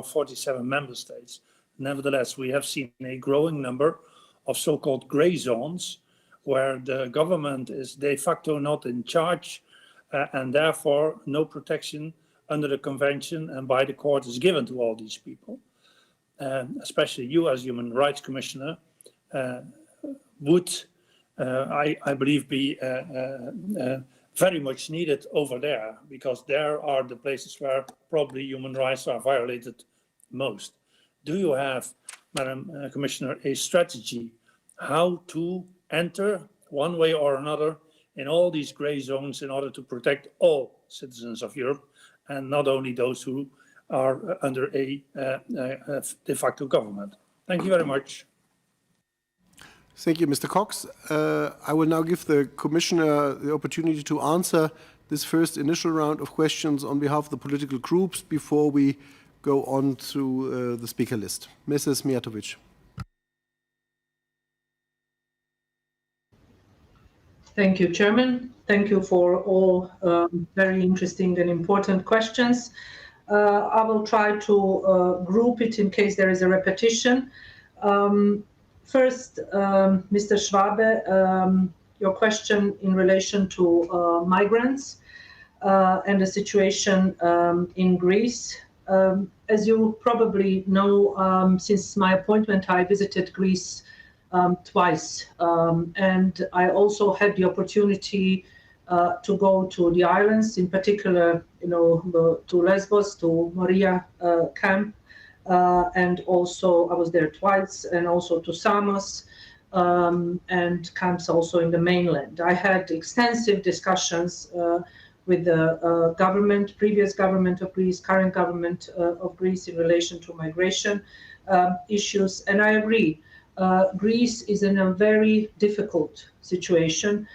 47 member states. Nevertheless, we have seen a growing number of so-called gray zones where the government is de facto not in charge and therefore no protection under the convention and by the court is given to all these people. Especially you as Human Rights Commissioner would, I believe, be very much needed over there, because there are the places where probably human rights are violated most. Do you have, Madam Commissioner, a strategy how to enter one way or another in all these gray zones in order to protect all citizens of Europe and not only those who are under a de facto government? Thank you very much. Thank you, Mr. Cox. I will now give the Commissioner the opportunity to answer this first initial round of questions on behalf of the political groups before we go on to the speaker list. Mrs. Mijatović. Thank you, Chairman. Thank you for all very interesting and important questions. I will try to group it in case there is a repetition. First, Mr. Schwabe, your question in relation to migrants and the situation in Greece. As you probably know, since my appointment, I visited Greece twice, and I also had the opportunity to go to the islands, in particular, to Lesbos, to Moria camp, and also I was there twice, and also to Samos, and camps also in the mainland. I had extensive discussions with the government, previous government of Greece, current government of Greece in relation to migration issues, and I agree. Greece is in a very difficult situation.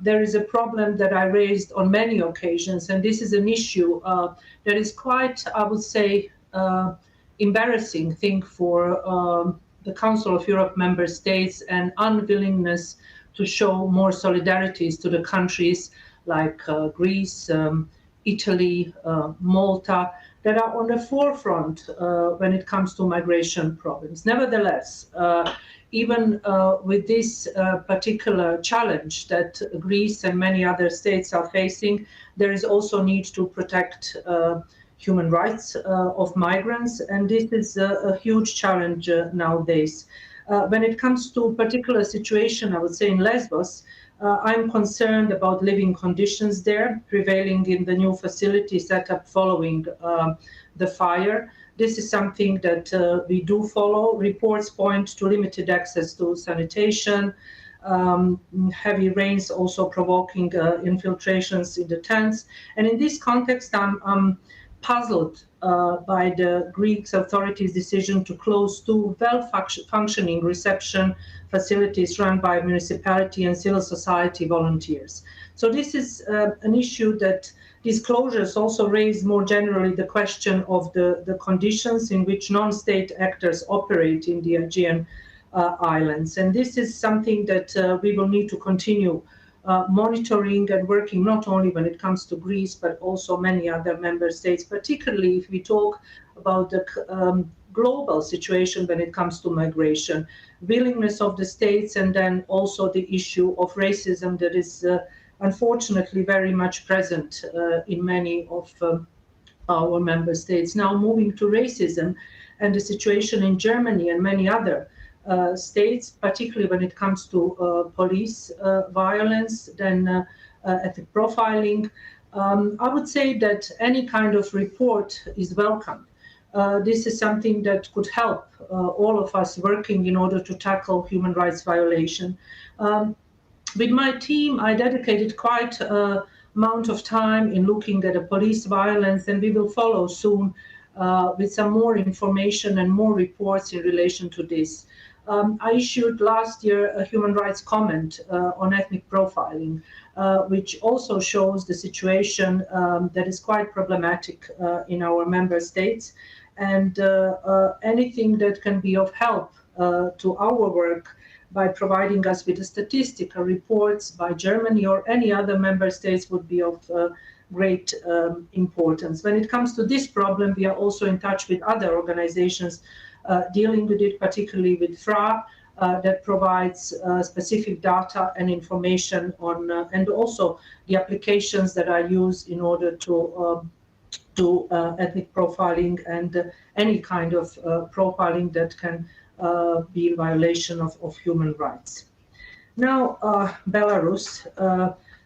There is a problem that I raised on many occasions, and this is an issue that is quite, I would say, embarrassing thing for the Council of Europe member states, and unwillingness to show more solidarities to the countries like Greece, Italy, Malta, that are on the forefront when it comes to migration problems. Nevertheless, even with this particular challenge that Greece and many other states are facing, there is also need to protect human rights of migrants, and this is a huge challenge nowadays. When it comes to a particular situation, I would say in Lesbos, I'm concerned about living conditions there prevailing in the new facility set up following the fire. This is something that we do follow. Reports point to limited access to sanitation, heavy rains also provoking infiltrations in the tents. And in this context, I'm puzzled by the Greek authorities' decision to close two well-functioning reception facilities run by municipality and civil society volunteers. So this is an issue that these closures also raise more generally the question of the conditions in which non-state actors operate in the Aegean islands. And this is something that we will need to continue monitoring and working, not only when it comes to Greece, but also many other member states, particularly if we talk about the global situation when it comes to migration, willingness of the states, and then also the issue of racism that is unfortunately very much present in many of our member states. Now moving to racism and the situation in Germany and many other states, particularly when it comes to police violence, then ethnic profiling. I would say that any kind of report is welcome. This is something that could help all of us working in order to tackle human rights violation. With my team, I dedicated quite an amount of time in looking at the police violence, and we will follow soon with some more information and more reports in relation to this. I issued last year a human rights comment on ethnic profiling, which also shows the situation that is quite problematic in our member states, and anything that can be of help to our work by providing us with the statistical reports by Germany or any other member states would be of great importance. When it comes to this problem, we are also in touch with other organizations dealing with it, particularly with FRA, that provides specific data and information on, and also the applications that are used in order to do ethnic profiling and any kind of profiling that can be in violation of human rights. Now, Belarus,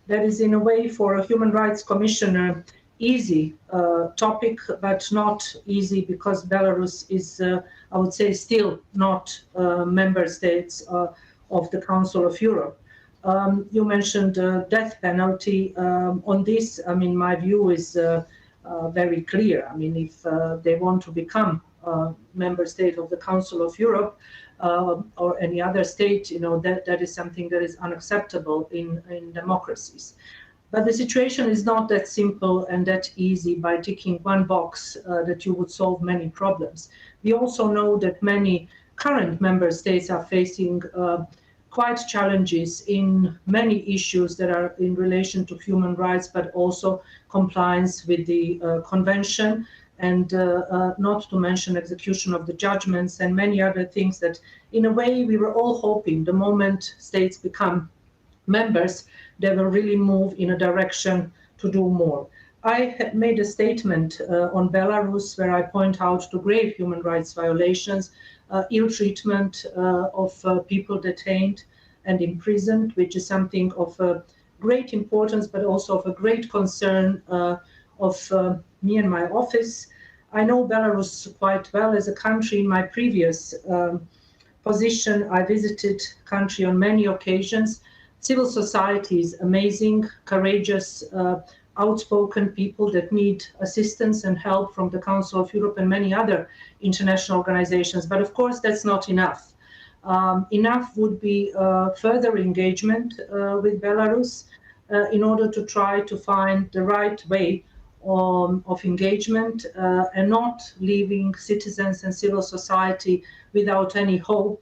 that is in a way for a human rights commissioner easy topic, but not easy because Belarus is, I would say, still not member states of the Council of Europe. You mentioned death penalty. On this, I mean, my view is very clear. I mean, if they want to become a member state of the Council of Europe or any other state, you know, that is something that is unacceptable in democracies. But the situation is not that simple and that easy by ticking one box that you would solve many problems. We also know that many current member states are facing quite challenges in many issues that are in relation to human rights, but also compliance with the convention, and not to mention execution of the judgments and many other things that, in a way, we were all hoping the moment states become members, they will really move in a direction to do more. I made a statement on Belarus where I point out the grave human rights violations, ill treatment of people detained and imprisoned, which is something of great importance, but also of a great concern of me and my office. I know Belarus quite well as a country. In my previous position, I visited the country on many occasions. Civil society is amazing, courageous, outspoken people that need assistance and help from the Council of Europe and many other international organizations. But of course, that's not enough. Enough would be further engagement with Belarus in order to try to find the right way of engagement and not leaving citizens and civil society without any hope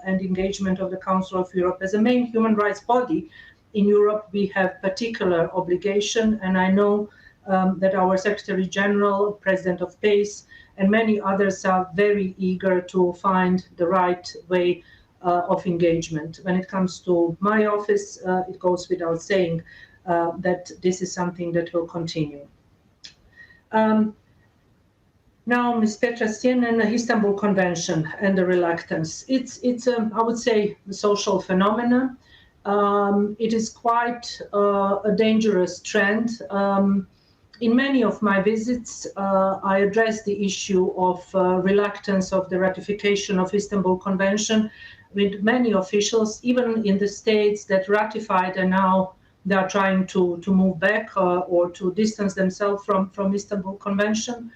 and engagement of the Council of Europe. As a main human rights body in Europe, we have particular obligation, and I know that our Secretary General, President of PACE, and many others are very eager to find the right way of engagement. When it comes to my office, it goes without saying that this is something that will continue. Now, Ms. Petra Stenen, the Istanbul Convention and the reluctance. It's I would say, a social phenomenon. It is quite a dangerous trend. In many of my visits, I address the issue of reluctance of the ratification of Istanbul Convention with many officials, even in the states that ratified and now they are trying to move back or to distance themselves from Istanbul Convention.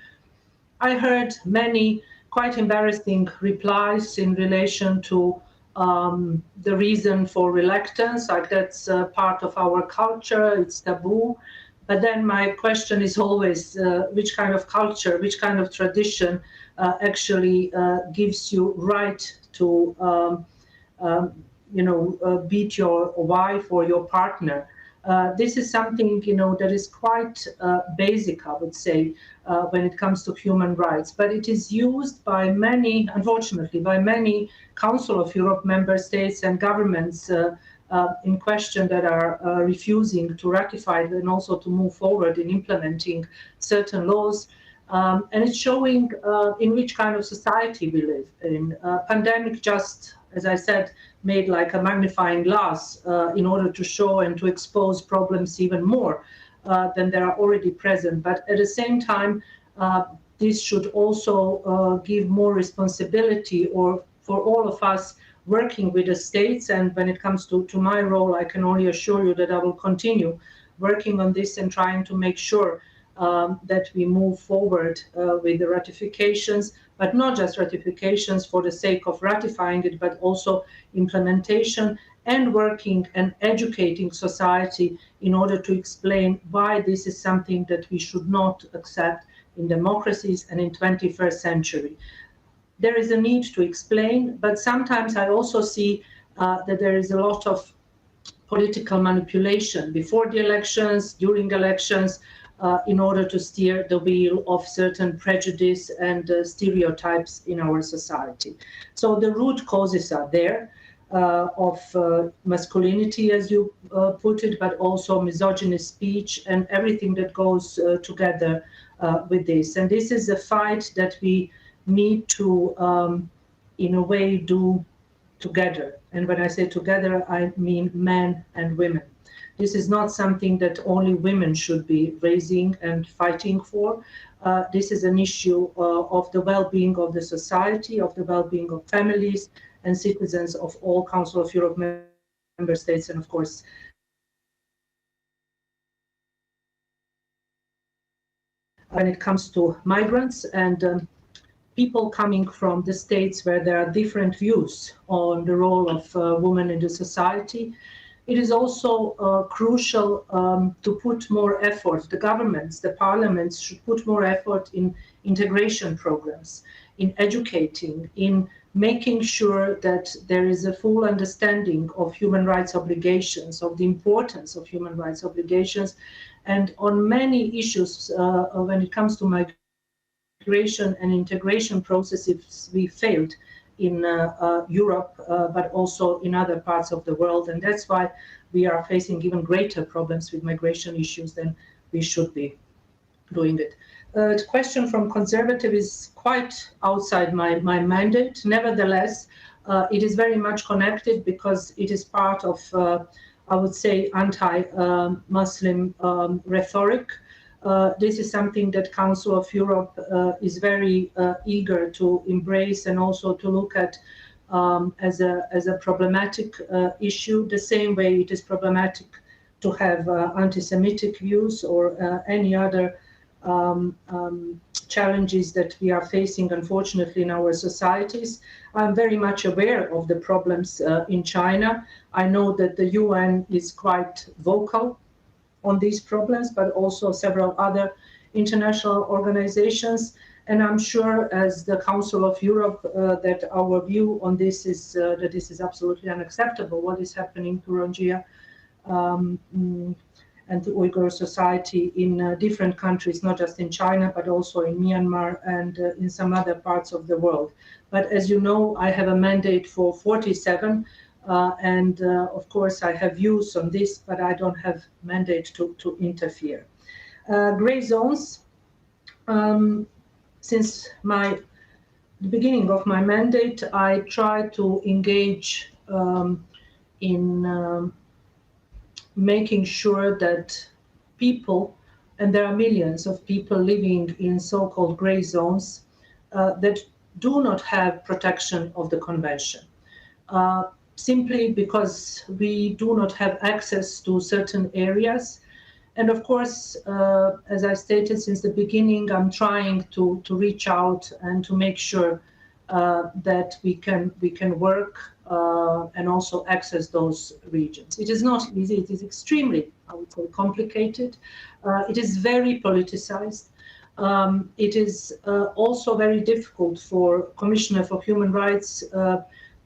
I heard many quite embarrassing replies in relation to the reason for reluctance, like that's part of our culture, it's taboo. But then my question is always, which kind of culture, which kind of tradition actually gives you right to, beat your wife or your partner? This is something, that is quite basic, I would say, when it comes to human rights. But it is used by many, unfortunately, by many Council of Europe member states and governments in question that are refusing to ratify and also to move forward in implementing certain laws. And it's showing in which kind of society we live in. Pandemic just, as I said, made like a magnifying glass in order to show and to expose problems even more than they are already present. But at the same time, this should also give more responsibility or for all of us working with the states. And when it comes to my role, I can only assure you that I will continue working on this and trying to make sure that we move forward with the ratifications, but not just ratifications for the sake of ratifying it, but also implementation and working and educating society in order to explain why this is something that we should not accept in democracies and in 21st century. There is a need to explain, but sometimes I also see that there is a lot of political manipulation before the elections, during elections, in order to steer the wheel of certain prejudice and stereotypes in our society. So the root causes are there of masculinity, as you put it, but also misogynist speech and everything that goes together with this. And this is a fight that we need to, in a way, do together. And when I say together, I mean men and women. This is not something that only women should be raising and fighting for. This is an issue of the well-being of the society, of the well-being of families and citizens of all Council of Europe member states, and of course, when it comes to migrants and people coming from the states where there are different views on the role of women in the society, it is also crucial to put more effort. The governments, the parliaments should put more effort in integration programs, in educating, in making sure that there is a full understanding of human rights obligations, of the importance of human rights obligations. And on many issues, when it comes to migration and integration processes, we failed in Europe, but also in other parts of the world. And that's why we are facing even greater problems with migration issues than we should be doing it. The question from Conservative is quite outside my mandate. Nevertheless, it is very much connected because it is part of, I would say, anti-Muslim rhetoric. This is something that Council of Europe is very eager to embrace and also to look at as a problematic issue, the same way it is problematic to have anti-Semitic views or any other challenges that we are facing, unfortunately, in our societies. I'm very much aware of the problems in China. I know that the UN is quite vocal on these problems, but also several other international organizations. And I'm sure, as the Council of Europe, that our view on this is that this is absolutely unacceptable, what is happening to Rohingya and the Uyghur society in different countries, not just in China, but also in Myanmar and in some other parts of the world. But as you know, I have a mandate for 47, and of course I have views on this, but I don't have mandate to interfere. Gray zones, since the beginning of my mandate, I try to engage in making sure that people, and there are millions of people living in so-called gray zones, that do not have protection of the convention, simply because we do not have access to certain areas. And of course, as I stated since the beginning, I'm trying to reach out and to make sure that we can work and also access those regions. It is not easy. It is extremely, I would say, complicated. It is very politicized. It is also very difficult for Commissioner for Human Rights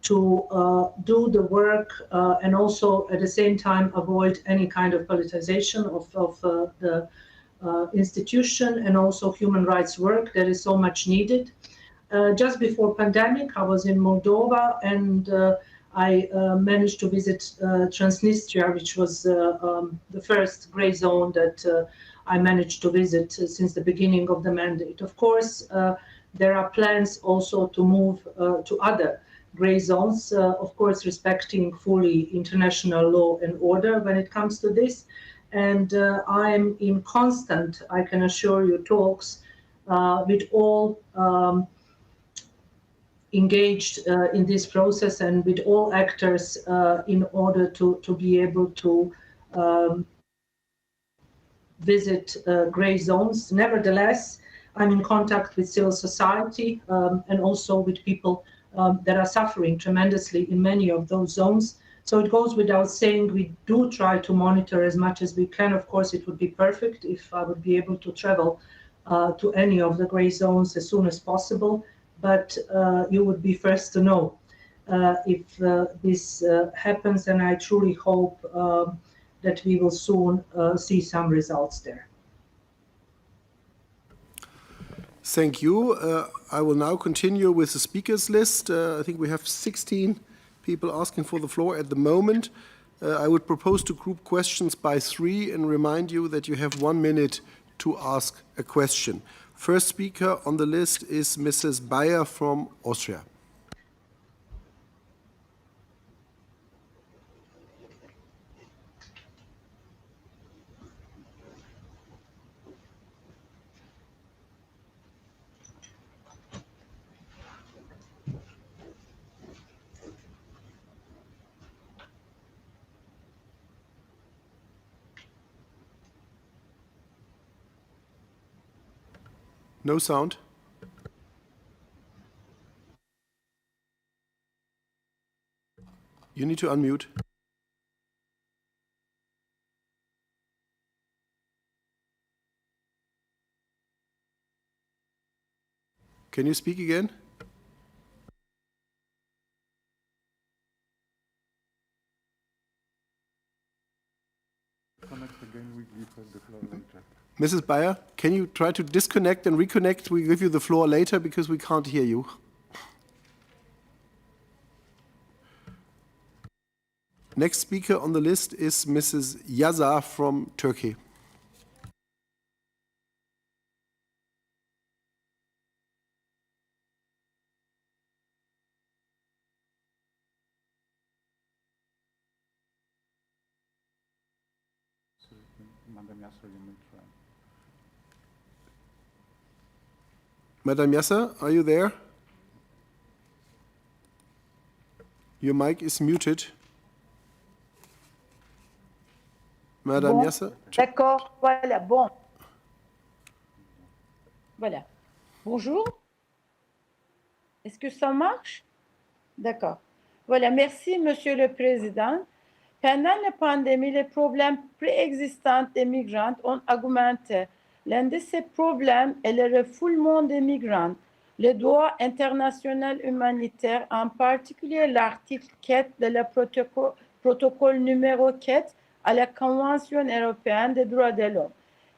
to do the work and also at the same time avoid any kind of politicization of the institution and also human rights work that is so much needed. Just before pandemic, I was in Moldova and I managed to visit Transnistria, which was the first gray zone that I managed to visit since the beginning of the mandate. Of course, there are plans also to move to other gray zones, of course, respecting fully international law and order when it comes to this. And I'm in constant, I can assure you, talks with all engaged in this process and with all actors in order to be able to visit gray zones. Nevertheless, I'm in contact with civil society and also with people that are suffering tremendously in many of those zones. So it goes without saying, we do try to monitor as much as we can. Of course, it would be perfect if I would be able to travel to any of the gray zones as soon as possible, but you would be first to know. if this happens, and I truly hope that we will soon see some results there. Thank you. I will now continue with the speakers list. I think we have 16 people asking for the floor at the moment. I would propose to group questions by 3 and remind you that you have 1 minute to ask a question. First speaker on the list is Mrs. Bayer from Austria. No sound. You need to unmute. Can you speak again? Connect again, we give her the floor later. Mrs. Bayer, can you try to disconnect and reconnect? We give you the floor later because we can't hear you. Next speaker on the list is Mrs. Yaza from Turkey. Madam Yasser, you may try. Madam Yasser, are you there? Your mic is muted. Madame Yasser? D'accord, voilà, bon. Voilà. Bonjour. Est-ce que ça marche? D'accord. Voilà, merci, Monsieur le Président. Pendant la pandémie, les problèmes préexistants des migrants ont augmenté. L'un de ces problèmes est le refoulement des migrants. Le droit international humanitaire, en particulier l'article 4 de la protocole numéro 4 à la Convention européenne des droits de l'homme,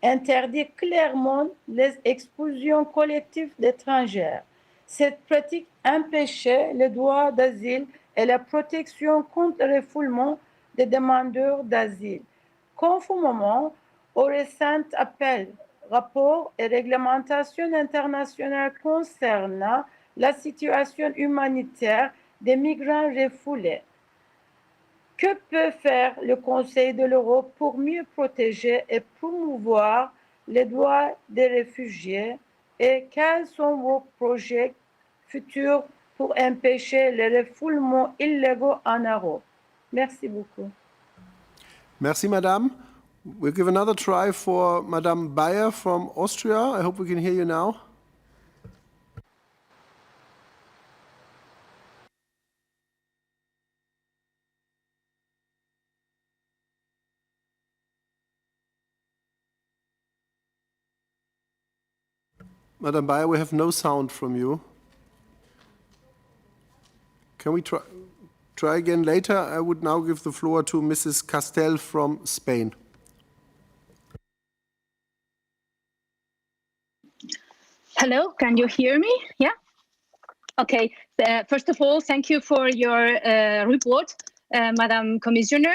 interdit clairement les expulsions collectives d'étrangers. Cette pratique empêchait le droit d'asile et la protection contre le refoulement des demandeurs d'asile. Conformément au récent appel, rapports et réglementations internationales concernant la situation humanitaire des migrants refoulés. Que peut faire le Conseil de l'Europe pour mieux protéger et promouvoir les droits des réfugiés et quels sont vos projets futurs pour empêcher le refoulement illégal en Europe? Merci beaucoup. Merci, Madame. We'll give another try for Madame Bayer from Austria. I hope we can hear you now. Madame Bayer, we have no sound from you. Can we try again later? I would now give the floor to Mrs. Castel from Spain. Hello, can you hear me? Yeah? Okay. First of all, thank you for your report, Madam Commissioner.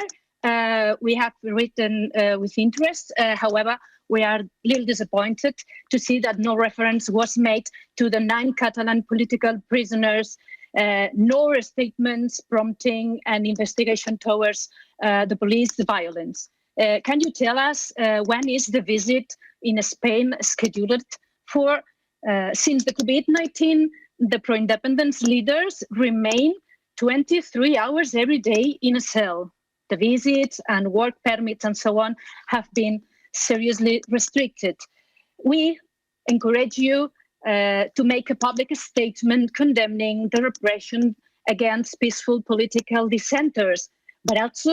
We have written with interest. However, we are a little disappointed to see that no reference was made to the 9 Catalan political prisoners, no statements prompting an investigation towards the police violence. Can you tell us when is the visit in Spain scheduled for? Since the COVID-19, the pro-independence leaders remain 23 hours every day in a cell. The visits and work permits and so on have been seriously restricted. We encourage you to make a public statement condemning the repression against peaceful political dissenters, but also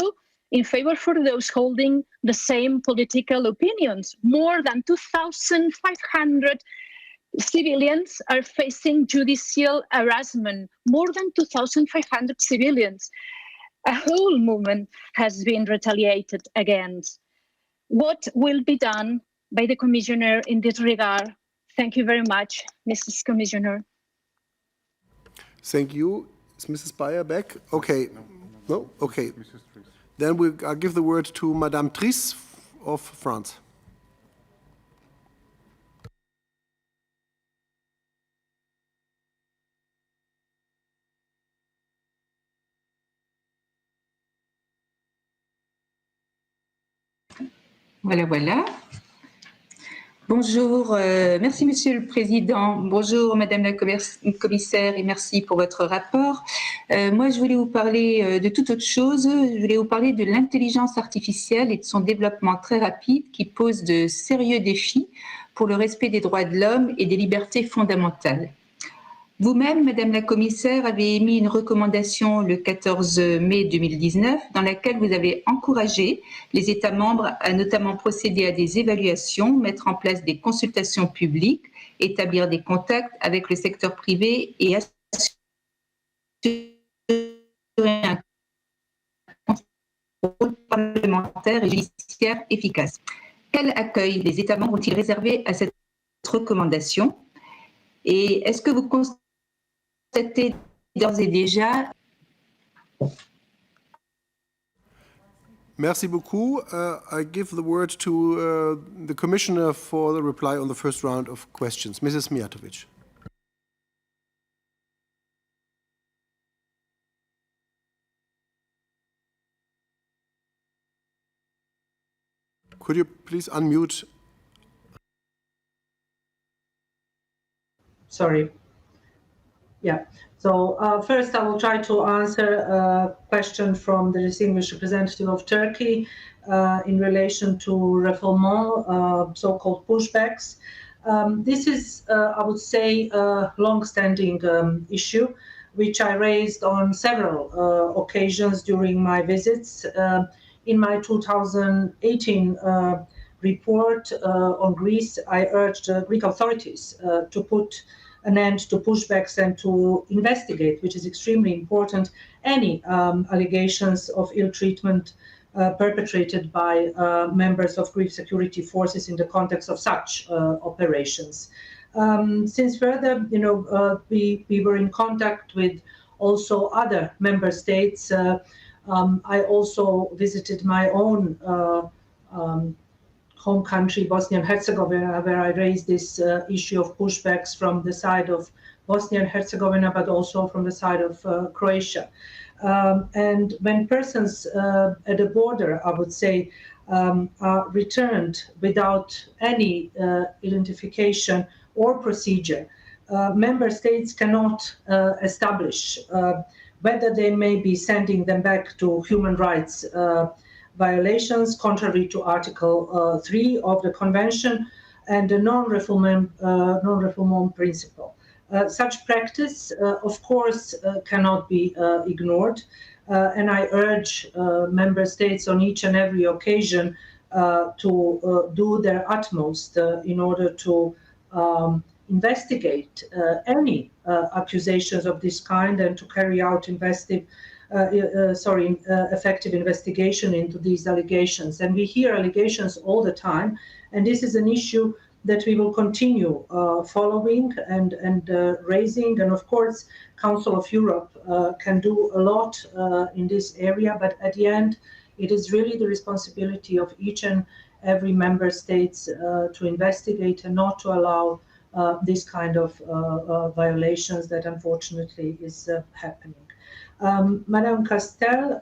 in favor for those holding the same political opinions. More than 2,500 civilians are facing judicial harassment. More than 2,500 civilians. A whole movement has been retaliated against. What will be done by the Commissioner in this regard? Thank you very much, Mrs. Commissioner. Thank you. Is Mrs. Bayer back? Okay. No? Okay. Mrs. Tris. Then I'll give the word to Madame Tris of France. Voilà, voilà. Bonjour, merci Monsieur le Président. Bonjour Madame la Commissaire et merci pour votre rapport. Moi, je voulais vous parler de toute autre chose. Je voulais vous parler de l'intelligence artificielle et de son développement très rapide qui pose de sérieux défis pour le respect des droits de l'homme et des libertés fondamentales. Vous-même, Madame la Commissaire, avez émis une recommandation le 14 mai 2019 dans laquelle vous avez encouragé les États membres à notamment procéder à des évaluations, mettre en place des consultations publiques, établir des contacts avec le secteur privé et assurer un contrôle parlementaire et judiciaire efficace. Quel accueil les États membres ont-ils réservé à cette recommandation? Et est-ce que vous constatez d'ores et déjà. Merci beaucoup. I give the word to the Commissioner for the reply on the first round of questions. Mrs. Mijatović. Could you please unmute? Sorry. Yeah. So first, I will try to answer a question from the distinguished representative of Turkey in relation to refoulement, so-called pushbacks. This is, I would say, a long-standing issue, which I raised on several occasions during my visits. In my 2018 report on Greece, I urged Greek authorities to put an end to pushbacks and to investigate, which is extremely important, any allegations of ill treatment perpetrated by members of Greek security forces in the context of such operations. Since further, we were in contact with also other member states. I also visited my own home country, Bosnia and Herzegovina, where I raised this issue of pushbacks from the side of Bosnia and Herzegovina, but also from the side of Croatia. And when persons at the border, I would say, are returned without any identification or procedure, member states cannot establish whether they may be sending them back to human rights violations contrary to Article 3 of the Convention and the non-refoulement principle. Such practice, of course, cannot be ignored, and I urge member states on each and every occasion to do their utmost in order to investigate any accusations of this kind and to carry out effective investigation into these allegations. And we hear allegations all the time, and this is an issue that we will continue following and raising. And of course, Council of Europe can do a lot in this area, but at the end, it is really the responsibility of each and every member states to investigate and not to allow this kind of violations that unfortunately is happening. Madame Castel,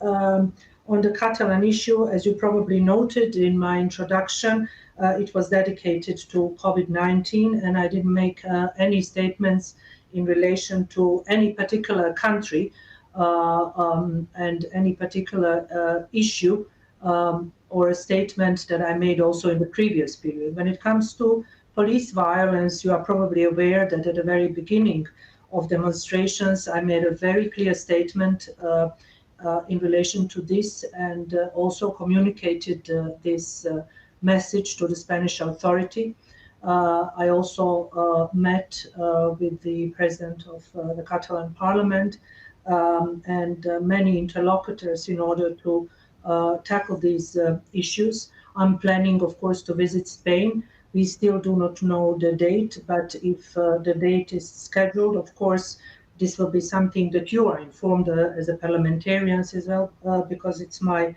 on the Catalan issue, as you probably noted in my introduction, it was dedicated to COVID-19, and I didn't make any statements in relation to any particular country and any particular issue or a statement that I made also in the previous period. When it comes to police violence, you are probably aware that at the very beginning of demonstrations, I made a very clear statement in relation to this and also communicated this message to the Spanish authority. I also met with the president of the Catalan Parliament and many interlocutors in order to tackle these issues. I'm planning, of course, to visit Spain. We still do not know the date, but if the date is scheduled, of course, this will be something that you are informed as a parliamentarians as well, because it's my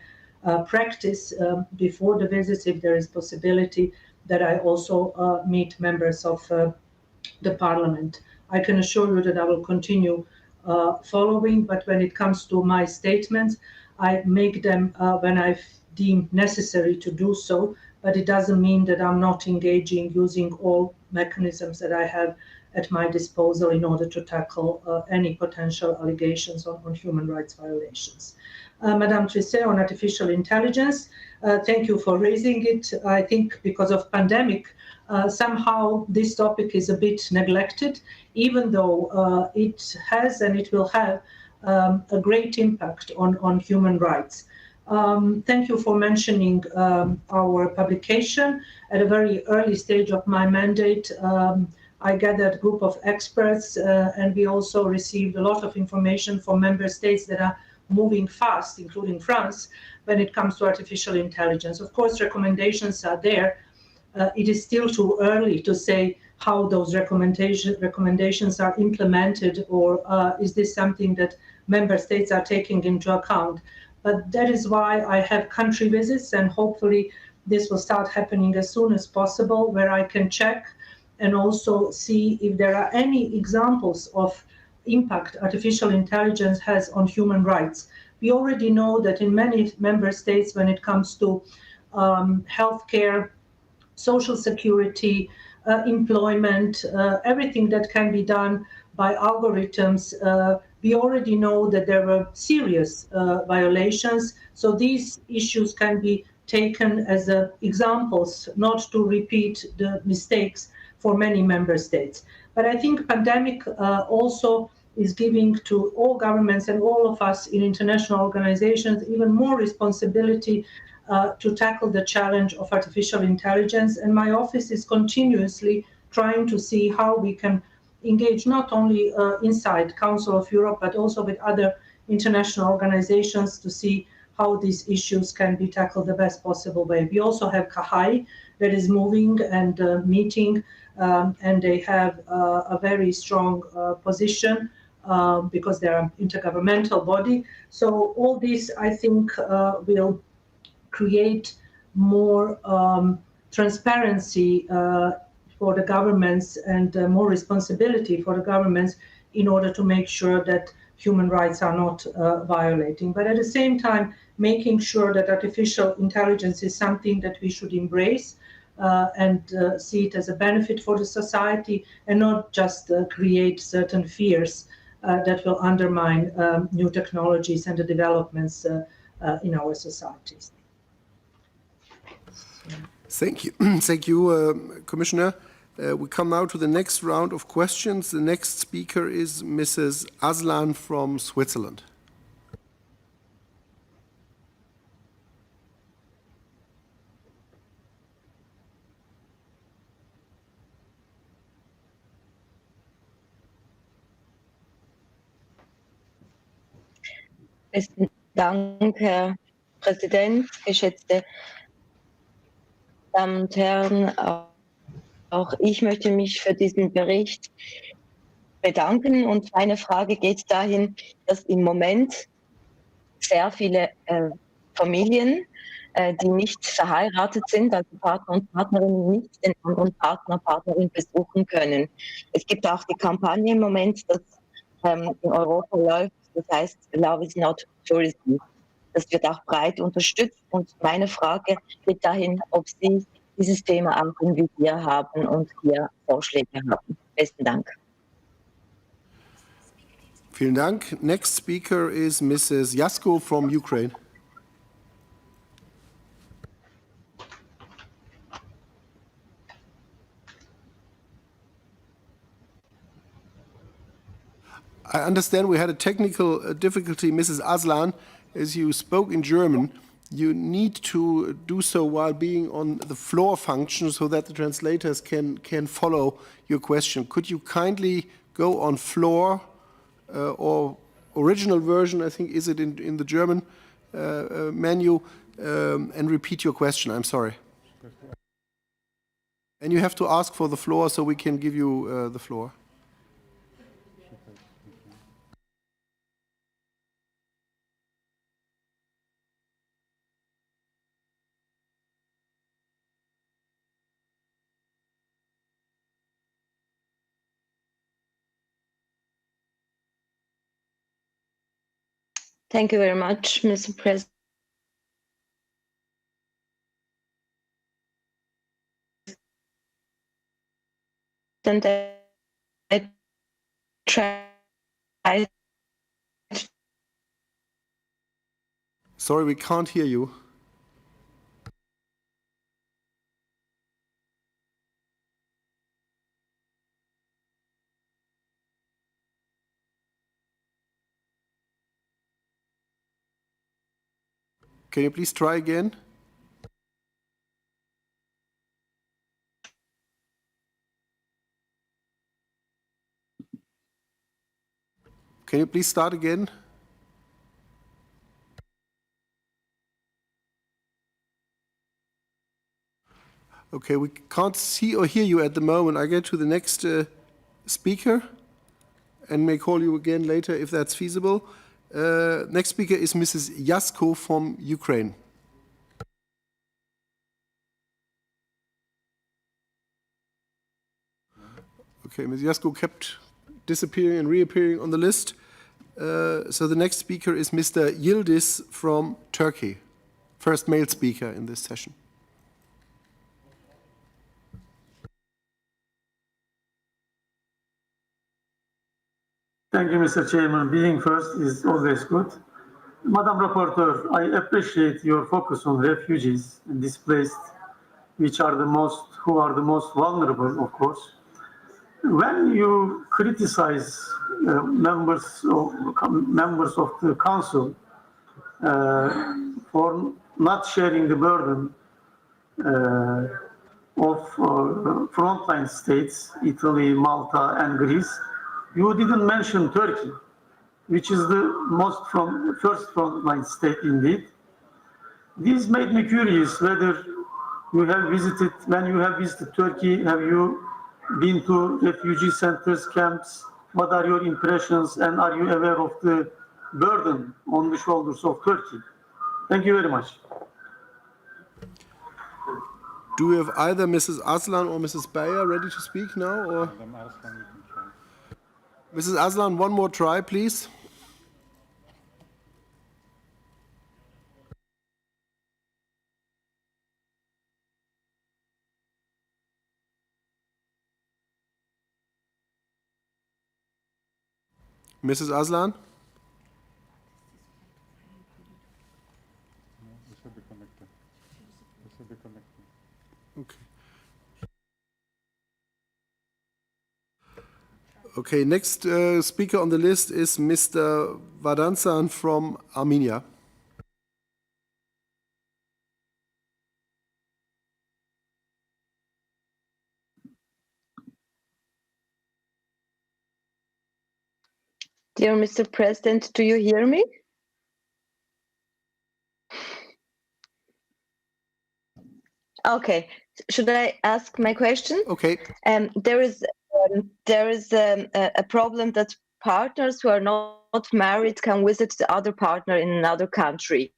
practice before the visits, if there is possibility, that I also meet members of the parliament. I can assure you that I will continue following, but when it comes to my statements, I make them when I deem necessary to do so, but it doesn't mean that I'm not engaging using all mechanisms that I have at my disposal in order to tackle any potential allegations on human rights violations. Madame Trisset, on artificial intelligence, thank you for raising it. I think because of pandemic, somehow this topic is a bit neglected, even though it has and it will have a great impact on human rights. Thank you for mentioning our publication. At a very early stage of my mandate, I gathered a group of experts and we also received a lot of information from member states that are moving fast, including France, when it comes to artificial intelligence. Of course, recommendations are there. It is still too early to say how those recommendations are implemented, or is this something that member states are taking into account. But that is why I have country visits, and hopefully this will start happening as soon as possible, where I can check and also see if there are any examples of impact artificial intelligence has on human rights. We already know that in many member states, when it comes to healthcare, social security, employment, everything that can be done by algorithms, we already know that there were serious violations. So these issues can be taken as examples, not to repeat the mistakes for many member states. But I think pandemic also is giving to all governments and all of us in international organizations even more responsibility to tackle the challenge of artificial intelligence. And my office is continuously trying to see how we can engage not only inside Council of Europe, but also with other international organizations to see how these issues can be tackled the best possible way. We also have CAHAI that is moving and meeting, and they have a very strong position because they're an intergovernmental body. So all this, I think, will create more transparency for the governments and more responsibility for the governments in order to make sure that human rights are not violating. But at the same time, making sure that artificial intelligence is something that we should embrace and see it as a benefit for the society, and not just create certain fears that will undermine new technologies and the developments in our societies. Thank you. Thank you, Commissioner. We come now to the next round of questions. The next speaker is Mrs. Aslan from Switzerland. Besten Dank, Herr Präsident, geschätzte Damen und Herren. Auch ich möchte mich für diesen Bericht bedanken, und meine Frage geht dahin, dass im Moment sehr viele Familien, die nicht verheiratet sind, also Partner und Partnerinnen, nicht den anderen Partner, Partnerin besuchen können. Es gibt auch die Kampagne im Moment, dass in Europa läuft, das heißt Love is not tourism. Das wird auch breit unterstützt, und meine Frage geht dahin, ob Sie dieses Thema auch im Visier haben und hier Vorschläge haben. Besten Dank. Vielen Dank. Next speaker is Mrs. Yasko from Ukraine. I understand we had a technical difficulty, Mrs. Aslan, as you spoke in German. you need to do so while being on the floor function so that the translators can follow your question. Could you kindly go on floor or original version, I think, is it in the German menu, and repeat your question? I'm sorry. And you have to ask for the floor so we can give you the floor. Thank you very much, Mr. President. I try. Sorry, we can't hear you. Can you please try again? Can you please start again? Okay, we can't see or hear you at the moment. I get to the next speaker and may call you again later if that's feasible. Next speaker is Mrs. Yasko from Ukraine. Okay, Ms. Yasko kept disappearing and reappearing on the list. So the next speaker is Mr. Yildiz from Turkey, first male speaker in this session. Thank you, Mr. Chairman. Being first is always good. Madam Rapporteur, I appreciate your focus on refugees and displaced, who are the most vulnerable, of course. When you criticize members of the Council for not sharing the burden of frontline states, Italy, Malta, and Greece, you didn't mention Turkey, which is the first frontline state indeed. This made me curious whether when you have visited Turkey, have you been to refugee centers, camps? What are your impressions, and are you aware of the burden on the shoulders of Turkey? Thank you very much. Do we have either Mrs. Aslan or Mrs. Bayer ready to speak now? Or? Mrs. Aslan, one more try, please. Mrs. Aslan? Okay. Okay, next speaker on the list is Mr. Vadansan from Armenia. Dear Mr. President, do you hear me? Okay, should I ask my question? Okay. There is a problem that partners who are not married can visit the other partner in another country.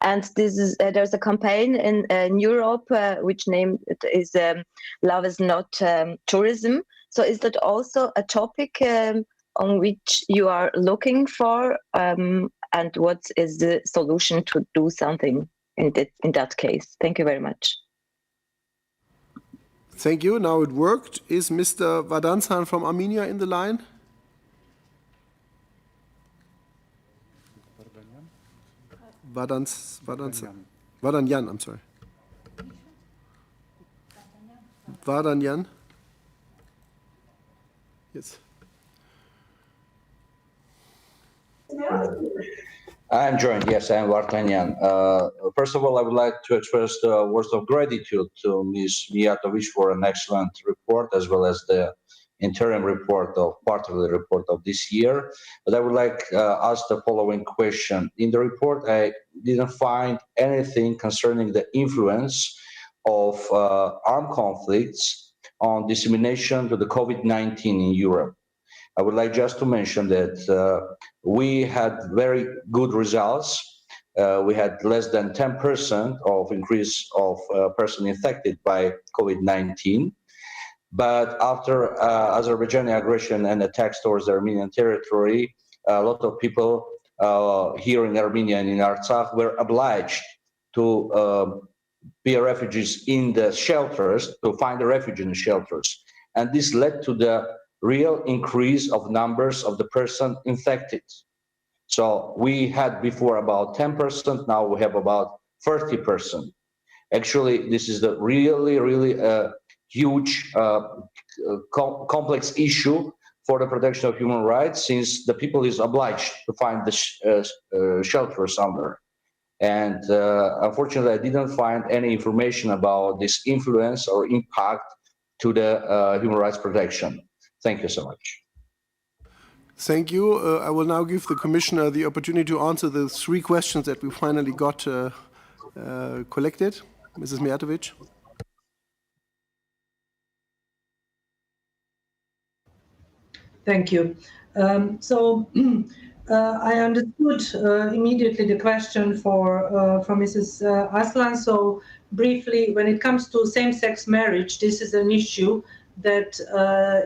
And there's a campaign in Europe which name is Love is Not Tourism. So is that also a topic on which you are looking for, and what is the solution to do something in that case? Thank you very much. Thank you. Now it worked. Is Mr. Vadansan from Armenia in the line? Vadanyan, I'm sorry. Vadanyan. Yes. I'm joined, yes, I'm Vartanyan. First of all, I would like to express words of gratitude to Ms. Mijatović for an excellent report, as well as the interim report of quarterly report of this year. But I would like ask the following question. In the report, I didn't find anything concerning the influence of armed conflicts on dissemination to the COVID-19 in Europe. I would like just to mention that we had very good results. We had less than 10% of increase of person infected by COVID-19. But after Azerbaijani aggression and attacks towards the Armenian territory, a lot of people here in Armenia and in Artsakh were obliged to be refugees in the shelters, to find a refuge in the shelters. And this led to the real increase of numbers of the person infected. So we had before about 10%, now we have about 30%. Actually, this is the really huge complex issue for the protection of human rights, since the people is obliged to find the shelter somewhere. And unfortunately, I didn't find any information about this influence or impact to the human rights protection. Thank you so much. Thank you. I will now give the Commissioner the opportunity to answer the 3 questions that we finally got collected. Mrs. Mijatović. Thank you. I understood immediately the question from Mrs. Aslan. So briefly, when it comes to same-sex marriage, this is an issue that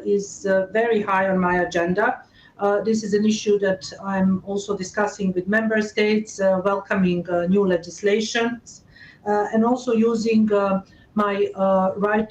is very high on my agenda. This is an issue that I'm also discussing with member states, welcoming new legislation, and also using my right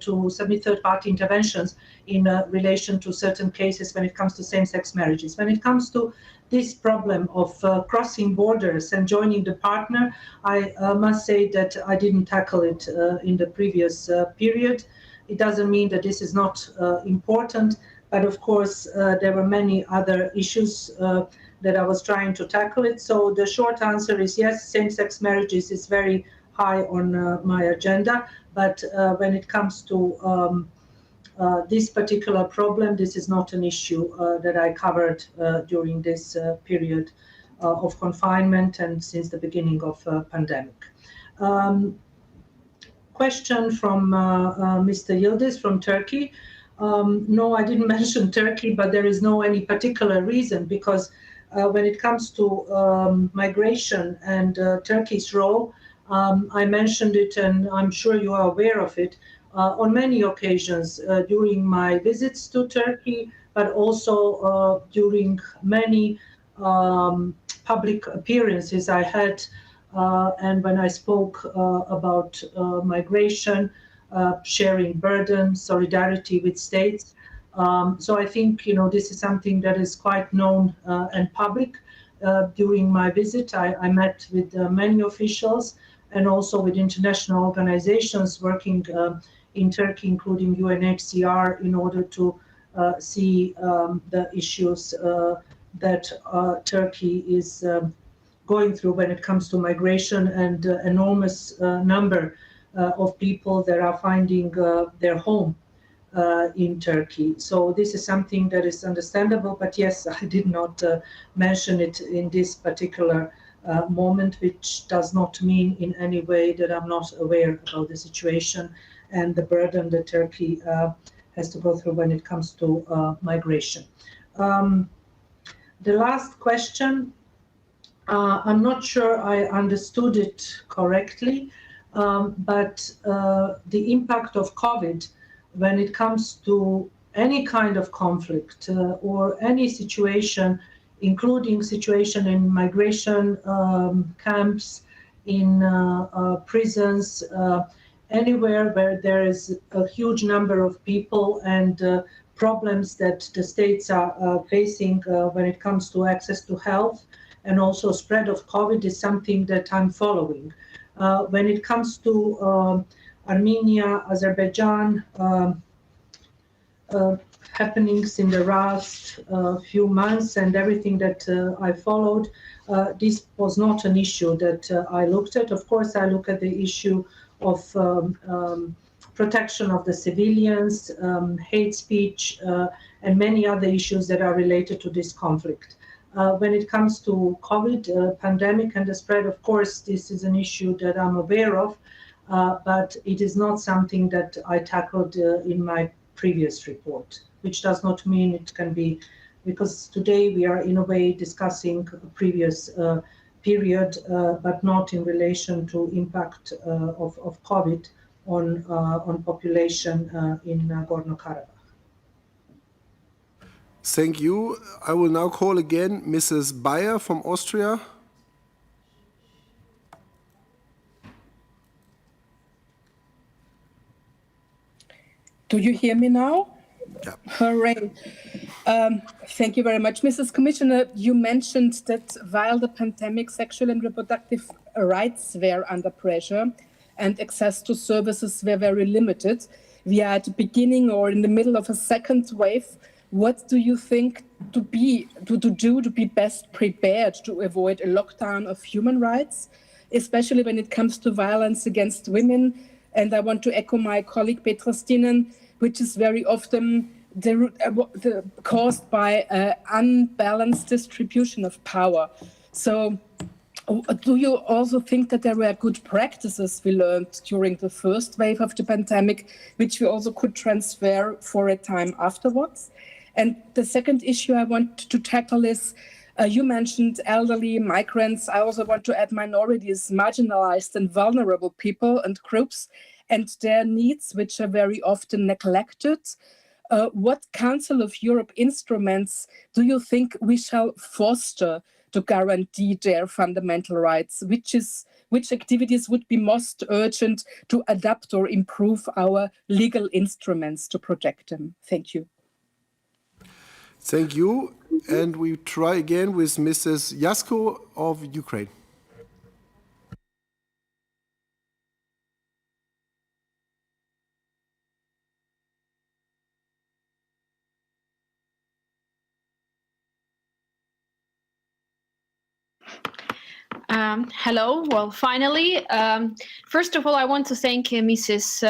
to submit third-party interventions in relation to certain cases when it comes to same-sex marriages. When it comes to this problem of crossing borders and joining the partner, I must say that I didn't tackle it in the previous period. It doesn't mean that this is not important, but of course there were many other issues that I was trying to tackle it. So the short answer is yes, same-sex marriages is very high on my agenda, but when it comes to this particular problem, this is not an issue that I covered during this period of confinement and since the beginning of pandemic. Question from Mr. Yildiz from Turkey. No, I didn't mention Turkey, but there is no any particular reason, because when it comes to migration and Turkey's role, I mentioned it and I'm sure you are aware of it on many occasions during my visits to Turkey, but also during many public appearances I had and when I spoke about migration, sharing burden, solidarity with states. So I think, this is something that is quite known and public. During my visit, I met with many officials and also with international organizations working in Turkey, including UNHCR, in order to see the issues that Turkey is going through when it comes to migration and enormous number of people that are finding their home in Turkey. So this is something that is understandable, but yes, I did not mention it in this particular moment, which does not mean in any way that I'm not aware about the situation and the burden that Turkey has to go through when it comes to migration. The last question, I'm not sure I understood it correctly, but the impact of COVID when it comes to any kind of conflict or any situation, including situation in migration camps, in prisons, anywhere where there is a huge number of people and problems that the states are facing when it comes to access to health and also spread of COVID is something that I'm following. When it comes to Armenia, Azerbaijan, happenings in the last few months and everything that I followed, this was not an issue that I looked at. Of course, I look at the issue of protection of the civilians, hate speech, and many other issues that are related to this conflict. When it comes to COVID pandemic and the spread, of course, this is an issue that I'm aware of, but it is not something that I tackled in my previous report, which does not mean it can be, because today we are in a way discussing a previous period, but not in relation to impact of COVID on population in Nagorno-Karabakh. Thank you. I will now call again Mrs. Bayer from Austria. Do you hear me now? Yeah. Hooray. Thank you very much. Mrs. Commissioner, you mentioned that while the pandemic, sexual and reproductive rights were under pressure and access to services were very limited, we are at the beginning or in the middle of a second wave. What do you think to be best prepared to avoid a lockdown of human rights, especially when it comes to violence against women? And I want to echo my colleague Petra Stinen, which is very often caused by unbalanced distribution of power. So do you also think that there were good practices we learned during the first wave of the pandemic, which we also could transfer for a time afterwards? And the second issue I want to tackle is, you mentioned elderly, migrants. I also want to add minorities, marginalized and vulnerable people and groups and their needs, which are very often neglected. What Council of Europe instruments do you think we shall foster to guarantee their fundamental rights? Which activities would be most urgent to adapt or improve our legal instruments to protect them? Thank you. Thank you. And we try again with Mrs. Yasko of Ukraine. Hello. Well, finally, first of all, I want to thank Mrs.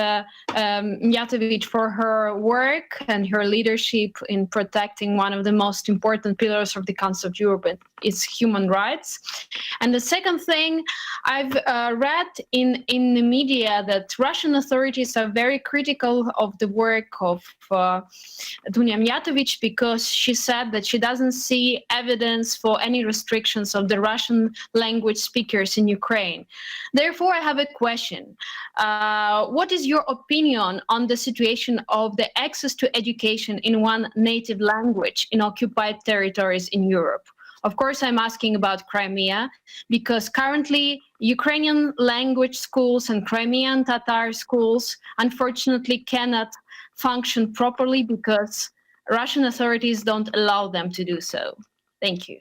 Mijatović for her work and her leadership in protecting one of the most important pillars of the Council of Europe, is human rights. And the second thing, I've read in the media that Russian authorities are very critical of the work of Dunja Mijatović because she said that she doesn't see evidence for any restrictions of the Russian language speakers in Ukraine. Therefore, I have a question. What is your opinion on the situation of the access to education in one native language in occupied territories in Europe? Of course, I'm asking about Crimea, because currently Ukrainian language schools and Crimean Tatar schools unfortunately cannot function properly because Russian authorities don't allow them to do so. Thank you.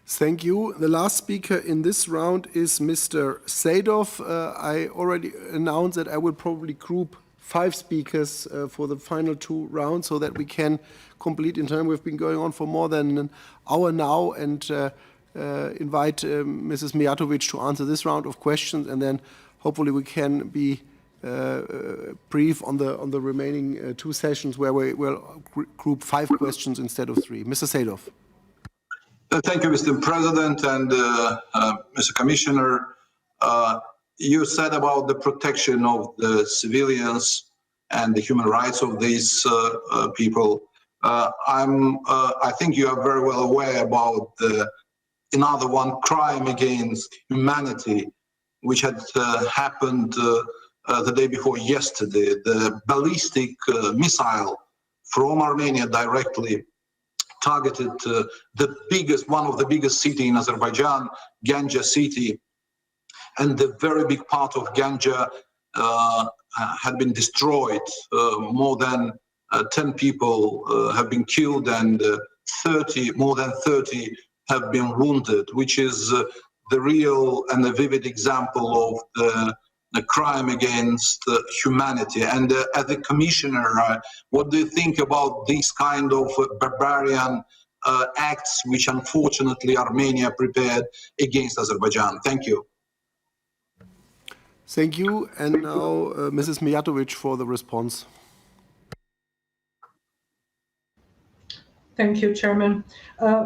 Thank you. The last speaker in this round is Mr. Sadov. I already announced that I will probably group 5 speakers for the final 2 rounds so that we can complete in time. We've been going on for more than an hour now, and invite Mrs. Mijatović to answer this round of questions, and then hopefully we can be brief on the remaining 2 sessions where we will group 5 questions instead of 3. Mr. Sadov. Thank you, Mr. President and Mr. Commissioner. You said about the protection of the civilians and the human rights of these people. I think you are very well aware about another one crime against humanity, which had happened the day before yesterday. The ballistic missile from Armenia directly targeted one of the biggest city in Azerbaijan, Ganja city, and the very big part of Ganja had been destroyed. More than 10 people have been killed, and more than 30 have been wounded, which is the real and the vivid example of the a crime against humanity. And as a commissioner, what do you think about these kind of barbarian acts which unfortunately Armenia prepared against Azerbaijan? Thank you. Thank you. And now Mrs. Mijatović for the response. Thank you, Chairman.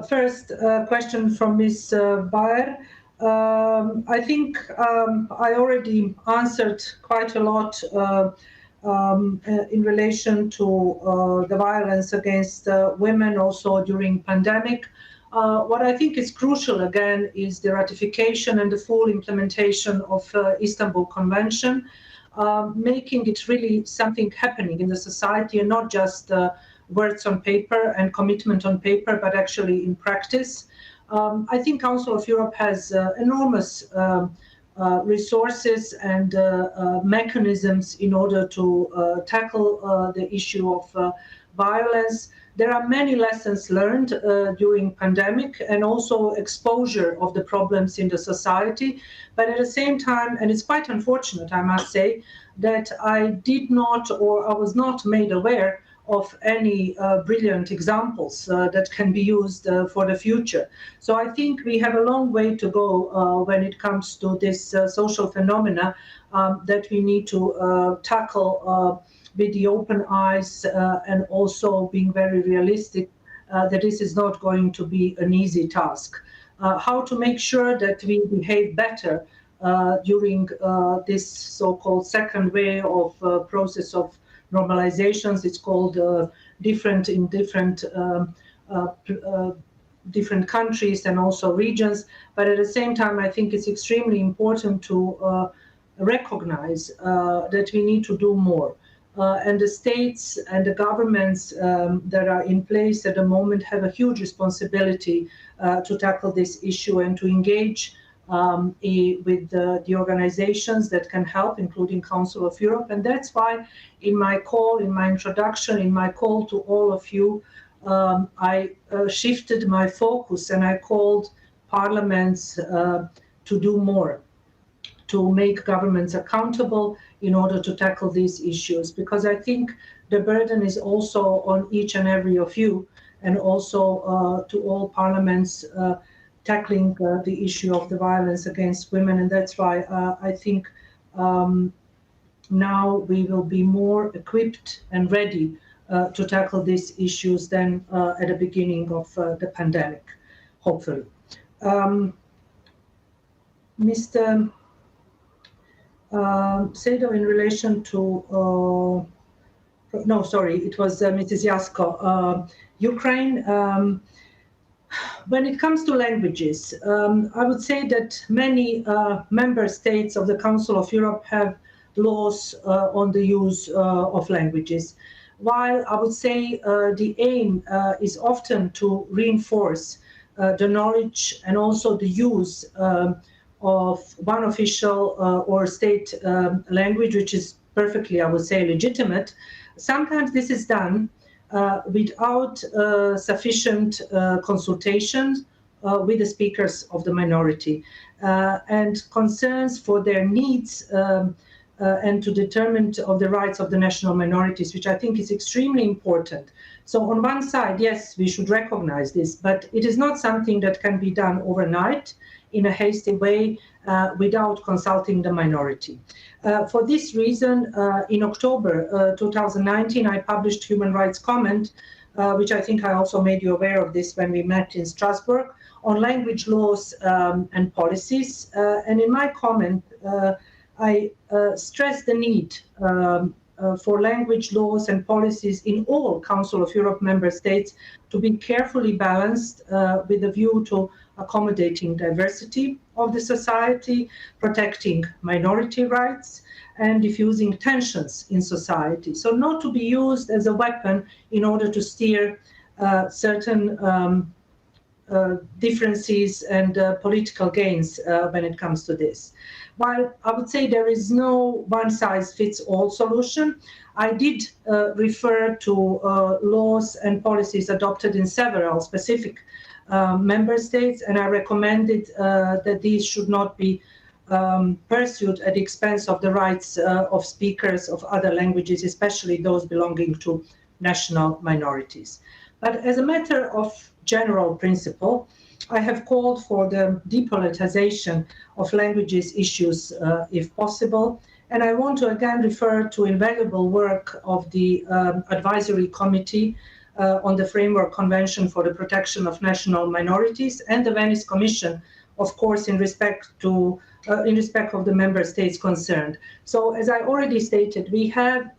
First question from Ms. Baer. I think I already answered quite a lot in relation to the violence against women also during pandemic. What I think is crucial again is the ratification and the full implementation of Istanbul Convention, making it really something happening in the society and not just words on paper and commitment on paper, but actually in practice. I think Council of Europe has enormous resources and mechanisms in order to tackle the issue of violence. There are many lessons learned during pandemic and also exposure of the problems in the society. But at the same time, and it's quite unfortunate, I must say, that I did not or I was not made aware of any brilliant examples that can be used for the future. So I think we have a long way to go when it comes to this social phenomena that we need to tackle with the open eyes and also being very realistic that this is not going to be an easy task. How to make sure that we behave better during this so-called second wave of process of normalizations. It's called different in different countries and also regions. But at the same time, I think it's extremely important to recognize that we need to do more. And the states and the governments that are in place at the moment have a huge responsibility to tackle this issue and to engage with the organizations that can help, including Council of Europe. And that's why in my call, in my introduction, in my call to all of you, I shifted my focus and I called parliaments to do more, to make governments accountable in order to tackle these issues. Because I think the burden is also on each and every of you and also to all parliaments tackling the issue of the violence against women. And that's why I think now we will be more equipped and ready to tackle these issues than at the beginning of the pandemic, hopefully. Mr. Sado, in relation to, no, sorry, it was Mrs. Jasko, Ukraine. When it comes to languages, I would say that many member states of the Council of Europe have laws on the use of languages. While I would say the aim is often to reinforce the knowledge and also the use of one official or state language, which is perfectly, I would say, legitimate, sometimes this is done without sufficient consultation with the speakers of the minority and concerns for their needs and to determine of the rights of the national minorities, which I think is extremely important. So on one side, yes, we should recognize this, but it is not something that can be done overnight in a hasty way without consulting the minority. For this reason, in October 2019, I published Human Rights Comment, which I think I also made you aware of this when we met in Strasbourg, on language laws and policies. And in my comment, I stressed the need for language laws and policies in all Council of Europe member states to be carefully balanced with a view to accommodating diversity of the society, protecting minority rights, and diffusing tensions in society. So not to be used as a weapon in order to steer certain differences and political gains when it comes to this. While I would say there is no one-size-fits-all solution, I did refer to laws and policies adopted in several specific member states, and I recommended that these should not be pursued at the expense of the rights of speakers of other languages, especially those belonging to national minorities. But as a matter of general principle, I have called for the depoliticization of languages issues if possible. And I want to again refer to invaluable work of the Advisory Committee on the Framework Convention for the Protection of National Minorities and the Venice Commission, of course, in respect of the member states concerned. So as I already stated, we have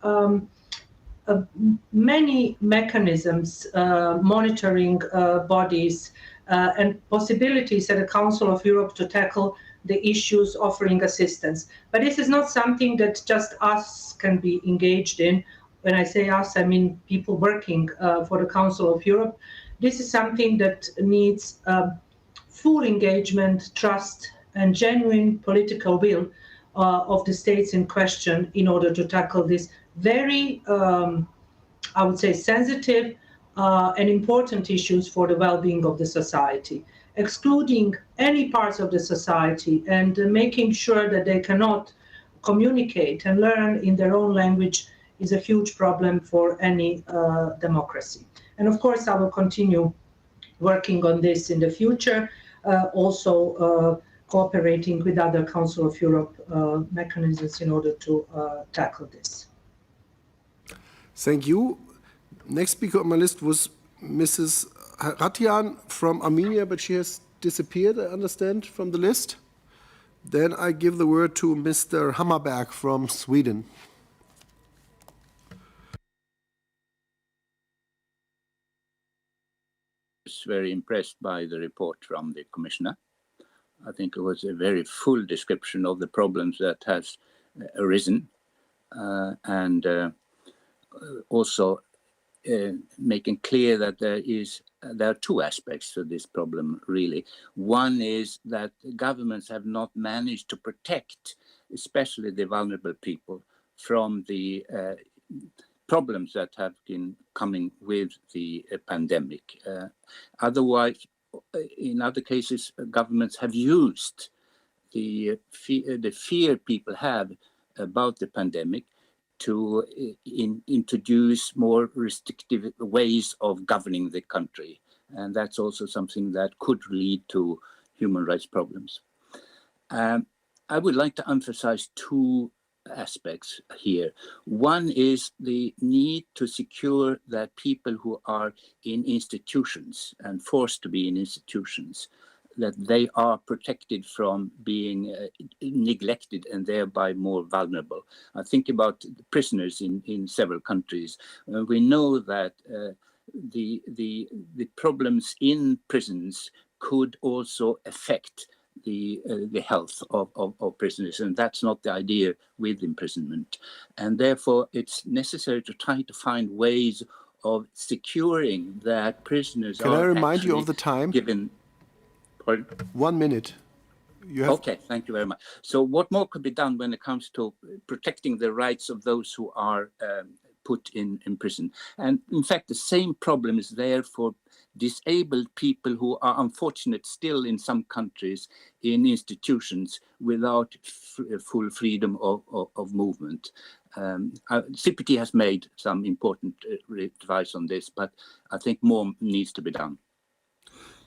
many mechanisms, monitoring bodies, and possibilities at the Council of Europe to tackle the issues, offering assistance. But this is not something that just us can be engaged in. When I say us, I mean people working for the Council of Europe. This is something that needs full engagement, trust, and genuine political will of the states in question in order to tackle this very, I would say, sensitive and important issues for the well-being of the society. Excluding any parts of the society and making sure that they cannot communicate and learn in their own language is a huge problem for any democracy. And of course, I will continue working on this in the future, also cooperating with other Council of Europe mechanisms in order to tackle this. Thank you. Next speaker on my list was Mrs. Haratian from Armenia, but she has disappeared, I understand, from the list. Then I give the word to Mr. Hammarberg from Sweden. I was very impressed by the report from the Commissioner. I think it was a very full description of the problems that has arisen, and also making clear that there are two aspects to this problem, really. One is that governments have not managed to protect, especially the vulnerable people, from the problems that have been coming with the pandemic. Otherwise, in other cases, governments have used the fear people have about the pandemic to introduce more restrictive ways of governing the country. And that's also something that could lead to human rights problems. I would like to emphasize two aspects here. One is the need to secure that people who are in institutions and forced to be in institutions, that they are protected from being neglected and thereby more vulnerable. I think about prisoners in several countries. We know that the problems in prisons could also affect the health of prisoners, and that's not the idea with imprisonment. And therefore, it's necessary to try to find ways of securing that prisoners Can I remind you of the time? Given. Pardon? 1 minute. Okay, thank you very much. So what more could be done when it comes to protecting the rights of those who are put in prison? And in fact, the same problem is there for disabled people who are unfortunate still in some countries in institutions without full freedom of movement. CPT has made some important advice on this, but I think more needs to be done.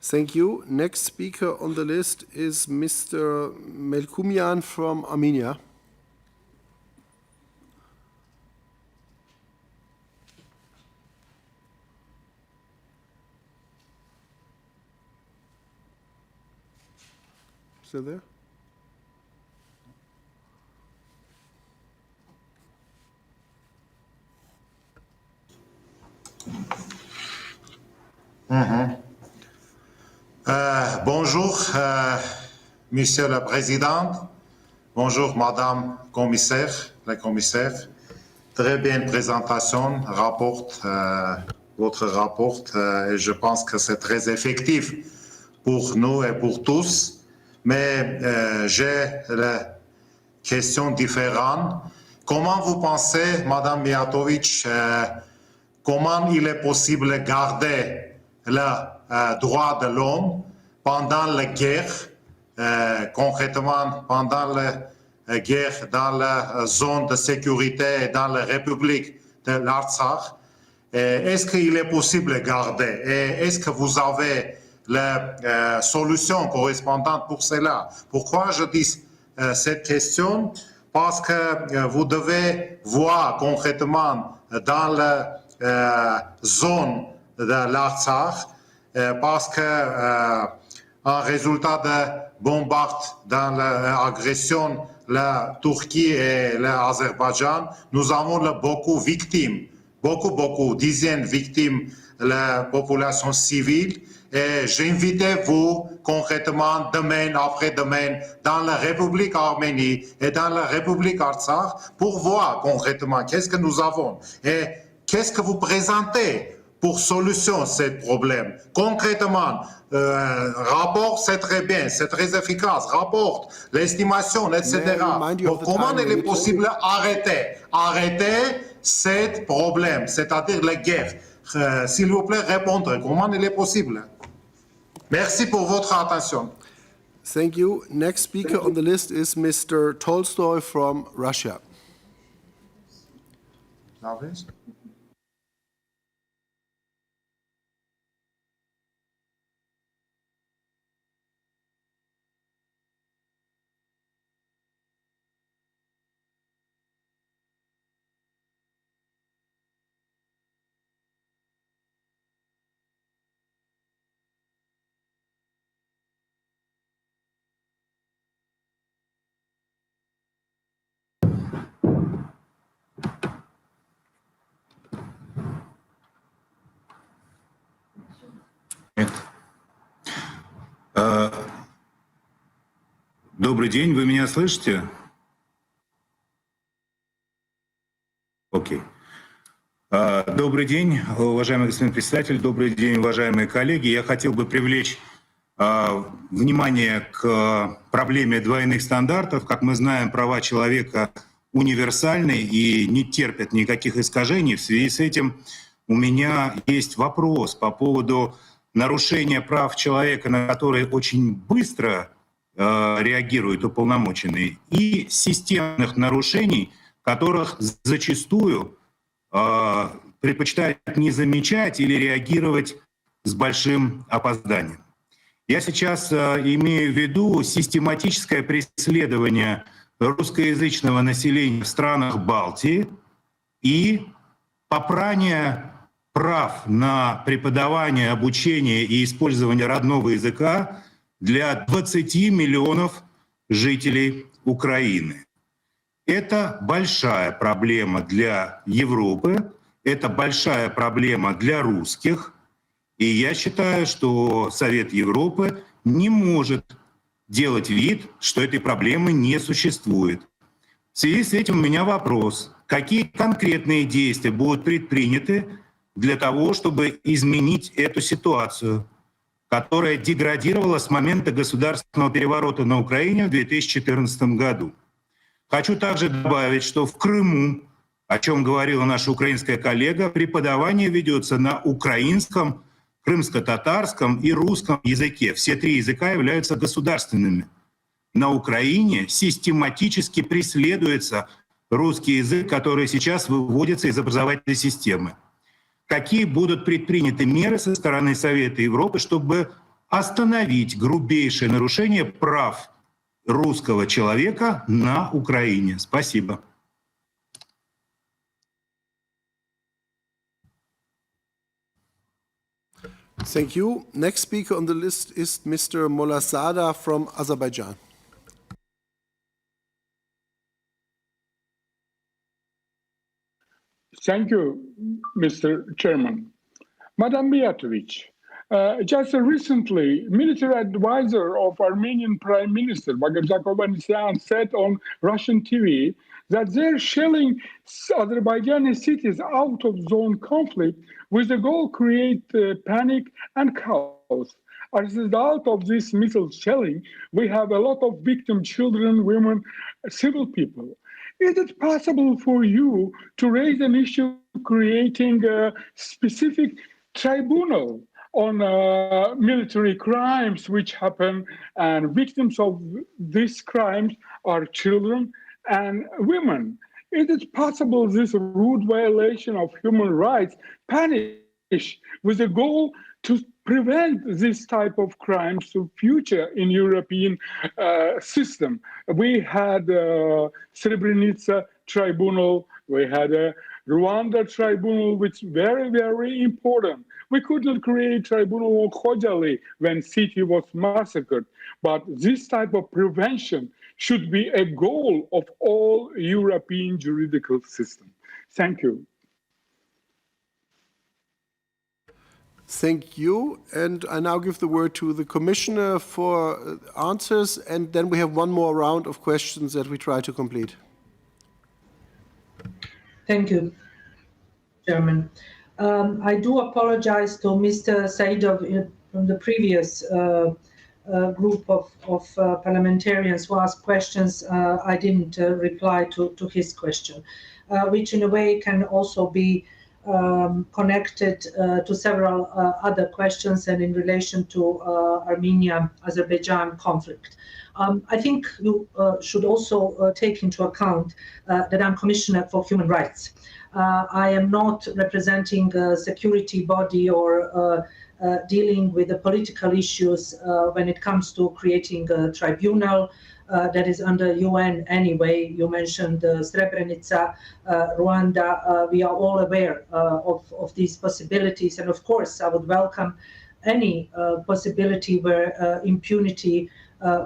Thank you. Next speaker on the list is Mr. Melkumian from Armenia. Still there? Bonjour, Monsieur le Président. Bonjour, Madame la Commissaire. Très bien présentation, votre rapport. Et je pense que c'est très effectif pour nous et pour tous. Mais j'ai une question différente. Comment vous pensez, Madame Mijatović, comment il est possible de garder le droit de l'homme pendant la guerre concrètement pendant la guerre dans la zone de sécurité et dans la République de l'Artsakh. Est-ce qu'il est possible de garder et est-ce que vous avez la solution correspondante pour cela? Pourquoi je dis cette question? Parce que vous devez voir concrètement dans la zone de l'Artsakh, parce que en résultat de bombardements dans l'agression, la Turquie et l'Azerbaïdjan, nous avons beaucoup de victimes, beaucoup, dizaines de victimes, la population civile. Et j'invite vous concrètement demain, après-demain, dans la République Arménie et dans la République Artsakh pour voir concrètement qu'est-ce que nous avons et qu'est-ce que vous présentez pour solution à ce problème. Concrètement, rapport, c'est très bien, c'est très efficace, rapport, l'estimation, etc. Comment il est possible d'arrêter ce problème, c'est-à-dire la guerre? S'il vous plaît, répondre. Comment il est possible? Merci pour votre attention. Thank you. Next speaker on the list is Mr. Tolstoy from Russia. Добрый день, вы меня слышите? Окей. Добрый день, уважаемый господин председатель, добрый день, уважаемые коллеги. Я хотел бы привлечь внимание к проблеме двойных стандартов. Как мы знаем, права человека универсальны и не терпят никаких искажений. В связи с этим у меня есть вопрос по поводу нарушения прав человека, на которые очень быстро реагируют уполномоченные, и системных нарушений, которых зачастую предпочитают не замечать или реагировать с большим опозданием. Я сейчас имею в виду систематическое преследование русскоязычного населения в странах Балтии и попрание прав на преподавание, обучение и использование родного языка для 20 миллионов жителей Украины. Это большая проблема для Европы, это большая проблема для русских. И я считаю, что Совет Европы не может делать вид, что этой проблемы не существует. В связи с этим у меня вопрос. Какие конкретные действия будут предприняты для того, чтобы изменить эту ситуацию, которая деградировала с момента государственного переворота на Украине в 2014 году? Хочу также добавить, что в Крыму, о чем говорила наша украинская коллега, преподавание ведется на украинском, крымско-татарском и русском языке. Все три языка являются государственными. На Украине систематически преследуется русский язык, который сейчас выводится из образовательной системы. Какие будут предприняты меры со стороны Совета Европы, чтобы остановить грубейшее нарушение прав русского человека на Украине? Спасибо. Thank you. Next speaker on the list is Mr. Molasada from Azerbaijan. Thank you, Mr. Chairman. Madam Mijatović, just recently, military advisor of Armenian Prime Minister Bagarza Kovannisian said on Russian TV that they're shelling Azerbaijani cities out of zone conflict with the goal to create panic and chaos. As a result of this missile shelling, we have a lot of victim children, women, civil people. Is it possible for you to raise an issue creating a specific tribunal on military crimes which happen, and victims of these crimes are children and women. Is it possible this rude violation of human rights punish with a goal to prevent this type of crimes to future in European system? We had Srebrenica tribunal, we had a Rwanda tribunal, which is very, very important. We could not create tribunal on Khojaly when city was massacred, but this type of prevention should be a goal of all European juridical system. Thank you. Thank you. And I now give the word to the Commissioner for answers, and then we have one more round of questions that we try to complete. Thank you, Chairman. I do apologize to Mr. Saidov from the previous group of parliamentarians who asked questions. I didn't reply to his question, which in a way can also be connected to several other questions and in relation to Armenia-Azerbaijan conflict. I think you should also take into account that I'm Commissioner for Human Rights. I am not representing a security body or dealing with the political issues when it comes to creating a tribunal that is under UN anyway. You mentioned Srebrenica, Rwanda. We are all aware of these possibilities. And of course, I would welcome any possibility where impunity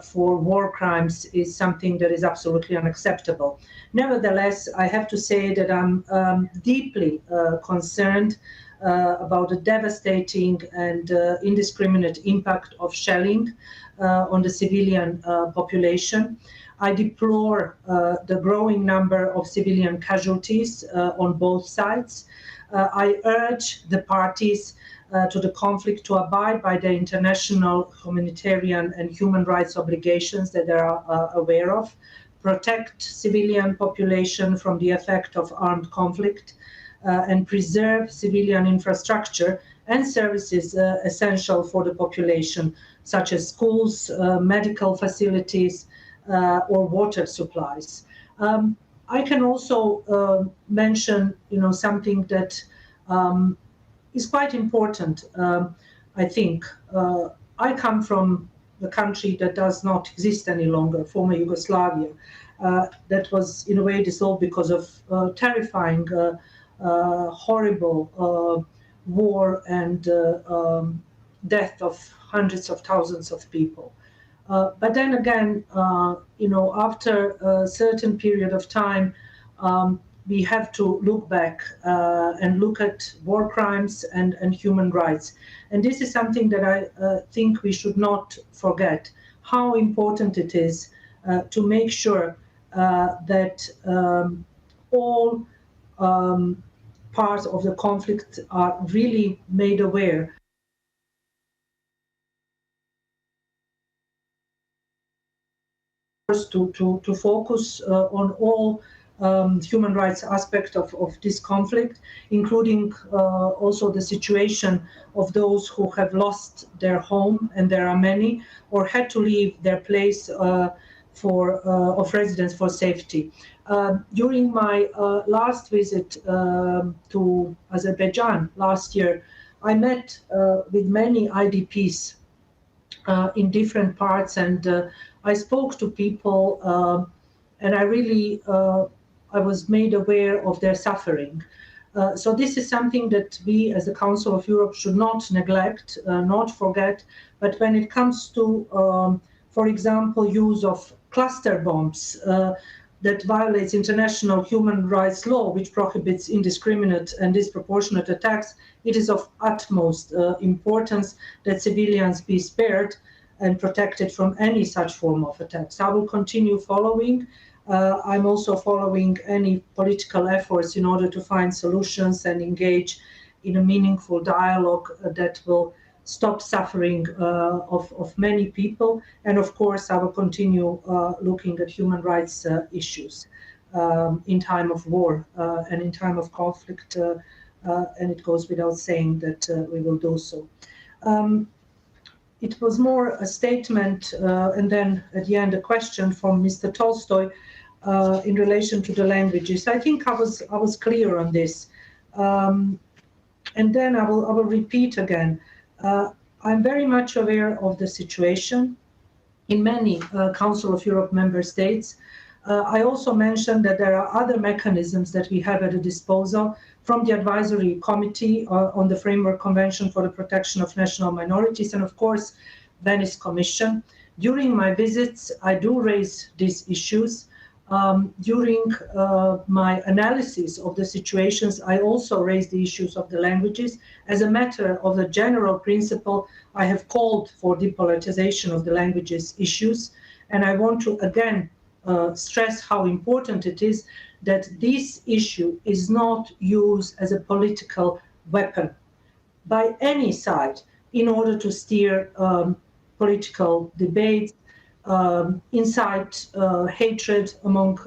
for war crimes is something that is absolutely unacceptable. Nevertheless, I have to say that I'm deeply concerned about the devastating and indiscriminate impact of shelling on the civilian population. I deplore the growing number of civilian casualties on both sides. I urge the parties to the conflict to abide by the international humanitarian and human rights obligations that they are aware of, protect civilian population from the effect of armed conflict, and preserve civilian infrastructure and services essential for the population, such as schools, medical facilities, or water supplies. I can also mention, something that is quite important. I think I come from the country that does not exist any longer, former Yugoslavia, that was in a way dissolved because of terrifying, horrible war and death of hundreds of thousands of people. But then again, after a certain period of time, we have to look back and look at war crimes and human rights. And this is something that I think we should not forget, how important it is to make sure that all parts of the conflict are really made aware to focus on all human rights aspect of this conflict, including also the situation of those who have lost their home, and there are many, or had to leave their place of residence for safety. During my last visit to Azerbaijan last year, I met with many IDPs in different parts, and I spoke to people, and I really I was made aware of their suffering. So this is something that we as the Council of Europe should not neglect, not forget. But when it comes to, for example, use of cluster bombs that violates international human rights law, which prohibits indiscriminate and disproportionate attacks, it is of utmost importance that civilians be spared and protected from any such form of attacks. I will continue following. I'm also following any political efforts in order to find solutions and engage in a meaningful dialogue that will stop suffering of many people. And of course, I will continue looking at human rights issues in time of war and in time of conflict, and it goes without saying that we will do so. It was more a statement and then at the end a question from Mr. Tolstoy in relation to the languages. I think I was clear on this. And then I will repeat again. I'm very much aware of the situation in many Council of Europe member states. I also mentioned that there are other mechanisms that we have at a disposal from the Advisory Committee on the Framework Convention for the Protection of National Minorities and, of course, Venice Commission. During my visits, I do raise these issues. During my analysis of the situations, I also raised the issues of the languages. As a matter of the general principle, I have called for depoliticization of the languages issues, and I want to again stress how important it is that this issue is not used as a political weapon by any side in order to steer political debates, incite hatred among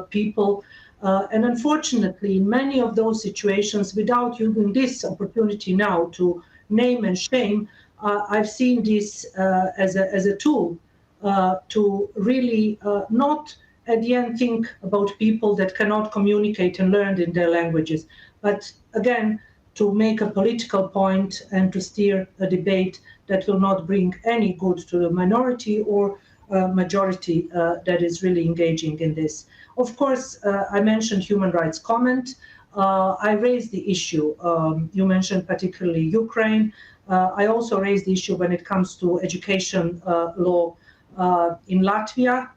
people. And unfortunately, in many of those situations, without using this opportunity now to name and shame, I've seen this as a tool to really not at the end think about people that cannot communicate and learn in their languages, but again, to make a political point and to steer a debate that will not bring any good to the minority or majority that is really engaging in this. Of course, I mentioned human rights comment. I raised the issue. You mentioned particularly Ukraine. I also raised the issue when it comes to education law in Latvia,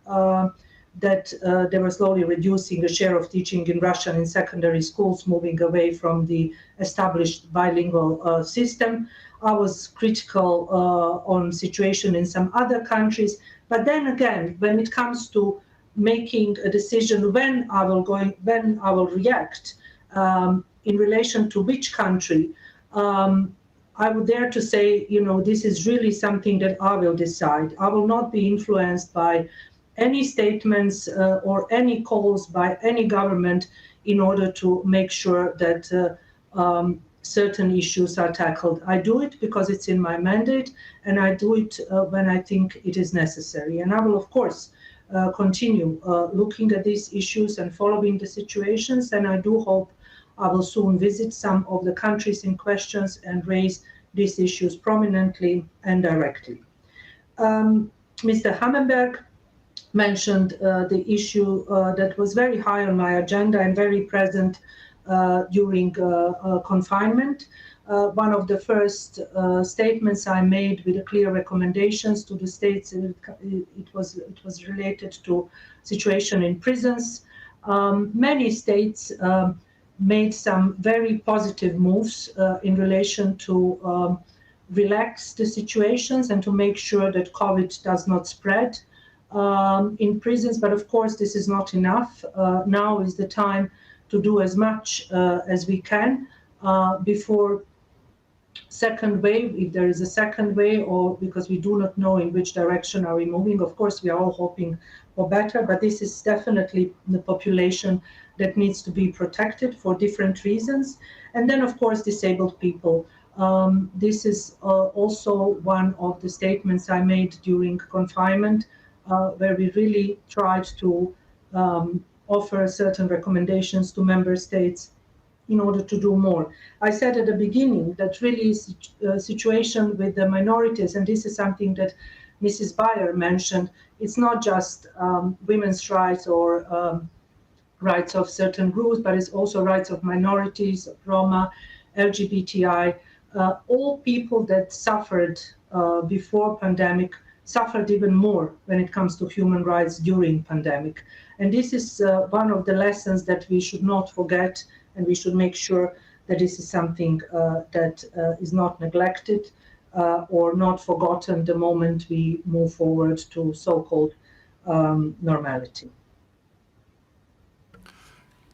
that they were slowly reducing the share of teaching in Russian in secondary schools, moving away from the established bilingual system. I was critical on situation in some other countries. But then again, when it comes to making a decision when I will react in relation to which country, I would dare to say, this is really something that I will decide. I will not be influenced by any statements or any calls by any government in order to make sure that certain issues are tackled. I do it because it's in my mandate, and I do it when I think it is necessary. And I will, of course, continue looking at these issues and following the situations, and I do hope I will soon visit some of the countries in questions and raise these issues prominently and directly. Mr. Hammenberg mentioned the issue that was very high on my agenda and very present during confinement. One of the first statements I made with the clear recommendations to the states, it was related to situation in prisons. Many states made some very positive moves in relation to relax the situations and to make sure that COVID does not spread in prisons. But of course, this is not enough. Now is the time to do as much as we can before second wave, if there is a second wave, or because we do not know in which direction are we moving. Of course, we are all hoping for better, but this is definitely the population that needs to be protected for different reasons. And then, of course, disabled people. This is also one of the statements I made during confinement, where we really tried to offer certain recommendations to member states in order to do more. I said at the beginning that really situation with the minorities, and this is something that Mrs. Bayer mentioned, it's not just women's rights or rights of certain groups, but it's also rights of minorities, Roma, LGBTI, all people that suffered before pandemic suffered even more when it comes to human rights during pandemic. And this is one of the lessons that we should not forget, and we should make sure that this is something that is not neglected or not forgotten the moment we move forward to so-called normality.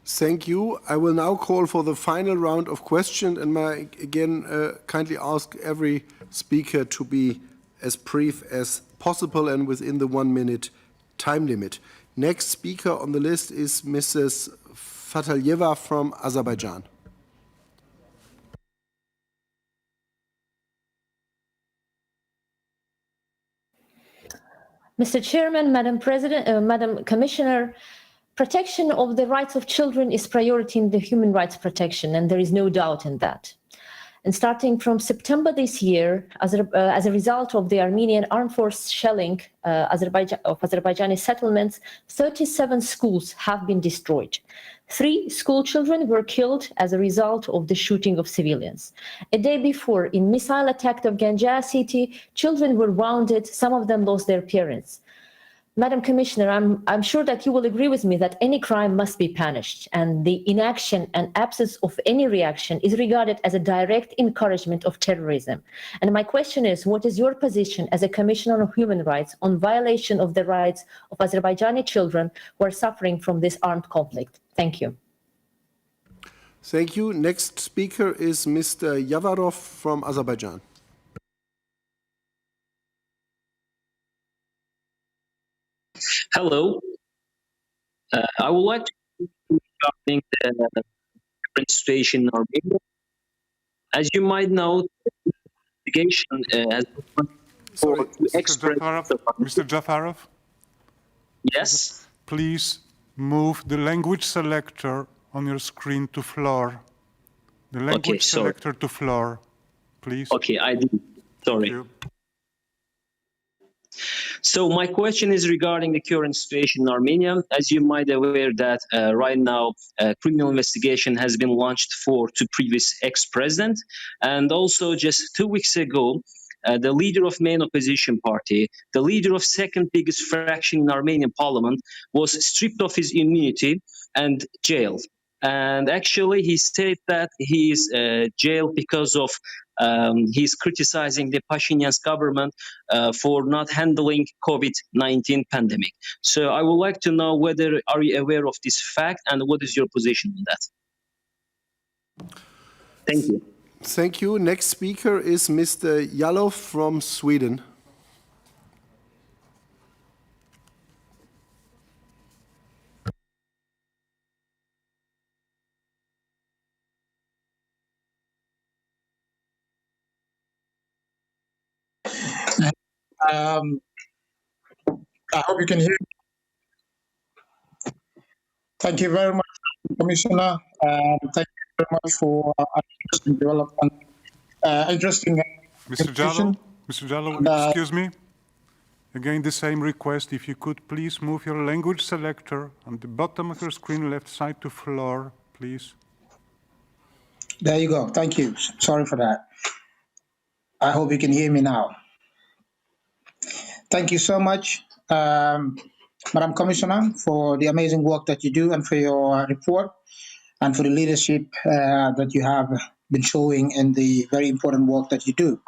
Thank you. I will now call for the final round of questions, and may again kindly ask every speaker to be as brief as possible and within the 1 minute time limit. Next speaker on the list is Mrs. Fatalieva from Azerbaijan. Mr. Chairman, Madam President, Madam Commissioner, protection of the rights of children is priority in the human rights protection, and there is no doubt in that. And starting from September this year, as a result of the Armenian armed force shelling of Azerbaijani settlements, 37 schools have been destroyed. 3 school children were killed as a result of the shooting of civilians. A day before, in missile attack of Ganja city, children were wounded, some of them lost their parents. Madam Commissioner, I'm sure that you will agree with me that any crime must be punished, and the inaction and absence of any reaction is regarded as a direct encouragement of terrorism. And my question is, what is your position as a Commissioner of Human Rights on violation of the rights of Azerbaijani children who are suffering from this armed conflict? Thank you. Thank you. Next speaker is Mr. Yavarov from Azerbaijan. Hello. I would like to regarding the current situation in Armenia. As you might know, the investigation has been Sorry, Mr. Jafarov? Yes? Please move the language selector on your screen to floor. The language selector to floor, please. Okay, I did. Sorry. So my question is regarding the current situation in Armenia. As you might be aware that right now a criminal investigation has been launched for 2 previous ex-president, and also just 2 weeks ago the leader of main opposition party, the leader of second biggest fraction in Armenian parliament, was stripped of his immunity and jailed. And actually he said that he is jailed because of he's criticizing the Pashinyan's government for not handling COVID-19 pandemic. So I would like to know whether are you aware of this fact and what is your position on that? Thank you. Thank you. Next speaker is Mr. Yalov from Sweden. I hope you can hear me. Thank you very much, Commissioner. Thank you very much for interesting development. Mr. Jallo, excuse me. Again, the same request. If you could please move your language selector on the bottom of your screen, left side to floor, please. There you go. Thank you. Sorry for that. I hope you can hear me now. Thank you so much, Madam Commissioner, for the amazing work that you do and for your report and for the leadership that you have been showing in the very important work that you do.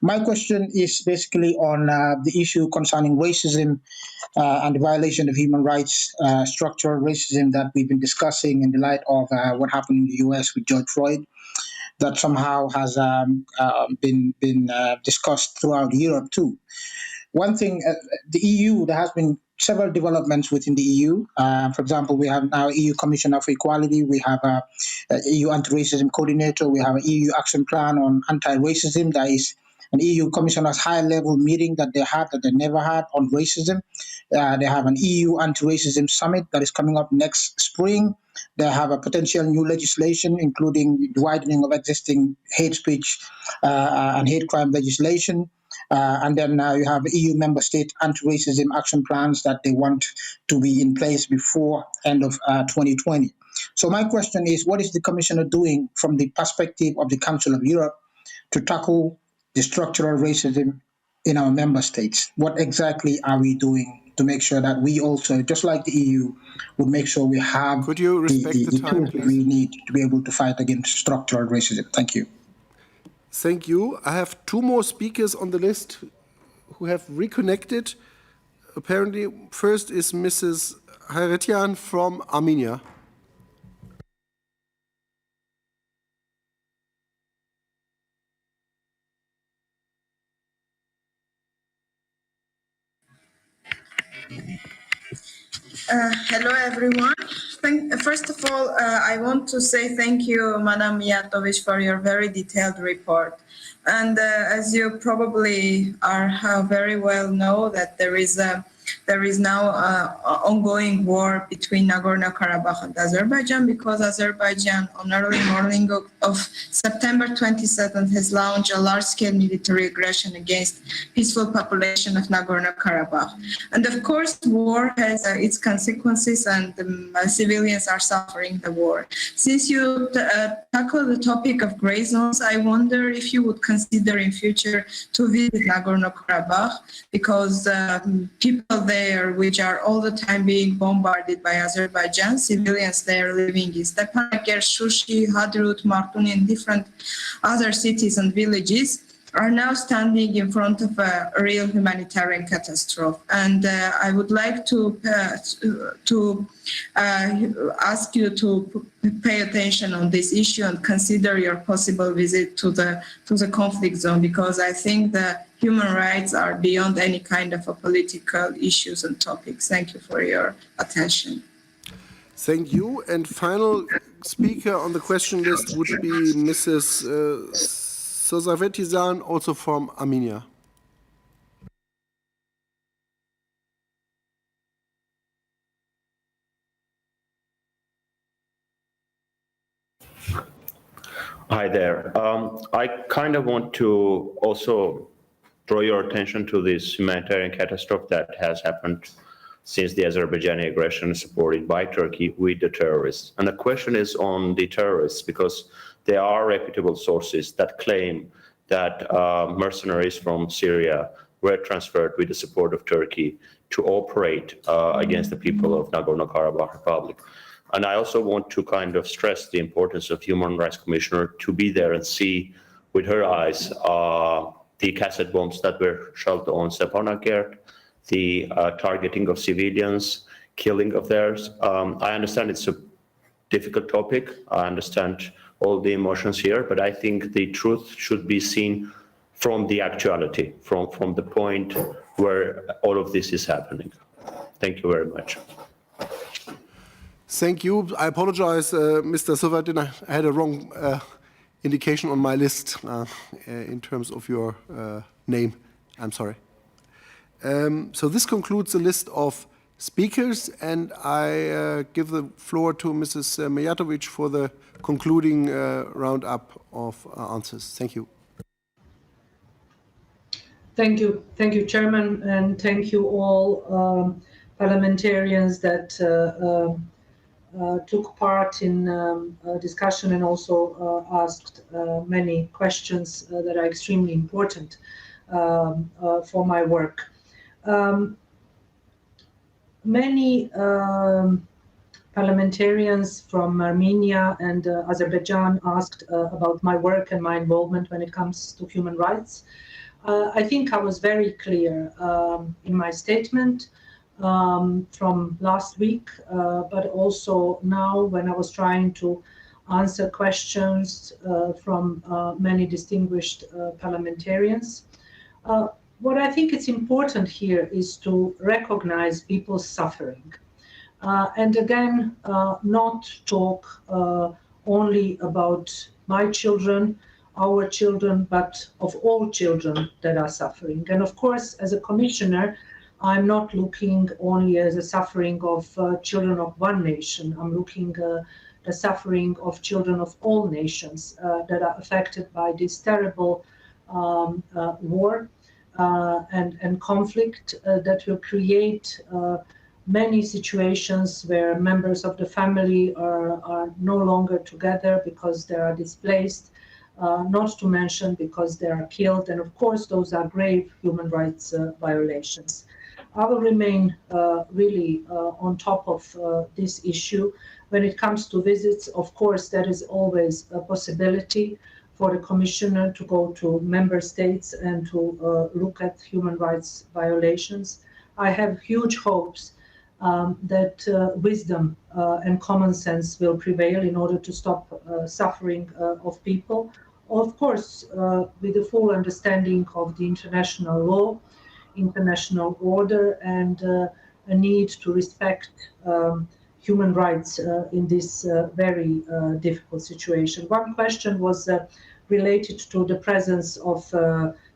My question is basically on the issue concerning racism and the violation of human rights, structural racism that we've been discussing in the light of what happened in the US with George Floyd, that somehow has been discussed throughout Europe too. One thing, the EU, there has been several developments within the EU. For example, we have now EU Commissioner for Equality, we have a EU Anti-Racism Coordinator, we have an EU Action Plan on Anti-Racism. There is an EU Commissioner's high-level meeting that they never had on racism. They have an EU Anti-Racism Summit that is coming up next spring. They have a potential new legislation, including the widening of existing hate speech and hate crime legislation. And then you have EU member state anti-racism action plans that they want to be in place before end of 2020. So my question is, what is the Commissioner doing from the perspective of the Council of Europe to tackle the structural racism in our member states? What exactly are we doing to make sure that we also, just like the EU, would make sure we have the tools that we need to be able to fight against structural racism? Thank you. Thank you. I have 2 more speakers on the list who have reconnected. Apparently, first is Mrs. Hayretian from Armenia. Hello, everyone. First of all, I want to say thank you, Madam Mijatović, for your very detailed report. And as you probably very well know, that there is now an ongoing war between Nagorno-Karabakh and Azerbaijan, because Azerbaijan on early morning of September 27th has launched a large-scale military aggression against peaceful population of Nagorno-Karabakh. And of course, war has its consequences, and civilians are suffering the war. Since you tackle the topic of gray zones, I wonder if you would consider in future to visit Nagorno-Karabakh, because people there, which are all the time being bombarded by Azerbaijan, civilians there living in Stepanakert, Shushi, Hadrut, Martuni, and different other cities and villages, are now standing in front of a real humanitarian catastrophe. And I would like to ask you to pay attention on this issue and consider your possible visit to the conflict zone, because I think that human rights are beyond any kind of political issues and topics. Thank you for your attention. Thank you. And final speaker on the question list would be Mrs. Sozavetizan, also from Armenia. Hi there. I kind of want to also draw your attention to this humanitarian catastrophe that has happened since the Azerbaijani aggression supported by Turkey with the terrorists. And the question is on the terrorists, because there are reputable sources that claim that mercenaries from Syria were transferred with the support of Turkey to operate against the people of Nagorno-Karabakh Republic. And I also want to kind of stress the importance of Human Rights Commissioner to be there and see with her eyes the cassette bombs that were shot on Stepanakert, the targeting of civilians, killing of theirs. I understand it's a difficult topic. I understand all the emotions here, but I think the truth should be seen from the actuality, from the point where all of this is happening. Thank you very much. Thank you. I apologize, Mr. Sovatin. I had a wrong indication on my list in terms of your name. I'm sorry. So this concludes the list of speakers, and I give the floor to Mrs. Mijatović for the concluding roundup of answers. Thank you. Thank you, Chairman, and thank you all parliamentarians that took part in discussion and also asked many questions that are extremely important for my work. Many parliamentarians from Armenia and Azerbaijan asked about my work and my involvement when it comes to human rights. I think I was very clear in my statement from last week, but also now when I was trying to answer questions from many distinguished parliamentarians. What I think is important here is to recognize people's suffering. And again, not talk only about my children, our children, but of all children that are suffering. And of course, as a commissioner, I'm not looking only at the suffering of children of one nation. I'm looking at the suffering of children of all nations that are affected by this terrible war and conflict that will create many situations where members of the family are no longer together because they are displaced, not to mention because they are killed. And of course, those are grave human rights violations. I will remain really on top of this issue. When it comes to visits, of course, there is always a possibility for the Commissioner to go to member states and to look at human rights violations. I have huge hopes that wisdom and common sense will prevail in order to stop suffering of people. Of course, with the full understanding of the international law, international order, and a need to respect human rights in this very difficult situation. One question was related to the presence of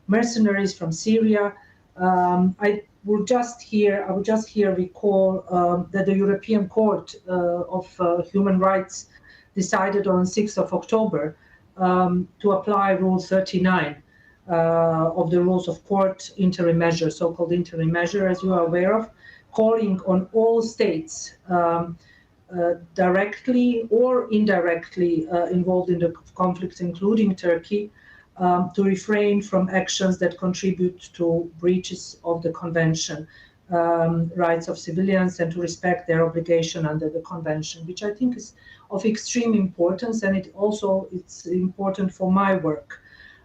mercenaries from Syria. I would just here recall that the European Court of Human Rights decided on 6th of October to apply Rule 39 of the Rules of Court interim measure, so-called interim measure, as you are aware of, calling on all states directly or indirectly involved in the conflict, including Turkey, to refrain from actions that contribute to breaches of the Convention, rights of civilians, and to respect their obligation under the Convention, which I think is of extreme importance, and it's important for my work.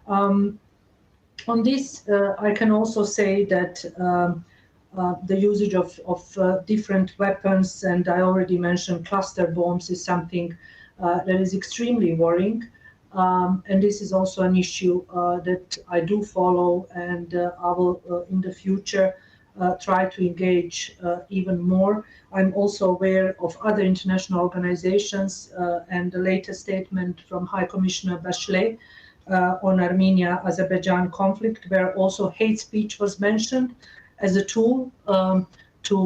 On this, I can also say that the usage of different weapons, and I already mentioned cluster bombs, is something that is extremely worrying. And this is also an issue that I do follow, and I will, in the future, try to engage even more. I'm also aware of other international organizations and the latest statement from High Commissioner Bachelet on Armenia-Azerbaijan conflict, where also hate speech was mentioned as a tool to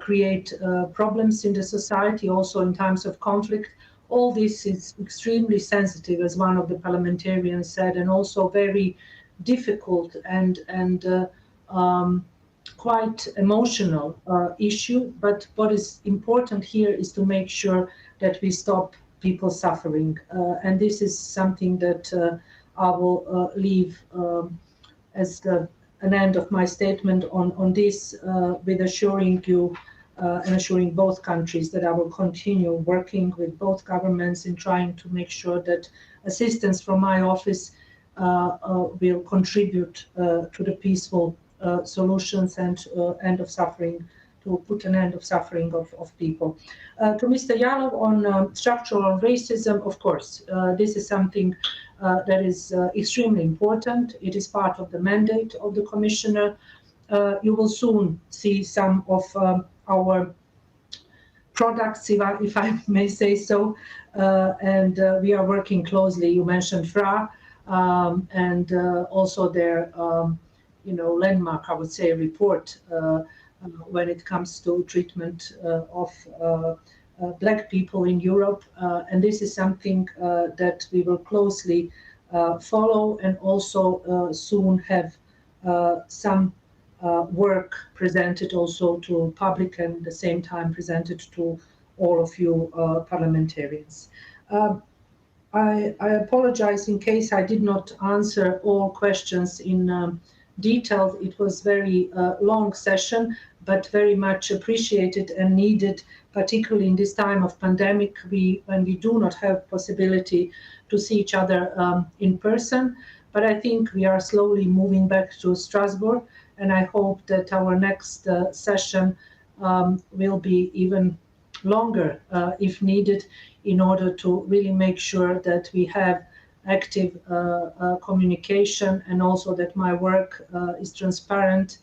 create problems in the society, also in times of conflict. All this is extremely sensitive, as one of the parliamentarians said, and also very difficult and quite emotional issue. But what is important here is to make sure that we stop people suffering. And this is something that I will leave as an end of my statement on this, with assuring you and assuring both countries that I will continue working with both governments in trying to make sure that assistance from my office will contribute to the peaceful solutions and end of suffering, to put an end of suffering of people. To Mr. Yalov on structural racism, of course, this is something that is extremely important. It is part of the mandate of the Commissioner. You will soon see some of our products, if I may say so, and we are working closely. You mentioned FRA, and also their landmark, I would say, report when it comes to treatment of Black people in Europe. And this is something that we will closely follow, and also soon have some work presented also to public, and at the same time presented to all of you parliamentarians. I apologize in case I did not answer all questions in detail. It was very long session, but very much appreciated and needed, particularly in this time of pandemic, when we do not have possibility to see each other in person. But I think we are slowly moving back to Strasbourg, and I hope that our next session will be even longer if needed, in order to really make sure that we have active communication, and also that my work is transparent,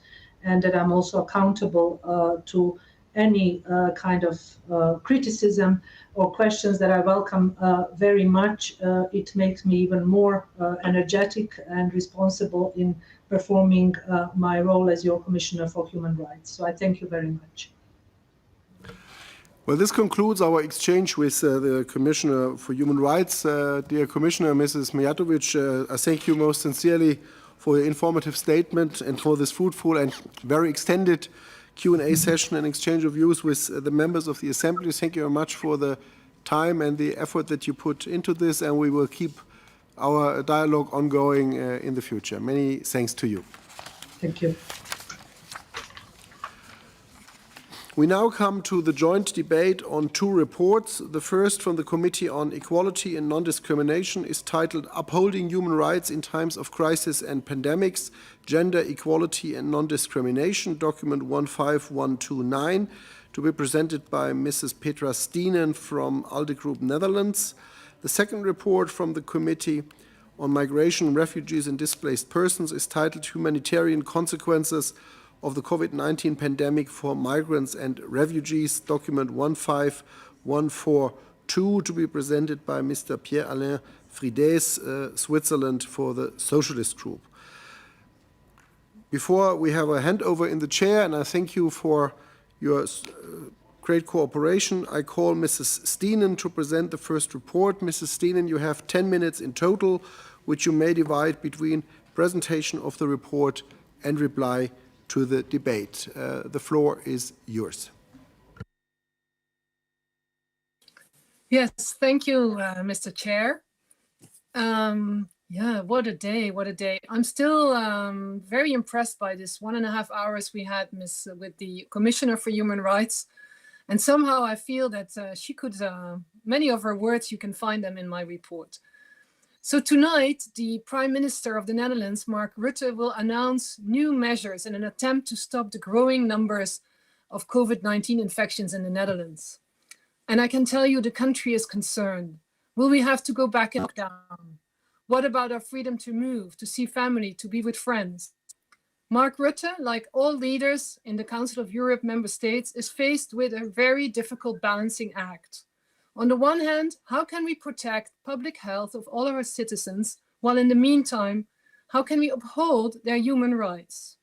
and that I'm also accountable to any kind of criticism or questions that I welcome very much. It makes me even more energetic and responsible in performing my role as your Commissioner for Human Rights. So I thank you very much. Well, this concludes our exchange with the Commissioner for Human Rights. Dear Commissioner, Mrs. Mijatović, I thank you most sincerely for your informative statement and for this fruitful and very extended Q&A session and exchange of views with the members of the Assembly. Thank you very much for the time and the effort that you put into this, and we will keep our dialogue ongoing in the future. Many thanks to you. Thank you. We now come to the joint debate on two reports. The first, from the Committee on Equality and Non-Discrimination, is titled Upholding Human Rights in Times of Crisis and Pandemics, Gender Equality and Non-Discrimination, document 15129, to be presented by Mrs. Petra Stienen from ALDE Group Netherlands. The second report, from the Committee on Migration, Refugees and Displaced Persons, is titled Humanitarian Consequences of the COVID-19 pandemic for migrants and refugees, document 15142, to be presented by Mr. Pierre-Alain Frides, Switzerland, for the Socialist Group. Before we have a handover in the chair, and I thank you for your great cooperation, I call Mrs. Steenen to present the first report. Mrs. Steenen, you have 10 minutes in total, which you may divide between presentation of the report and reply to the debate. The floor is yours. Yes, thank you, Mr. Chair. Yeah, what a day, what a day. I'm still very impressed by this 1.5 hours we had with the Commissioner for Human Rights. And somehow I feel that she could, many of her words, you can find them in my report. So tonight, the Prime Minister of the Netherlands, Mark Rutte, will announce new measures in an attempt to stop the growing numbers of COVID-19 infections in the Netherlands. And I can tell you the country is concerned. Will we have to go back in lockdown? What about our freedom to move, to see family, to be with friends? Mark Rutte, like all leaders in the Council of Europe member states, is faced with a very difficult balancing act. On the one hand, how can we protect public health of all our citizens, while in the meantime, how can we uphold their human rights?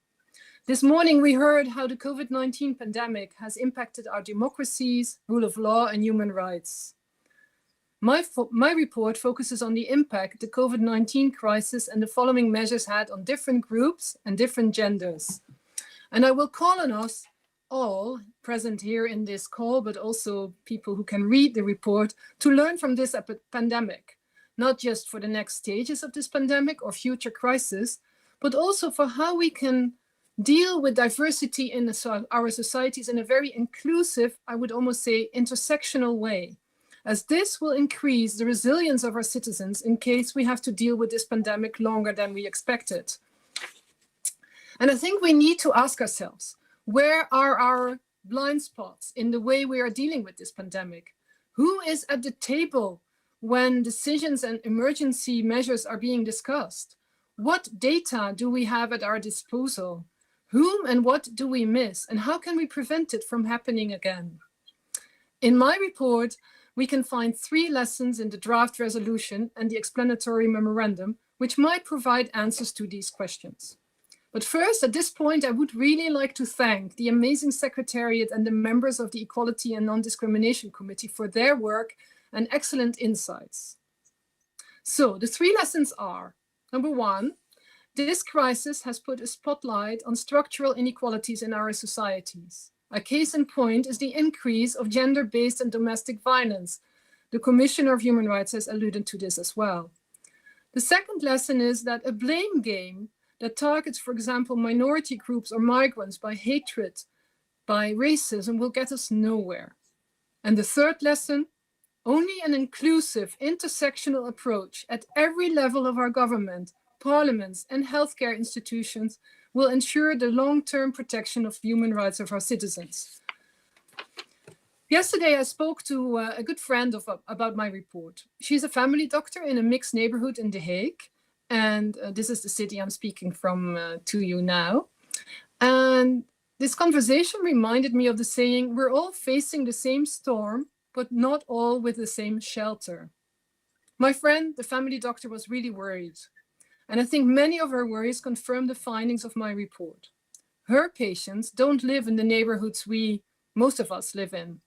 This morning, we heard how the COVID-19 pandemic has impacted our democracies, rule of law, and human rights. My report focuses on the impact the COVID-19 crisis and the following measures had on different groups and different genders. And I will call on us all present here in this call, but also people who can read the report, to learn from this pandemic, not just for the next stages of this pandemic or future crisis, but also for how we can deal with diversity in our societies in a very inclusive, I would almost say intersectional way, as this will increase the resilience of our citizens in case we have to deal with this pandemic longer than we expected. And I think we need to ask ourselves, where are our blind spots in the way we are dealing with this pandemic? Who is at the table when decisions and emergency measures are being discussed? What data do we have at our disposal? Whom and what do we miss? And how can we prevent it from happening again? In my report, we can find 3 lessons in the draft resolution and the explanatory memorandum, which might provide answers to these questions. But first, at this point, I would really like to thank the amazing Secretariat and the members of the Equality and Non-Discrimination Committee for their work and excellent insights. So the 3 lessons are, number 1, this crisis has put a spotlight on structural inequalities in our societies. A case in point is the increase of gender-based and domestic violence. The Commissioner of Human Rights has alluded to this as well. The second lesson is that a blame game that targets, for example, minority groups or migrants by hatred, by racism, will get us nowhere. And the third lesson, only an inclusive, intersectional approach at every level of our government, parliaments, and healthcare institutions will ensure the long-term protection of human rights of our citizens. Yesterday, I spoke to a good friend about my report. She's a family doctor in a mixed neighborhood in The Hague. And this is the city I'm speaking from to you now. And this conversation reminded me of the saying, we're all facing the same storm, but not all with the same shelter. My friend, the family doctor, was really worried. And I think many of her worries confirm the findings of my report. Her patients don't live in the neighborhoods most of us live in.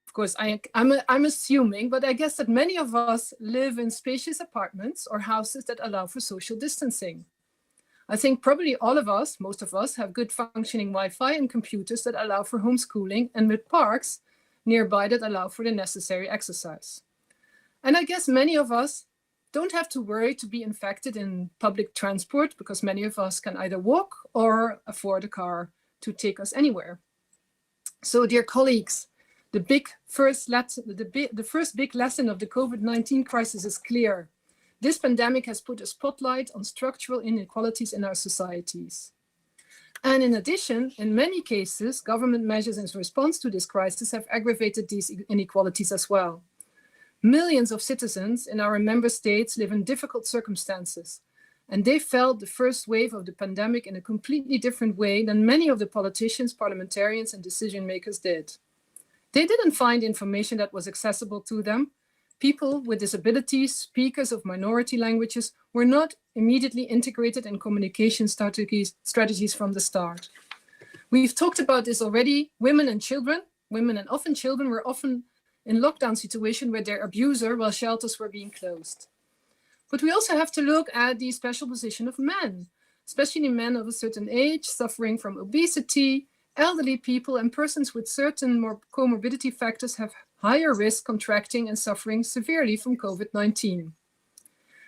Of course, I'm assuming, but I guess that many of us live in spacious apartments or houses that allow for social distancing. I think probably all of us, most of us, have good functioning Wi-Fi and computers that allow for homeschooling, and with parks nearby that allow for the necessary exercise. And I guess many of us don't have to worry to be infected in public transport because many of us can either walk or afford a car to take us anywhere. So, dear colleagues, the first big lesson of the COVID-19 crisis is clear. This pandemic has put a spotlight on structural inequalities in our societies. And in addition, in many cases, government measures in response to this crisis have aggravated these inequalities as well. Millions of citizens in our member states live in difficult circumstances, And they felt the first wave of the pandemic in a completely different way than many of the politicians, parliamentarians, and decision makers did. They didn't find information that was accessible to them. People with disabilities, speakers of minority languages, were not immediately integrated in communication strategies from the start. We've talked about this already. Women and often children were often in lockdown situation with their abuser while shelters were being closed. But we also have to look at the special position of men, especially men of a certain age, suffering from obesity. Elderly people and persons with certain comorbidity factors have higher risk contracting and suffering severely from COVID-19.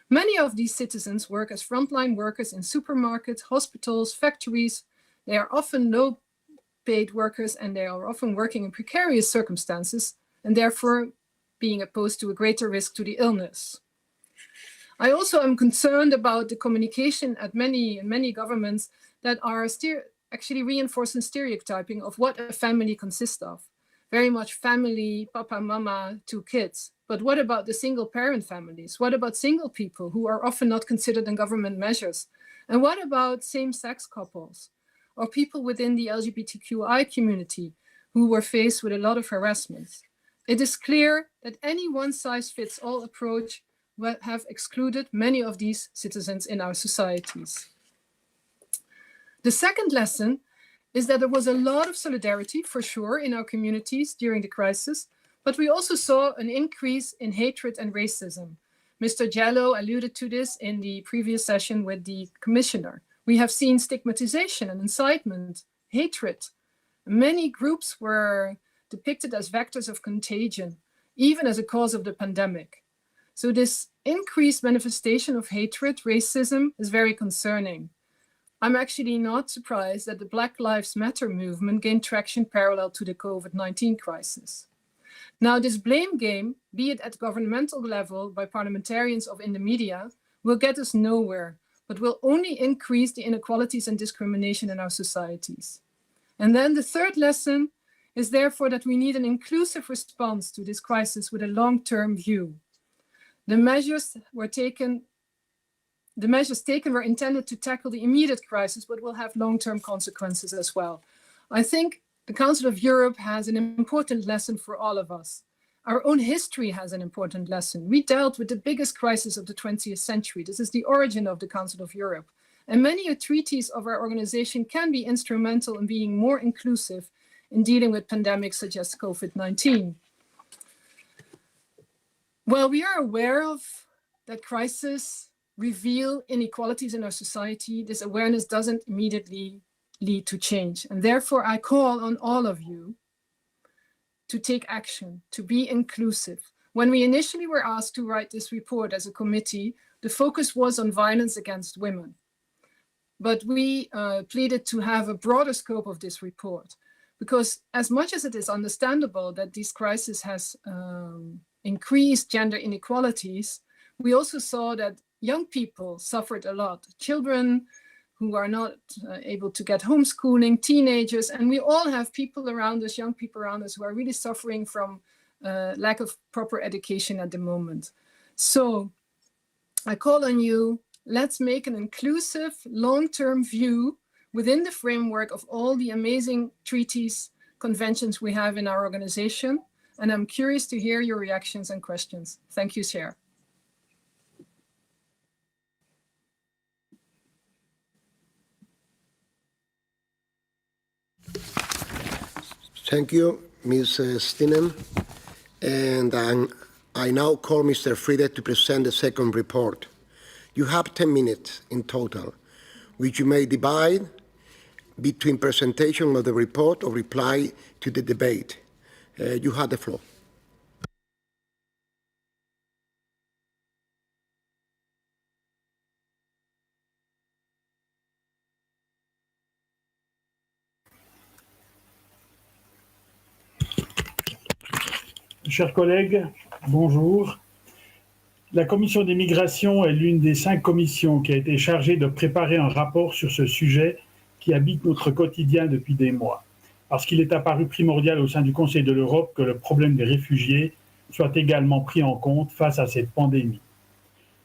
Many of these citizens work as frontline workers in supermarkets, hospitals, factories. They are often low-paid workers, and they are often working in precarious circumstances and therefore being exposed to a greater risk to the illness. I also am concerned about the communication at many governments that are actually reinforcing stereotyping of what a family consists of. Very much family, papa, mama, 2 kids. But what about the single parent families? What about single people who are often not considered in government measures? And what about same-sex couples or people within the LGBTQI community who were faced with a lot of harassment? It is clear that any one-size-fits-all approach will have excluded many of these citizens in our societies. The second lesson is that there was a lot of solidarity, for sure, in our communities during the crisis, but we also saw an increase in hatred and racism. Mr. Jallow alluded to this in the previous session with the commissioner. We have seen stigmatization and incitement, hatred. Many groups were depicted as vectors of contagion, even as a cause of the pandemic. So this increased manifestation of hatred, racism is very concerning. I'm actually not surprised that the Black Lives Matter movement gained traction parallel to the COVID-19 crisis. Now, this blame game, be it at governmental level by parliamentarians or in the media, will get us nowhere, but will only increase the inequalities and discrimination in our societies. And then the third lesson is therefore that we need an inclusive response to this crisis with a long-term view. The measures taken were intended to tackle the immediate crisis, but will have long-term consequences as well. I think the Council of Europe has an important lesson for all of us. Our own history has an important lesson. We dealt with the biggest crisis of the 20th century. This is the origin of the Council of Europe. And many treaties of our organization can be instrumental in being more inclusive in dealing with pandemics such as COVID-19. While we are aware of that crisis reveal inequalities in our society, this awareness doesn't immediately lead to change. And therefore, I call on all of you to take action, to be inclusive. When we initially were asked to write this report as a committee, the focus was on violence against women. But we pleaded to have a broader scope of this report, because as much as it is understandable that this crisis has increased gender inequalities, we also saw that young people suffered a lot. Children who are not able to get homeschooling, teenagers, and we all have people around us, young people around us, who are really suffering from lack of proper education at the moment. So I call on you, let's make an inclusive long-term view within the framework of all the amazing treaties, conventions we have in our organization. And I'm curious to hear your reactions and questions. Thank you, Chair. Thank you, Ms. Stinem. And I now call Mr. Friede to present the second report. You have 10 minutes in total, which you may divide between presentation of the report or reply to the debate. You have the floor. Chers collègues, bonjour. La commission des migrations est l'une des 5 commissions qui a été chargée de préparer un rapport sur ce sujet qui habite notre quotidien depuis des mois, parce qu'il est apparu primordial au sein du Conseil de l'Europe que le problème des réfugiés soit également pris en compte face à cette pandémie.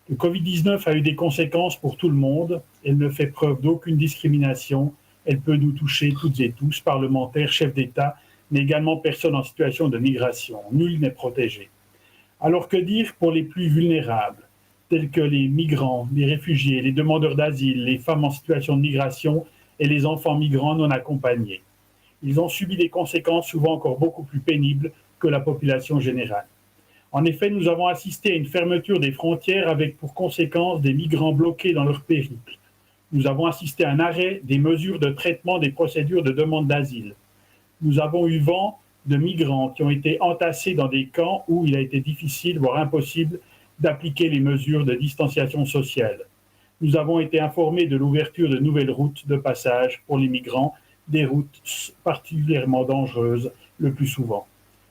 Le Covid-19 a eu des conséquences pour tout le monde. Elle ne fait preuve d'aucune discrimination. Elle peut nous toucher toutes et tous, parlementaires, chefs d'État, mais également personnes en situation de migration. Nul n'est protégé. Alors que dire pour les plus vulnérables, tels que les migrants, les réfugiés, les demandeurs d'asile, les femmes en situation de migration et les enfants migrants non accompagnés? Ils ont subi des conséquences souvent encore beaucoup plus pénibles que la population générale. En effet, nous avons assisté à une fermeture des frontières avec pour conséquence des migrants bloqués dans leur périple. Nous avons assisté à un arrêt des mesures de traitement des procédures de demande d'asile. Nous avons eu vent de migrants qui ont été entassés dans des camps où il a été difficile, voire impossible, d'appliquer les mesures de distanciation sociale. Nous avons été informés de l'ouverture de nouvelles routes de passage pour les migrants, des routes particulièrement dangereuses le plus souvent.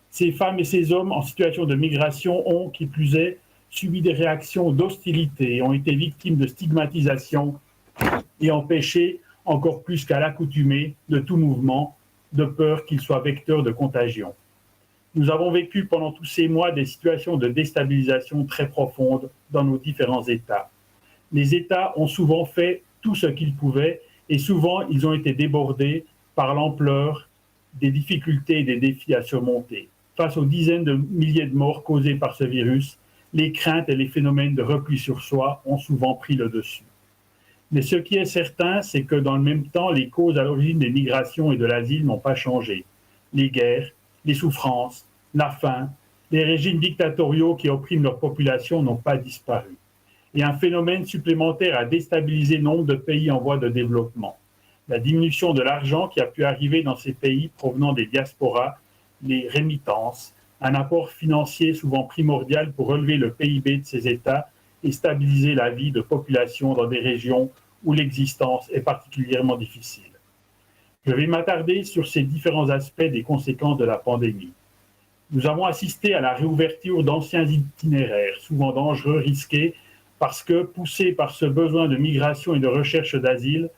Ces femmes et ces hommes en situation de migration ont, qui plus est, subi des réactions d'hostilité et ont été victimes de stigmatisation et empêchés, encore plus qu'à l'accoutumée, de tout mouvement, de peur qu'il soit vecteur de contagion. Nous avons vécu pendant tous ces mois des situations de déstabilisation très profondes dans nos différents États. Les États ont souvent fait tout ce qu'ils pouvaient et souvent ils ont été débordés par l'ampleur des difficultés et des défis à surmonter. Face aux dizaines de milliers de morts causées par ce virus, les craintes et les phénomènes de repli sur soi ont souvent pris le dessus. Mais ce qui est certain, c'est que dans le même temps, les causes à l'origine des migrations et de l'asile n'ont pas changé. Les guerres, les souffrances, la faim, les régimes dictatoriaux qui oppriment leur population n'ont pas disparu. Et un phénomène supplémentaire a déstabilisé nombre de pays en voie de développement. La diminution de l'argent qui a pu arriver dans ces pays provenant des diasporas, les remittances, un apport financier souvent primordial pour relever le PIB de ces États et stabiliser la vie de population dans des régions où l'existence est particulièrement difficile. Je vais m'attarder sur ces différents aspects des conséquences de la pandémie. Nous avons assisté à la réouverture d'anciens itinéraires, souvent dangereux, risqués, parce que, poussés par ce besoin de migration et de recherche d'asile,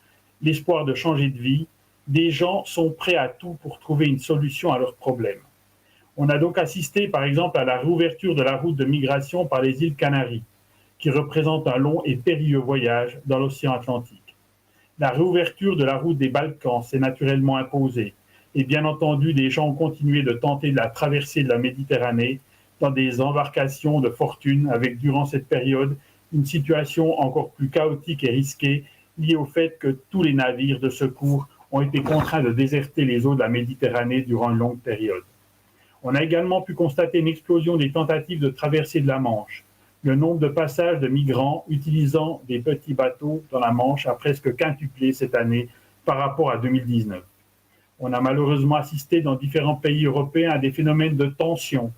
l'espoir de changer de vie, des gens sont prêts à tout pour trouver une solution à leurs problèmes. On a donc assisté, par exemple, à la réouverture de la route de migration par les îles Canaries, qui représente un long et périlleux voyage dans l'océan Atlantique. La réouverture de la route des Balkans s'est naturellement imposée, et bien entendu, des gens ont continué de tenter la traversée de la Méditerranée dans des embarcations de fortune, avec durant cette période une situation encore plus chaotique et risquée, liée au fait que tous les navires de secours ont été contraints de déserter les eaux de la Méditerranée durant une longue période. On a également pu constater une explosion des tentatives de traversée de la Manche. Le nombre de passages de migrants utilisant des petits bateaux dans la Manche a presque quintuplé cette année par rapport à 2019. On a malheureusement assisté dans différents pays européens à des phénomènes de tension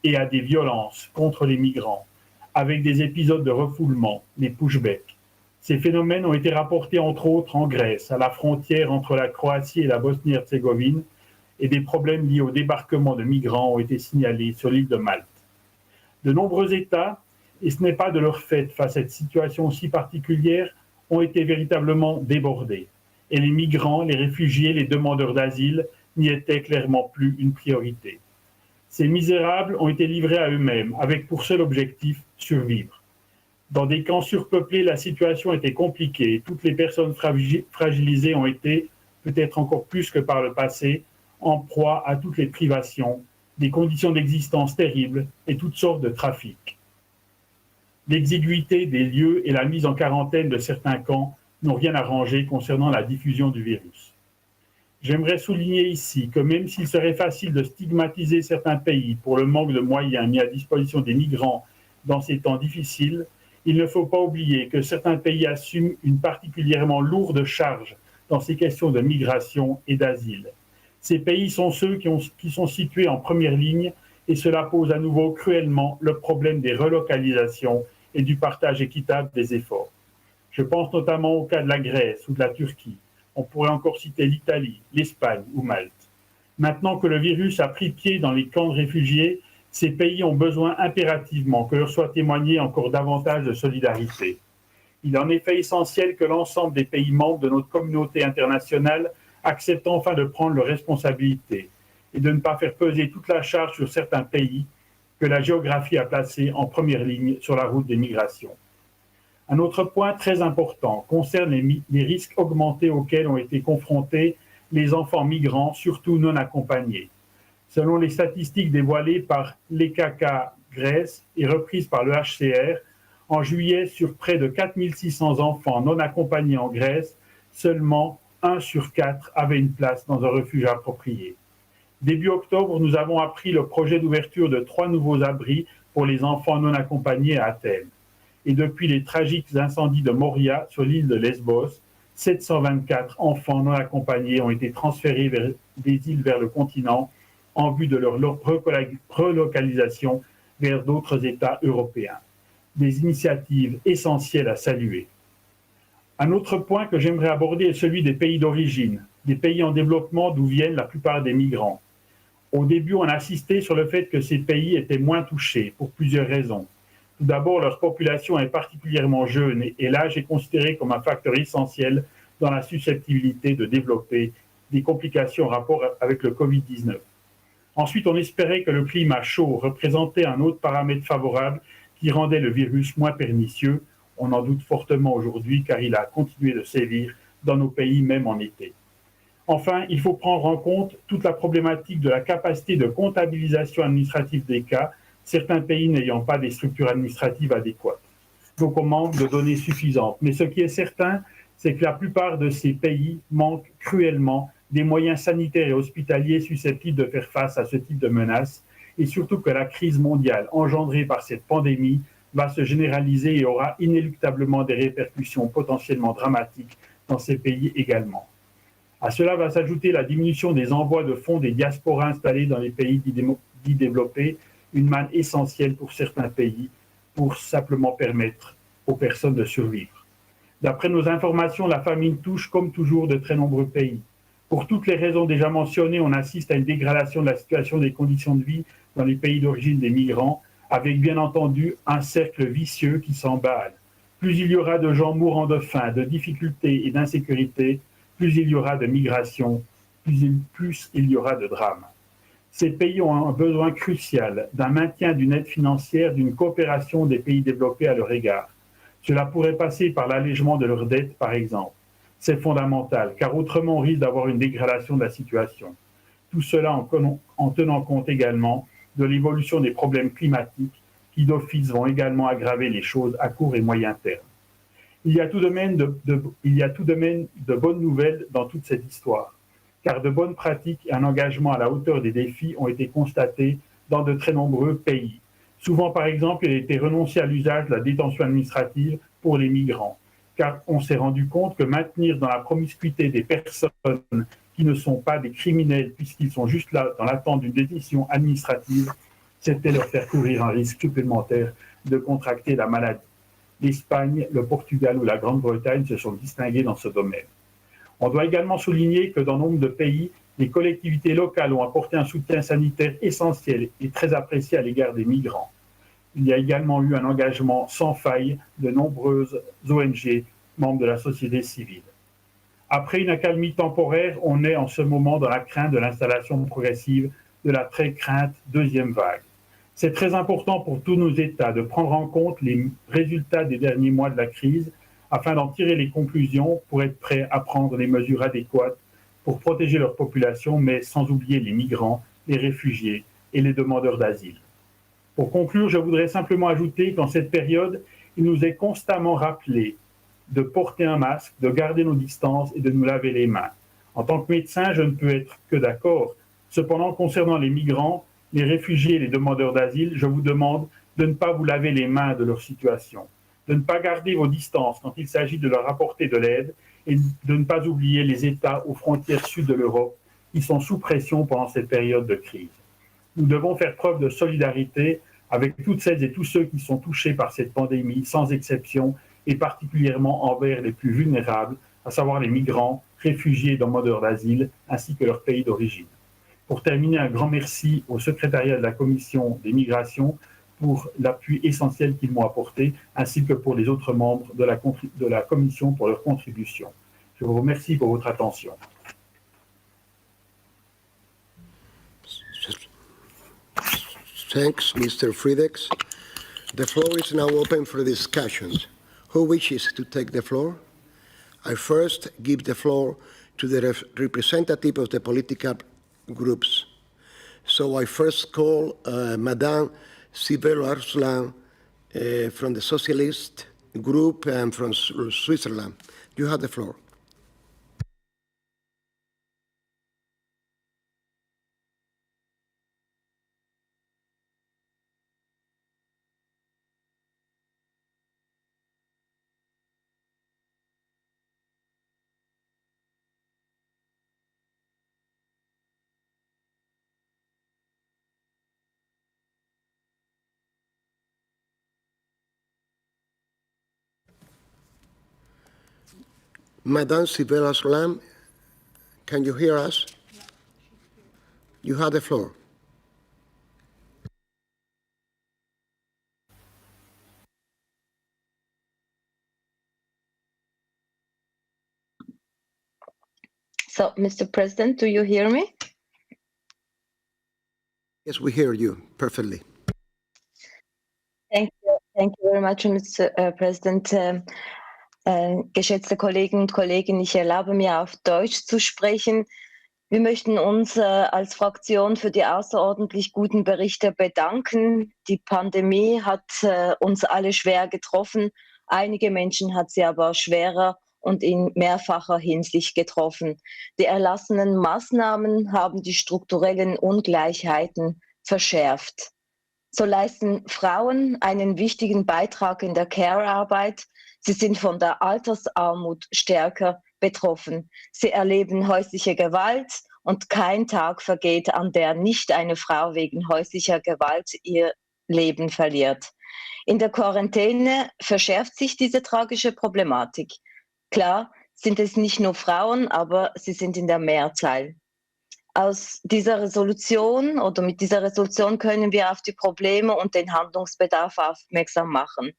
et à des violences contre les migrants, avec des épisodes de refoulement, les pushbacks. Ces phénomènes ont été rapportés entre autres en Grèce, à la frontière entre la Croatie et la Bosnie-Herzégovine, et des problèmes liés au débarquement de migrants ont été signalés sur l'île de Malte. De nombreux États, et ce n'est pas de leur fait face à cette situation si particulière, ont été véritablement débordés. Et les migrants, les réfugiés, les demandeurs d'asile n'y étaient clairement plus une priorité. Ces misérables ont été livrés à eux-mêmes, avec pour seul objectif survivre. Dans des camps surpeuplés, la situation était compliquée et toutes les personnes fragilisées ont été, peut-être encore plus que par le passé, en proie à toutes les privations, des conditions d'existence terribles et toutes sortes de trafics. L'exiguïté des lieux et la mise en quarantaine de certains camps n'ont rien arrangé concernant la diffusion du virus. J'aimerais souligner ici que même s'il serait facile de stigmatiser certains pays pour le manque de moyens mis à disposition des migrants dans ces temps difficiles, il ne faut pas oublier que certains pays assument une particulièrement lourde charge dans ces questions de migration et d'asile. Ces pays sont ceux qui sont situés en première ligne et cela pose à nouveau cruellement le problème des relocalisations et du partage équitable des efforts. Je pense notamment au cas de la Grèce ou de la Turquie. On pourrait encore citer l'Italie, l'Espagne ou Malte. Maintenant que le virus a pris pied dans les camps de réfugiés, ces pays ont besoin impérativement que leur soit témoigné encore davantage de solidarité. Il est en effet essentiel que l'ensemble des pays membres de notre communauté internationale acceptent enfin de prendre leurs responsabilités et de ne pas faire peser toute la charge sur certains pays que la géographie a placés en première ligne sur la route des migrations. Un autre point très important concerne les risques augmentés auxquels ont été confrontés les enfants migrants, surtout non accompagnés. Selon les statistiques dévoilées par l'EKK Grèce et reprises par le HCR, en juillet, sur près de 4600 enfants non accompagnés en Grèce, seulement 1 sur 4 avait une place dans un refuge approprié. Début octobre, nous avons appris le projet d'ouverture de 3 nouveaux abris pour les enfants non accompagnés à Athènes. Et depuis les tragiques incendies de Moria sur l'île de Lesbos, 724 enfants non accompagnés ont été transférés des îles vers le continent en vue de leur relocalisation vers d'autres États européens. Des initiatives essentielles à saluer. Un autre point que j'aimerais aborder est celui des pays d'origine, des pays en développement d'où viennent la plupart des migrants. Au début, on a insisté sur le fait que ces pays étaient moins touchés pour plusieurs raisons. Tout d'abord, leur population est particulièrement jeune et l'âge est considéré comme un facteur essentiel dans la susceptibilité de développer des complications en rapport avec le Covid-19. Ensuite, on espérait que le climat chaud représentait un autre paramètre favorable qui rendait le virus moins pernicieux. On en doute fortement aujourd'hui car il a continué de sévir dans nos pays même en été. Enfin, il faut prendre en compte toute la problématique de la capacité de comptabilisation administrative des cas, certains pays n'ayant pas des structures administratives adéquates. Donc on manque de données suffisantes. Mais ce qui est certain, c'est que la plupart de ces pays manquent cruellement des moyens sanitaires et hospitaliers susceptibles de faire face à ce type de menaces, et surtout que la crise mondiale engendrée par cette pandémie va se généraliser et aura inéluctablement des répercussions potentiellement dramatiques dans ces pays également. À cela va s'ajouter la diminution des envois de fonds des diasporas installés dans les pays dits développés, une manne essentielle pour certains pays pour simplement permettre aux personnes de survivre. D'après nos informations, la famine touche comme toujours de très nombreux pays. Pour toutes les raisons déjà mentionnées, on assiste à une dégradation de la situation des conditions de vie dans les pays d'origine des migrants, avec bien entendu un cercle vicieux qui s'emballe. Plus il y aura de gens mourant de faim, de difficultés et d'insécurité, plus il y aura de migration, plus il y aura de drames. Ces pays ont un besoin crucial d'un maintien d'une aide financière, d'une coopération des pays développés à leur égard. Cela pourrait passer par l'allègement de leurs dettes, par exemple. C'est fondamental, car autrement on risque d'avoir une dégradation de la situation. Tout cela en tenant compte également de l'évolution des problèmes climatiques qui d'office vont également aggraver les choses à court et moyen terme. Il y a tout de même de bonnes nouvelles dans toute cette histoire, car de bonnes pratiques et un engagement à la hauteur des défis ont été constatés dans de très nombreux pays. Souvent, par exemple, il a été renoncé à l'usage de la détention administrative pour les migrants, car on s'est rendu compte que maintenir dans la promiscuité des personnes qui ne sont pas des criminels puisqu'ils sont juste là dans l'attente d'une détention administrative, c'était leur faire courir un risque supplémentaire de contracter la maladie. L'Espagne, le Portugal ou la Grande-Bretagne se sont distingués dans ce domaine. On doit également souligner que dans nombre de pays, les collectivités locales ont apporté un soutien sanitaire essentiel et très apprécié à l'égard des migrants. Il y a également eu un engagement sans faille de nombreuses ONG, membres de la société civile. Après une accalmie temporaire, on est en ce moment dans la crainte de l'installation progressive de la très crainte deuxième vague. C'est très important pour tous nos États de prendre en compte les résultats des derniers mois de la crise afin d'en tirer les conclusions pour être prêts à prendre les mesures adéquates pour protéger leur population, mais sans oublier les migrants, les réfugiés et les demandeurs d'asile. Pour conclure, je voudrais simplement ajouter qu'en cette période, il nous est constamment rappelé de porter un masque, de garder nos distances et de nous laver les mains. En tant que médecin, je ne peux être que d'accord. Cependant, concernant les migrants, les réfugiés et les demandeurs d'asile, je vous demande de ne pas vous laver les mains de leur situation, de ne pas garder vos distances quand il s'agit de leur apporter de l'aide et de ne pas oublier les États aux frontières sud de l'Europe qui sont sous pression pendant cette période de crise. Nous devons faire preuve de solidarité avec toutes celles et tous ceux qui sont touchés par cette pandémie, sans exception, et particulièrement envers les plus vulnérables, à savoir les migrants, réfugiés et demandeurs d'asile, ainsi que leur pays d'origine. Pour terminer, un grand merci au secrétariat de la Commission des migrations pour l'appui essentiel qu'ils m'ont apporté, ainsi que pour les autres membres de la Commission pour leur contribution. Je vous remercie pour votre attention. Thanks, Mr. Friedex. The floor is now open for discussions. Who wishes to take the floor? I first give the floor to the representative of the political groups. So I first call Madame Sibel Arslan from the Socialist Group and from Switzerland. You have the floor. Madame Sibel Arslan, can you hear us? You have the floor. So, Mr. President, do you hear me? Yes, we hear you perfectly. Thank you very much, Mr. President. Geschätzte Kollegen und Kolleginnen, ich erlaube mir auf Deutsch zu sprechen. Wir möchten uns als Fraktion für die außerordentlich guten Berichte bedanken. Die Pandemie hat uns alle schwer getroffen. Einige Menschen hat sie aber schwerer und in mehrfacher Hinsicht getroffen. Die erlassenen Maßnahmen haben die strukturellen Ungleichheiten verschärft. So leisten Frauen einen wichtigen Beitrag in der Care-Arbeit. Sie sind von der Altersarmut stärker betroffen. Sie erleben häusliche Gewalt und kein Tag vergeht, an der nicht eine Frau wegen häuslicher Gewalt ihr Leben verliert. In der Quarantäne verschärft sich diese tragische Problematik. Klar sind es nicht nur Frauen, aber sie sind in der Mehrzahl. Aus dieser Resolution oder mit dieser Resolution können wir auf die Probleme und den Handlungsbedarf aufmerksam machen.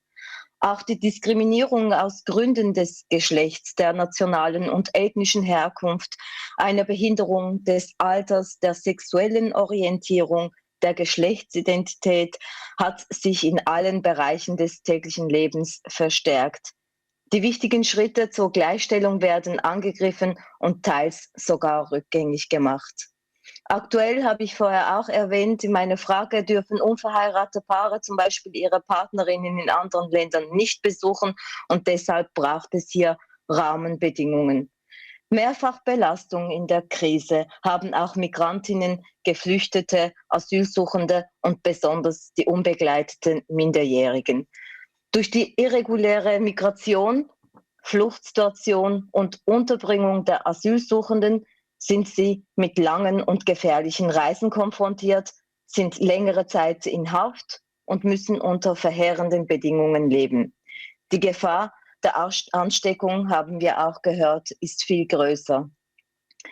Auch die Diskriminierung aus Gründen des Geschlechts, der nationalen und ethnischen Herkunft, einer Behinderung des Alters, der sexuellen Orientierung, der Geschlechtsidentität hat sich in allen Bereichen des täglichen Lebens verstärkt. Die wichtigen Schritte zur Gleichstellung werden angegriffen und teils sogar rückgängig gemacht. Aktuell habe ich vorher auch erwähnt, in meiner Frage dürfen unverheiratete Paare zum Beispiel ihre Partnerinnen in anderen Ländern nicht besuchen und deshalb braucht es hier Rahmenbedingungen. Mehrfachbelastung in der Krise haben auch Migrantinnen, Geflüchtete, Asylsuchende und besonders die unbegleiteten Minderjährigen. Durch die irreguläre Migration, Fluchtsituation und Unterbringung der Asylsuchenden sind sie mit langen und gefährlichen Reisen konfrontiert, sind längere Zeit in Haft und müssen unter verheerenden Bedingungen leben. Die Gefahr der Ansteckung, haben wir auch gehört, ist viel größer.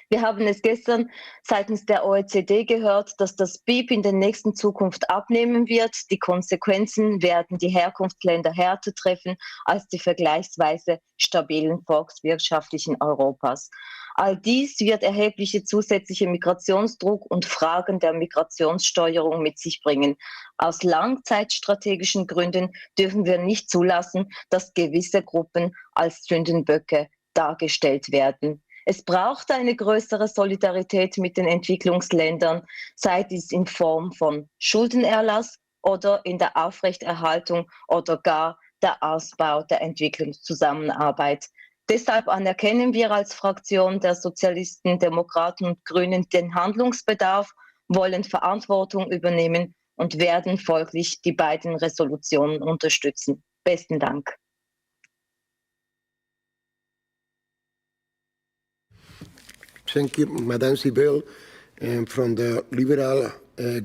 Wir haben es gestern seitens der OECD gehört, dass das BIP in der nächsten Zukunft abnehmen wird. Die Konsequenzen werden die Herkunftsländer härter treffen als die vergleichsweise stabilen volkswirtschaftlichen Europas. All dies wird erhebliche zusätzliche Migrationsdruck und Fragen der Migrationssteuerung mit sich bringen. Aus langzeitstrategischen Gründen dürfen wir nicht zulassen, dass gewisse Gruppen als Sündenböcke dargestellt werden. Es braucht eine größere Solidarität mit den Entwicklungsländern, sei dies in Form von Schuldenerlass oder in der Aufrechterhaltung oder gar der Ausbau der Entwicklungszusammenarbeit. Deshalb anerkennen wir als Fraktion der Sozialisten, Demokraten und Grünen den Handlungsbedarf, wollen Verantwortung übernehmen und werden folglich die beiden Resolutionen unterstützen. Besten Dank. Thank you, Madame Sibel. And from the Liberal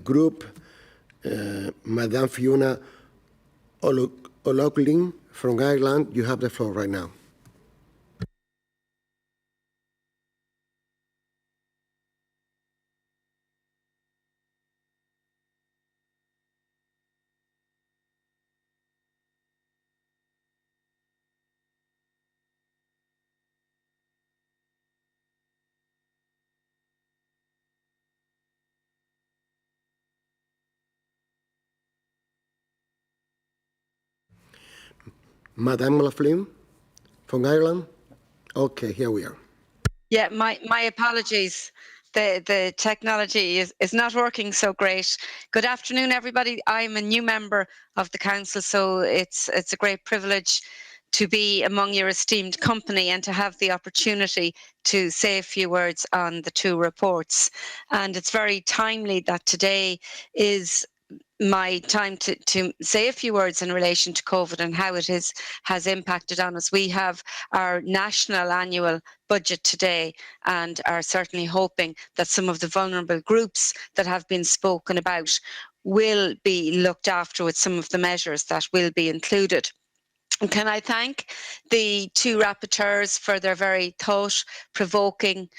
Group, Madame Fiona O'Loughlin from Ireland, you have the floor right now. Madame Laughlin from Ireland. Okay, here we are. Yeah, my apologies. The technology is not working so great. Good afternoon, everybody. I'm a new member of the council, so it's a great privilege to be among your esteemed company and to have the opportunity to say a few words on the two reports. And it's very timely that today is my time to say a few words in relation to COVID and how it has impacted on us. We have our national annual budget today and are certainly hoping that some of the vulnerable groups that have been spoken about will be looked after with some of the measures that will be included. And can I thank the two rapporteurs for their very thought-provoking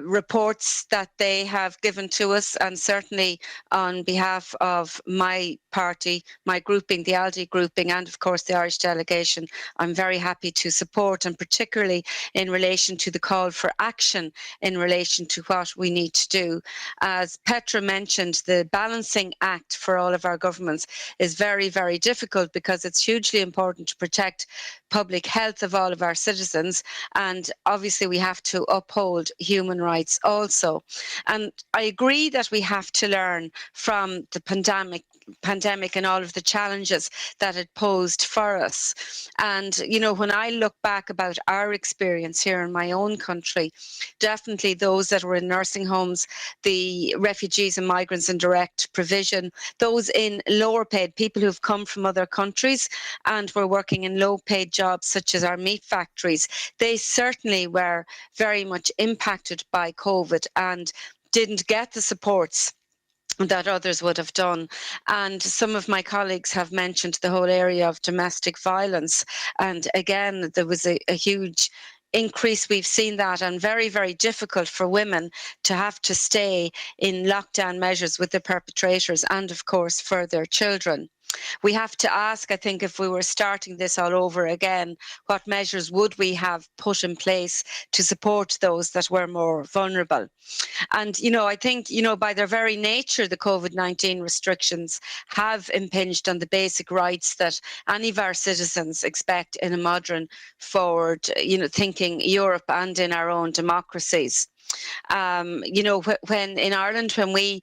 reports that they have given to us, and certainly on behalf of my party, my grouping, the ALDE grouping, and of course the Irish delegation, I'm very happy to support, and particularly in relation to the call for action in relation to what we need to do. As Petra mentioned, the balancing act for all of our governments is very, very difficult because it's hugely important to protect public health of all of our citizens, and obviously we have to uphold human rights also. And I agree that we have to learn from the pandemic and all of the challenges that it posed for us. And, you know, when I look back about our experience here in my own country, definitely those that were in nursing homes, the refugees and migrants in direct provision, those in lower paid, people who've come from other countries and were working in low paid jobs such as our meat factories, they certainly were very much impacted by COVID and didn't get the supports that others would have done. And some of my colleagues have mentioned the whole area of domestic violence. And again, there was a huge increase. We've seen that, and very, very difficult for women to have to stay in lockdown measures with the perpetrators and, of course, for their children. We have to ask, I think, if we were starting this all over again, what measures would we have put in place to support those that were more vulnerable? And, you know, I think, you know, by their very nature, the COVID-19 restrictions have impinged on the basic rights that any of our citizens expect in a modern, forward, you know, thinking Europe and in our own democracies. You know, when in Ireland, when we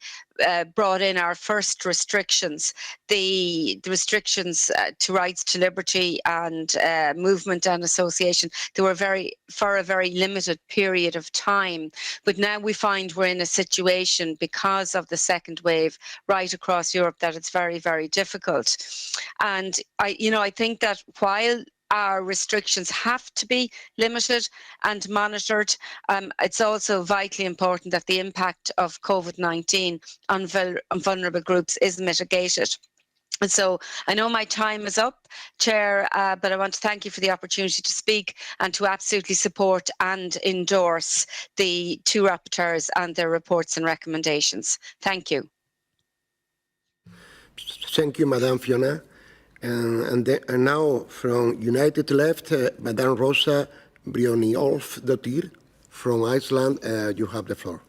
brought in our first restrictions, the restrictions to rights to liberty and movement and association, they were for a very limited period of time. But now we find we're in a situation because of the second wave right across Europe that it's very, very difficult. And I think that while our restrictions have to be limited and monitored, it's also vitally important that the impact of COVID-19 on vulnerable groups is mitigated. And so I know my time is up, Chair, but I want to thank you for the opportunity to speak and to absolutely support and endorse the two rapporteurs and their reports and recommendations. Thank you. Thank you, Madame Fiona. And now from United Left, Madame Rosa Brynjolfsdóttir from Iceland, you have the floor.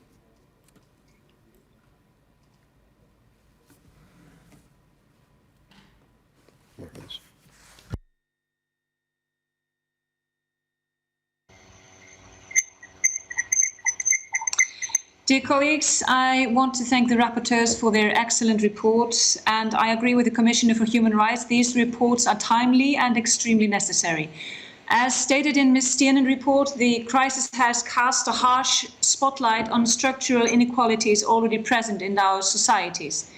Dear colleagues, I want to thank the rapporteurs for their excellent reports, and I agree with the Commissioner for Human Rights. These reports are timely and extremely necessary. As stated in Ms. Stiernen's report, the crisis has cast a harsh spotlight on structural inequalities already present in our societies.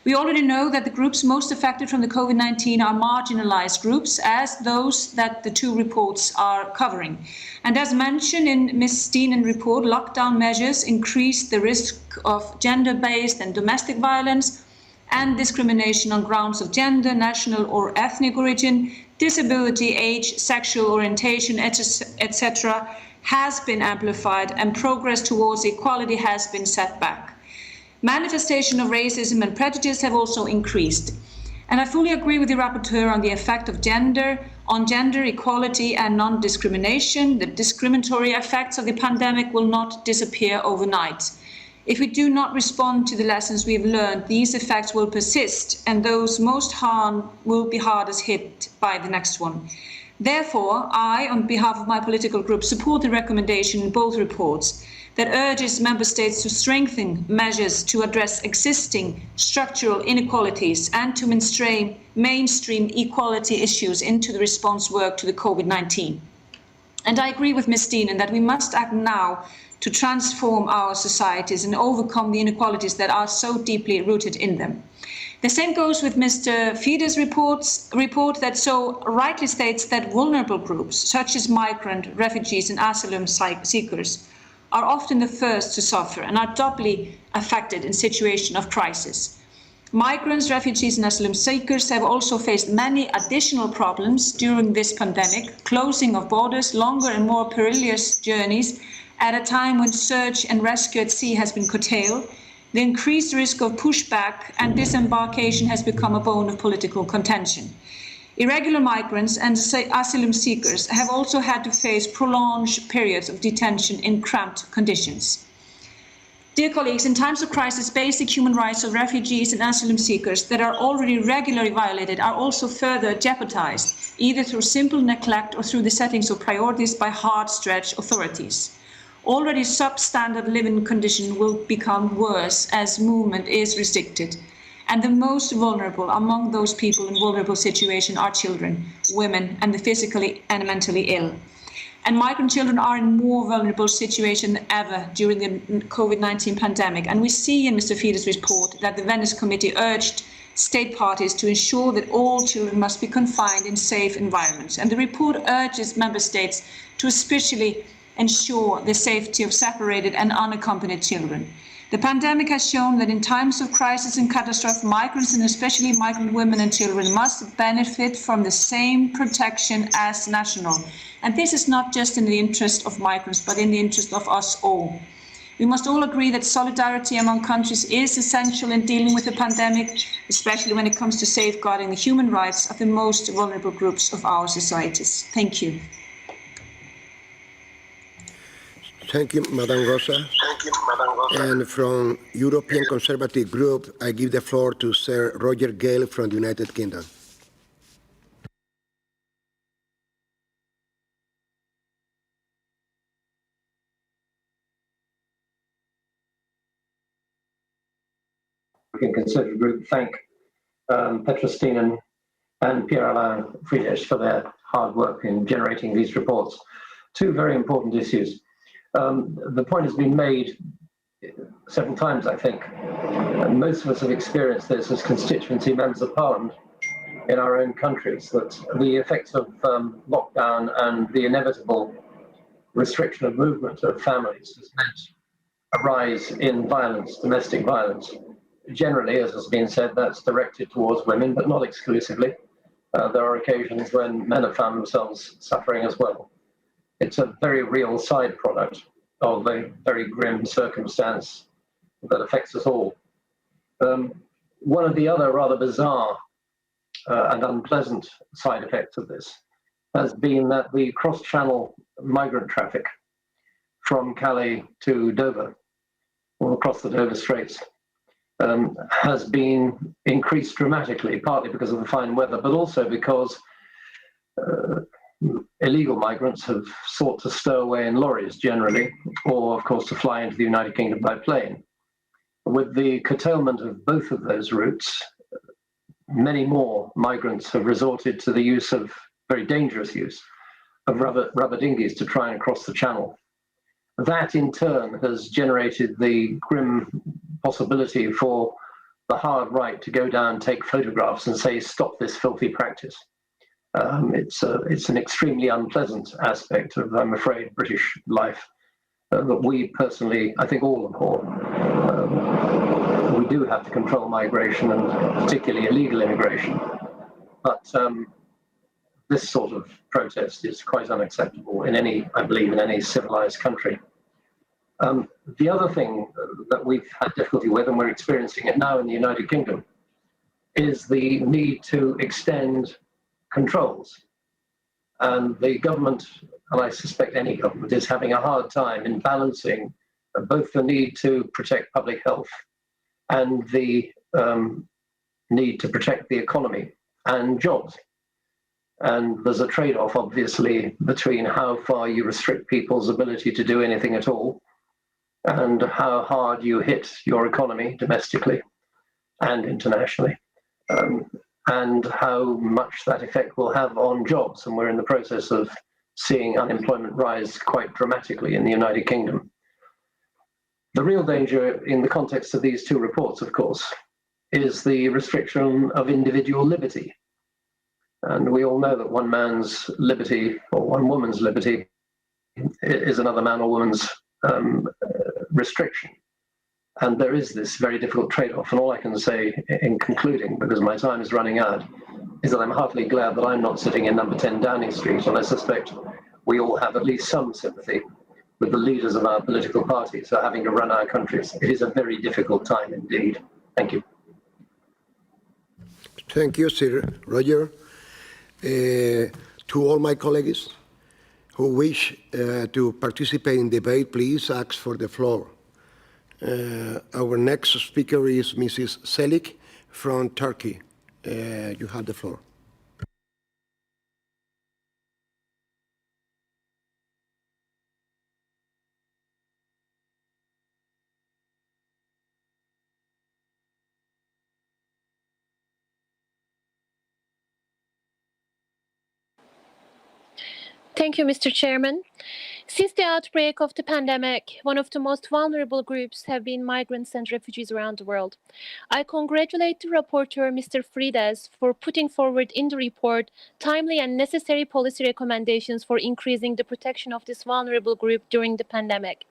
We already know that the groups most affected from the COVID-19 are marginalized groups, as those that the two reports are covering. And as mentioned in Ms. Stiernen's report, lockdown measures increase the risk of gender-based and domestic violence and discrimination on grounds of gender, national or ethnic origin, disability, age, sexual orientation, etc. has been amplified, and progress towards equality has been set back. Manifestation of racism and prejudice have also increased. And I fully agree with the rapporteur on the effect of gender on gender equality and non-discrimination. The discriminatory effects of the pandemic will not disappear overnight. If we do not respond to the lessons we have learned, these effects will persist, and those most harmed will be hardest hit by the next one. Therefore, I, on behalf of my political group, support the recommendation in both reports that urges Member States to strengthen measures to address existing structural inequalities and to mainstream equality issues into the response work to the COVID-19. And I agree with Ms. Steenan that we must act now to transform our societies and overcome the inequalities that are so deeply rooted in them. The same goes with Mr. Fide's report that so rightly states that vulnerable groups, such as migrant, refugees and asylum seekers, are often the first to suffer and are doubly affected in situations of crisis. Migrants, refugees and asylum seekers have also faced many additional problems during this pandemic, closing of borders, longer and more perilous journeys at a time when search and rescue at sea has been curtailed. The increased risk of pushback and disembarkation has become a bone of political contention. Irregular migrants and asylum seekers have also had to face prolonged periods of detention in cramped conditions. Dear colleagues, in times of crisis, basic human rights of refugees and asylum seekers that are already regularly violated are also further jeopardized, either through simple neglect or through the settings of priorities by hard-stretched authorities. Already substandard living conditions will become worse as movement is restricted. And the most vulnerable among those people in vulnerable situations are children, women, and the physically and mentally ill. And migrant children are in more vulnerable situation than ever during the COVID-19 pandemic. And we see in Mr. Fide's report that the Venice Committee urged state parties to ensure that all children must be confined in safe environments. And the report urges member states to especially ensure the safety of separated and unaccompanied children. The pandemic has shown that in times of crisis and catastrophe, migrants and especially migrant women and children must benefit from the same protection as national. And this is not just in the interest of migrants, but in the interest of us all. We must all agree that solidarity among countries is essential in dealing with the pandemic, especially when it comes to safeguarding the human rights of the most vulnerable groups of our societies. Thank you. Thank you, Madam Rosa. And from European Conservative Group, I give the floor to Sir Roger Gale from the United Kingdom. Conservative Group thank Petra Steenan and Pierre-Alain Friedrich for their hard work in generating these reports. Two very important issues. The point has been made several times, I think, and most of us have experienced this as constituency members of parliament in our own countries, that the effects of lockdown and the inevitable restriction of movement of families has meant a rise in violence, domestic violence. Generally, as has been said, that's directed towards women, but not exclusively. There are occasions when men have found themselves suffering as well. It's a very real side product of a very grim circumstance that affects us all. One of the other rather bizarre and unpleasant side effects of this has been that the cross-channel migrant traffic from Calais to Dover, or across the Dover Straits, has been increased dramatically, partly because of the fine weather, but also because illegal migrants have sought to stow away in lorries generally, or of course to fly into the United Kingdom by plane. With the curtailment of both of those routes, many more migrants have resorted to the use of, very dangerous use, of rubber dinghies to try and cross the channel. That in turn has generated the grim possibility for the hard right to go down, take photographs and say, stop this filthy practice. It's an extremely unpleasant aspect of, I'm afraid, British life that we personally, I think all abhor. We do have to control migration and particularly illegal immigration, but this sort of protest is quite unacceptable in any, I believe, in any civilized country. The other thing that we've had difficulty with, and we're experiencing it now in the United Kingdom, is the need to extend controls. And the government, and I suspect any government, is having a hard time in balancing both the need to protect public health and the need to protect the economy and jobs. And there's a trade-off, obviously, between how far you restrict people's ability to do anything at all and how hard you hit your economy domestically and internationally, and how much that effect will have on jobs. And we're in the process of seeing unemployment rise quite dramatically in the United Kingdom. The real danger in the context of these two reports, of course, is the restriction of individual liberty. And we all know that one man's liberty or one woman's liberty is another man or woman's restriction. And there is this very difficult trade-off. And all I can say in concluding, because my time is running out, is that I'm heartily glad that I'm not sitting in number 10 Downing Street. And I suspect we all have at least some sympathy with the leaders of our political parties who are having to run our countries. It is a very difficult time indeed. Thank you. Thank you, Sir Roger. To all my colleagues who wish to participate in debate, please ask for the floor. Our next speaker is Mrs. Selik from Turkey. You have the floor. Thank you, Mr. Chairman. Since the outbreak of the pandemic, one of the most vulnerable groups have been migrants and refugees around the world. I congratulate the rapporteur, Mr. Frides, for putting forward in the report timely and necessary policy recommendations for increasing the protection of this vulnerable group during the pandemic.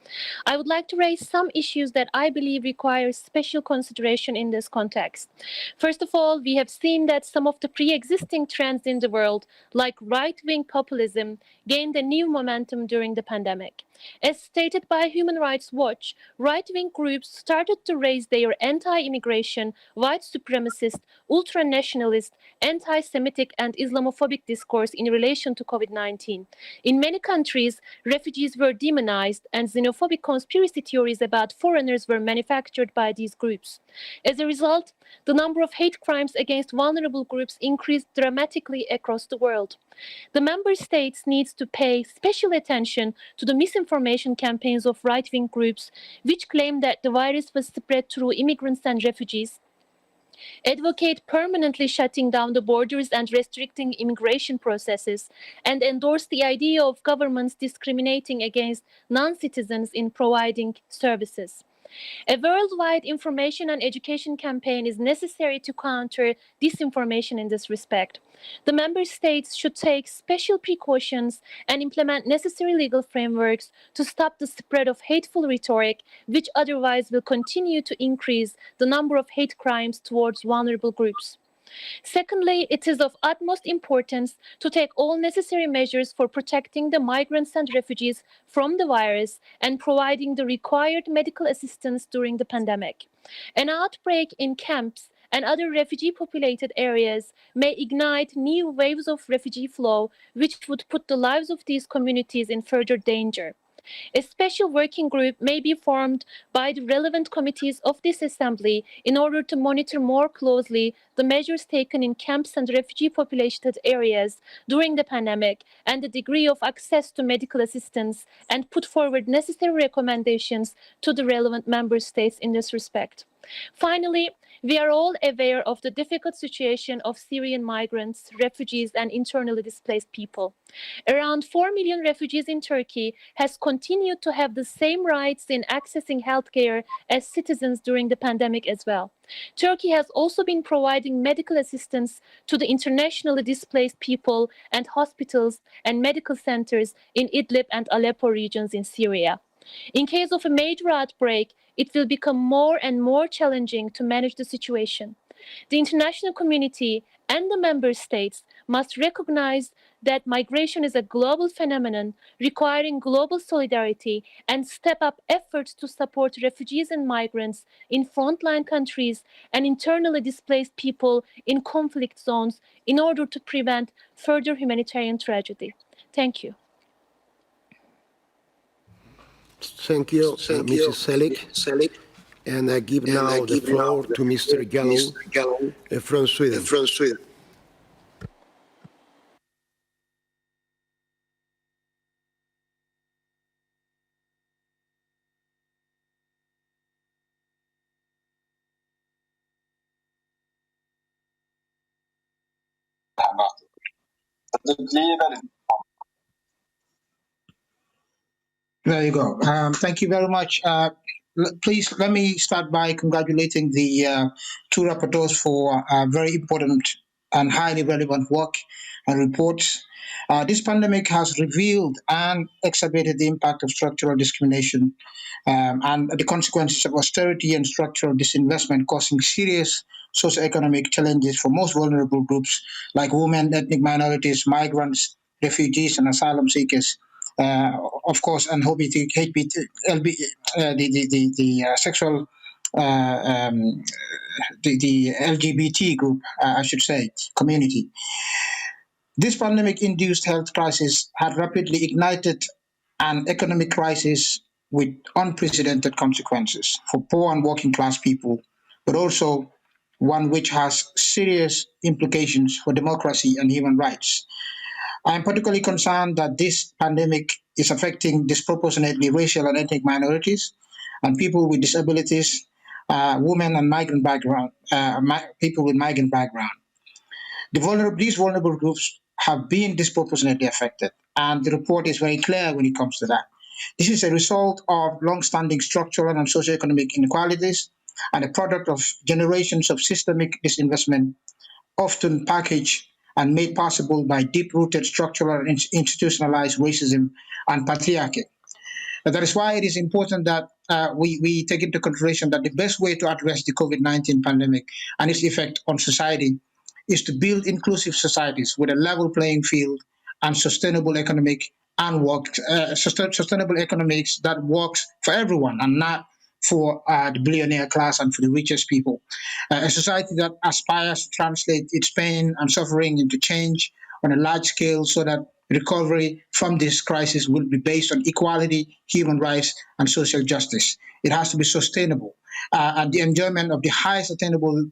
I would like to raise some issues that I believe require special consideration in this context. First of all, we have seen that some of the pre-existing trends in the world, like right-wing populism, gained a new momentum during the pandemic. As stated by Human Rights Watch, right-wing groups started to raise their anti-immigration, white supremacist, ultra-nationalist, anti-Semitic and Islamophobic discourse in relation to COVID-19. In many countries, refugees were demonized and xenophobic conspiracy theories about foreigners were manufactured by these groups. As a result, the number of hate crimes against vulnerable groups increased dramatically across the world. The member states need to pay special attention to the misinformation campaigns of right-wing groups, which claim that the virus was spread through immigrants and refugees, advocate permanently shutting down the borders and restricting immigration processes, and endorse the idea of governments discriminating against non-citizens in providing services. A worldwide information and education campaign is necessary to counter disinformation in this respect. The member states should take special precautions and implement necessary legal frameworks to stop the spread of hateful rhetoric, which otherwise will continue to increase the number of hate crimes towards vulnerable groups. Secondly, it is of utmost importance to take all necessary measures for protecting the migrants and refugees from the virus and providing the required medical assistance during the pandemic. An outbreak in camps and other refugee-populated areas may ignite new waves of refugee flow, which would put the lives of these communities in further danger. A special working group may be formed by the relevant committees of this Assembly in order to monitor more closely the measures taken in camps and refugee-populated areas during the pandemic and the degree of access to medical assistance, and put forward necessary recommendations to the relevant member states in this respect. Finally, we are all aware of the difficult situation of Syrian migrants, refugees, and internally displaced people. Around 4 million refugees in Turkey has continued to have the same rights in accessing healthcare as citizens during the pandemic as well. Turkey has also been providing medical assistance to the internationally displaced people and hospitals and medical centers in Idlib and Aleppo regions in Syria. In case of a major outbreak, it will become more and more challenging to manage the situation. The international community and the member states must recognize that migration is a global phenomenon requiring global solidarity and step up efforts to support refugees and migrants in frontline countries and internally displaced people in conflict zones in order to prevent further humanitarian tragedy. Thank you. Thank you, Mrs. Selig. And I give now the floor to Mr. Gallo from Sweden. There you go. Thank you very much. Please let me start by congratulating the two rapporteurs for very important and highly relevant work and reports. This pandemic has revealed and exacerbated the impact of structural discrimination and the consequences of austerity and structural disinvestment, causing serious socioeconomic challenges for most vulnerable groups like women, ethnic minorities, migrants, refugees, and asylum seekers. Of course, and sexual, the LGBT group, I should say, community. This pandemic-induced health crisis had rapidly ignited an economic crisis with unprecedented consequences for poor and working class people, but also one which has serious implications for democracy and human rights. I am particularly concerned that this pandemic is affecting disproportionately racial and ethnic minorities and people with disabilities, women and migrant background, people with migrant background. These vulnerable groups have been disproportionately affected, and the report is very clear when it comes to that. This is a result of long-standing structural and socioeconomic inequalities and a product of generations of systemic disinvestment, often packaged and made possible by deep-rooted structural and institutionalized racism and patriarchy. That is why it is important that we take into consideration that the best way to address the COVID-19 pandemic and its effect on society is to build inclusive societies with a level playing field and sustainable economic and sustainable economics that works for everyone and not for the billionaire class and for the richest people. A society that aspires to translate its pain and suffering into change on a large scale so that recovery from this crisis will be based on equality, human rights, and social justice. It has to be sustainable and the enjoyment of the highest attainable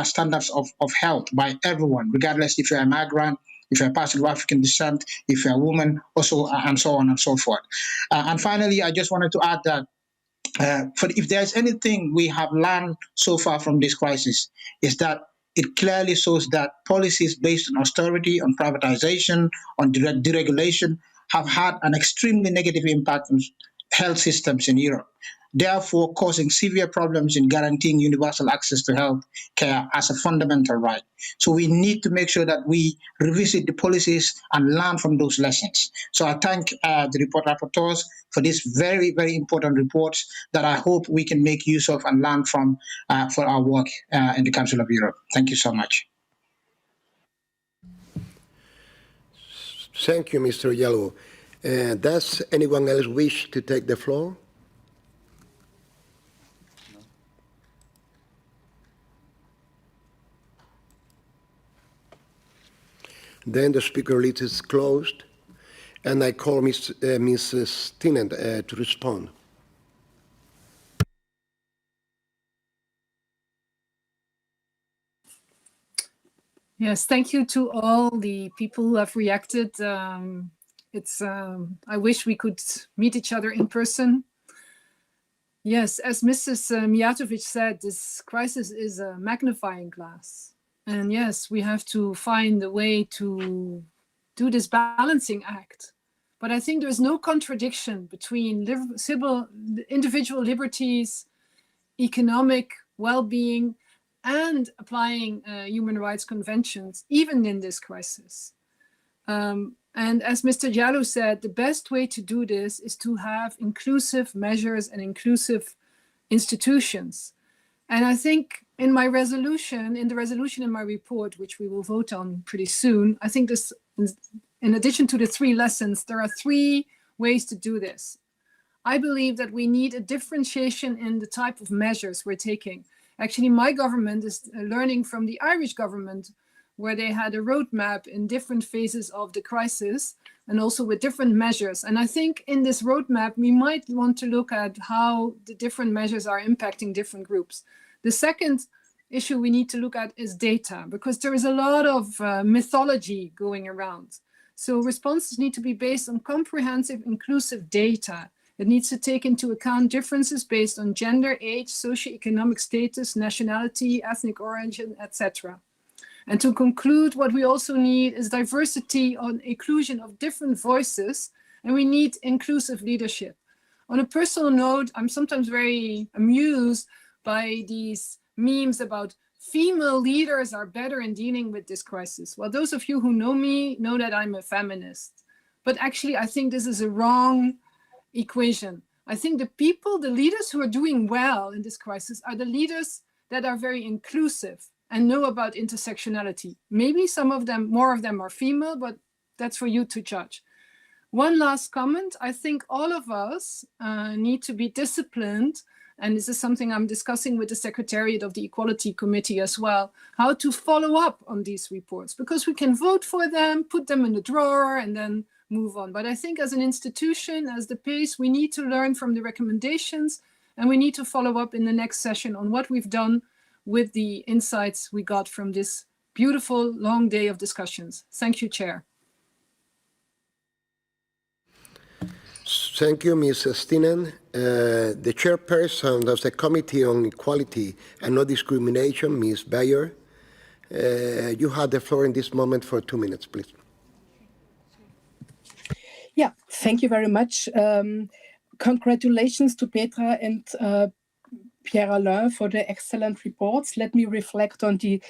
standards of health by everyone, regardless if you're a migrant, if you're a person of African descent, if you're a woman, also, and so on and so forth. And finally, I just wanted to add that if there's anything we have learned so far from this crisis, is that it clearly shows that policies based on austerity, on privatization, on deregulation have had an extremely negative impact on health systems in Europe, therefore causing severe problems in guaranteeing universal access to health care as a fundamental right. So we need to make sure that we revisit the policies and learn from those lessons. So I thank the report rapporteurs for this very, very important reports that I hope we can make use of and learn from for our work in the Council of Europe. Thank you so much. Thank you, Mr. Yellow. Does anyone else wish to take the floor? Then the speaker list is closed, and I call Mrs. Tennant to respond. Yes, thank you to all the people who have reacted. I wish we could meet each other in person. Yes, as Mrs. Mijatović said, this crisis is a magnifying glass. And yes, we have to find a way to do this balancing act. But I think there's no contradiction between individual liberties, economic well-being, and applying human rights conventions, even in this crisis. And as Mr. Jallow said, the best way to do this is to have inclusive measures and inclusive institutions. And I think in the resolution in my report, which we will vote on pretty soon, I think this, in addition to the 3 lessons, there are 3 ways to do this. I believe that we need a differentiation in the type of measures we're taking. Actually, my government is learning from the Irish government, where they had a roadmap in different phases of the crisis and also with different measures. And I think in this roadmap, we might want to look at how the different measures are impacting different groups. The second issue we need to look at is data, because there is a lot of mythology going around. So responses need to be based on comprehensive, inclusive data. It needs to take into account differences based on gender, age, socioeconomic status, nationality, ethnic origin, etc. And to conclude, what we also need is diversity on inclusion of different voices, and we need inclusive leadership. On a personal note, I'm sometimes very amused by these memes about female leaders are better in dealing with this crisis. Well, those of you who know me know that I'm a feminist. But actually, I think this is a wrong equation. I think the leaders who are doing well in this crisis are the leaders that are very inclusive and know about intersectionality. Maybe some of them, more of them are female, but that's for you to judge. One last comment. I think all of us need to be disciplined, and this is something I'm discussing with the Secretariat of the Equality Committee as well, how to follow up on these reports, because we can vote for them, put them in the drawer, and then move on. But I think as an institution, as the PACE, we need to learn from the recommendations, and we need to follow up in the next session on what we've done with the insights we got from this beautiful long day of discussions. Thank you, Chair. Thank you, Ms. Stinen. The chairperson of the Committee on Equality and No Discrimination, Ms. Bayer. You have the floor in this moment for 2 minutes, please. Yeah, thank you very much. Congratulations to Petra and Pierre-Alain for the excellent reports. Let me reflect on the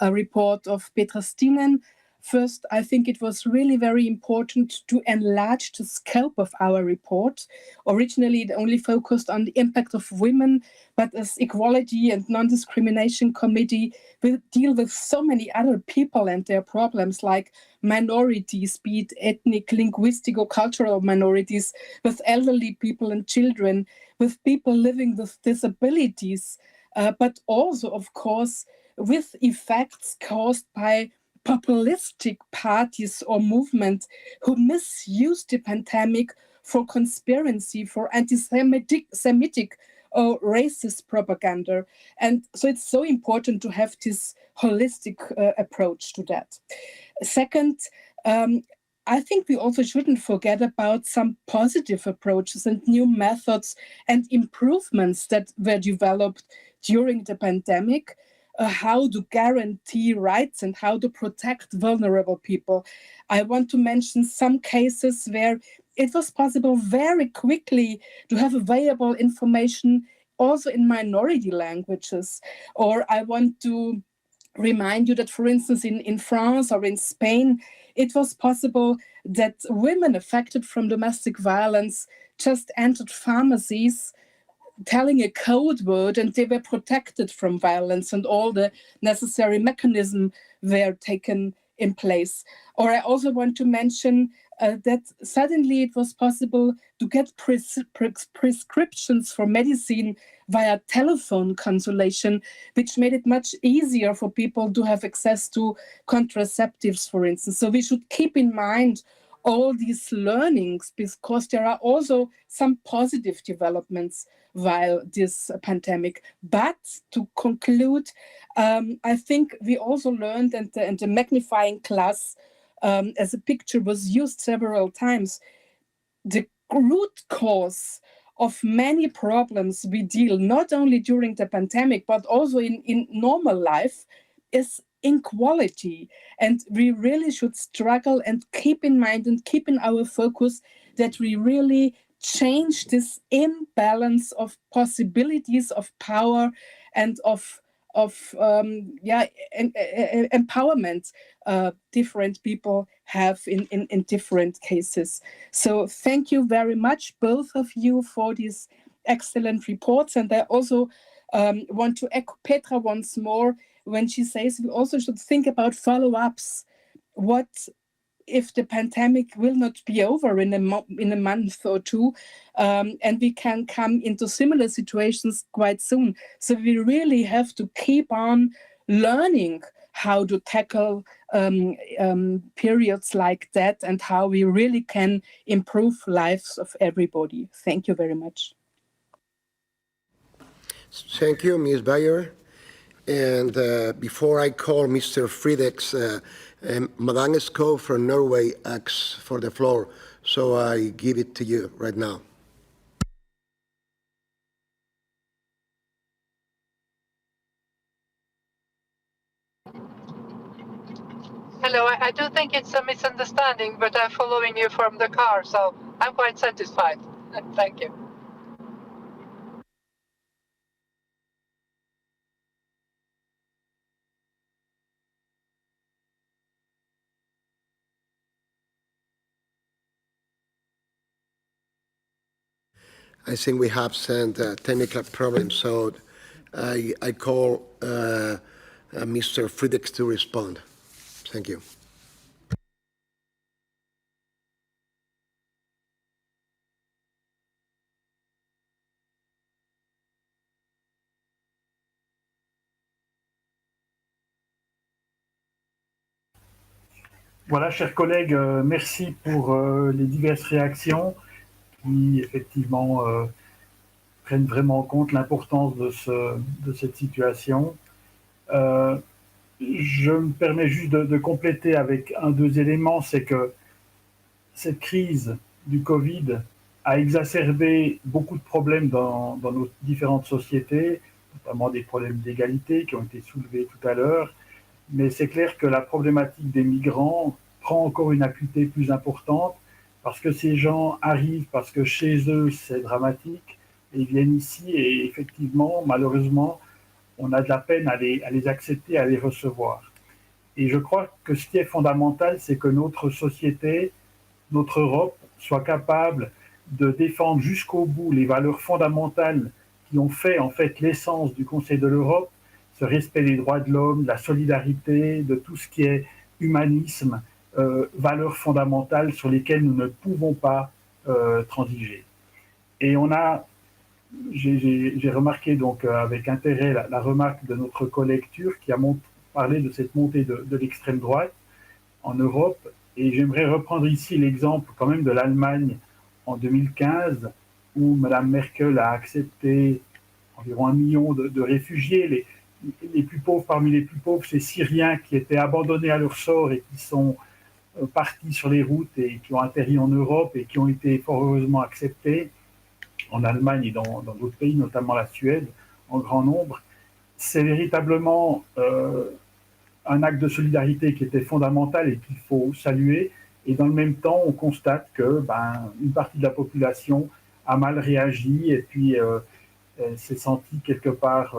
report of Petra Stinen. First, I think it was really very important to enlarge the scope of our report. Originally, it only focused on the impact of women, but as Equality and Non-Discrimination Committee, we deal with so many other people and their problems, like minorities, be it ethnic, linguistic, or cultural minorities, with elderly people and children, with people living with disabilities, but also, of course, with effects caused by populistic parties or movements who misuse the pandemic for conspiracy, for anti-Semitic or racist propaganda. And so it's so important to have this holistic approach to that. Second, I think we also shouldn't forget about some positive approaches and new methods and improvements that were developed during the pandemic. How to guarantee rights and how to protect vulnerable people. I want to mention some cases where it was possible very quickly to have available information also in minority languages. Or I want to remind you that, for instance, in France or in Spain, it was possible that women affected from domestic violence just entered pharmacies telling a code word, and they were protected from violence, and all the necessary mechanisms were taken in place. Or I also want to mention that suddenly it was possible to get prescriptions for medicine via telephone consultation, which made it much easier for people to have access to contraceptives, for instance. So we should keep in mind all these learnings, because there are also some positive developments while this pandemic. But to conclude, I think we also learned, and the magnifying glass as a picture was used several times, the root cause of many problems we deal, not only during the pandemic, but also in normal life, is inequality. And we really should struggle and keep in mind and keep in our focus that we really change this imbalance of possibilities of power and of empowerment different people have in different cases. So thank you very much, both of you, for these excellent reports. And I also want to echo Petra once more when she says we also should think about follow-ups. What if the pandemic will not be over in a month or two, and we can come into similar situations quite soon. So we really have to keep on learning how to tackle periods like that and how we really can improve lives of everybody. Thank you very much. Thank you, Ms. Bayer. And before I call Mr. Friedrichs, Madame Skov from Norway asks for the floor, so I give it to you right now. Hello, I do think it's a misunderstanding, but I'm following you from the car, so I'm quite satisfied. Thank you. I think we have some technical problems, so I call Mr. Friedrichs to respond. Thank you. Voilà, chers collègues, merci pour les diverses réactions qui, effectivement, prennent vraiment en compte l'importance de cette situation. Je me permets juste de compléter avec deux éléments, c'est que cette crise du Covid a exacerbé beaucoup de problèmes dans nos différentes sociétés, notamment des problèmes d'égalité qui ont été soulevés tout à l'heure, mais c'est clair que la problématique des migrants prend encore une acuité plus importante parce que ces gens arrivent, parce que chez eux c'est dramatique, et ils viennent ici et effectivement, malheureusement, on a de la peine à les accepter, à les recevoir. Et je crois que ce qui est fondamental, c'est que notre société, notre Europe, soit capable de défendre jusqu'au bout les valeurs fondamentales qui ont fait en fait l'essence du Conseil de l'Europe, ce respect des droits de l'homme, de la solidarité, de tout ce qui est humanisme, valeurs fondamentales sur lesquelles nous ne pouvons pas transiger. Et j'ai remarqué donc avec intérêt la remarque de notre collègue turc qui a parlé de cette montée de l'extrême droite en Europe. Et j'aimerais reprendre ici l'exemple quand même de l'Allemagne en 2015, où Mme Merkel a accepté environ 1 million de réfugiés. Les plus pauvres parmi les plus pauvres, ces Syriens qui étaient abandonnés à leur sort et qui sont partis sur les routes et qui ont atterri en Europe et qui ont été fort heureusement acceptés en Allemagne et dans d'autres pays, notamment la Suède, en grand nombre. C'est véritablement un acte de solidarité qui était fondamental et qu'il faut saluer. Et dans le même temps, on constate que une partie de la population a mal réagi et puis s'est sentie quelque part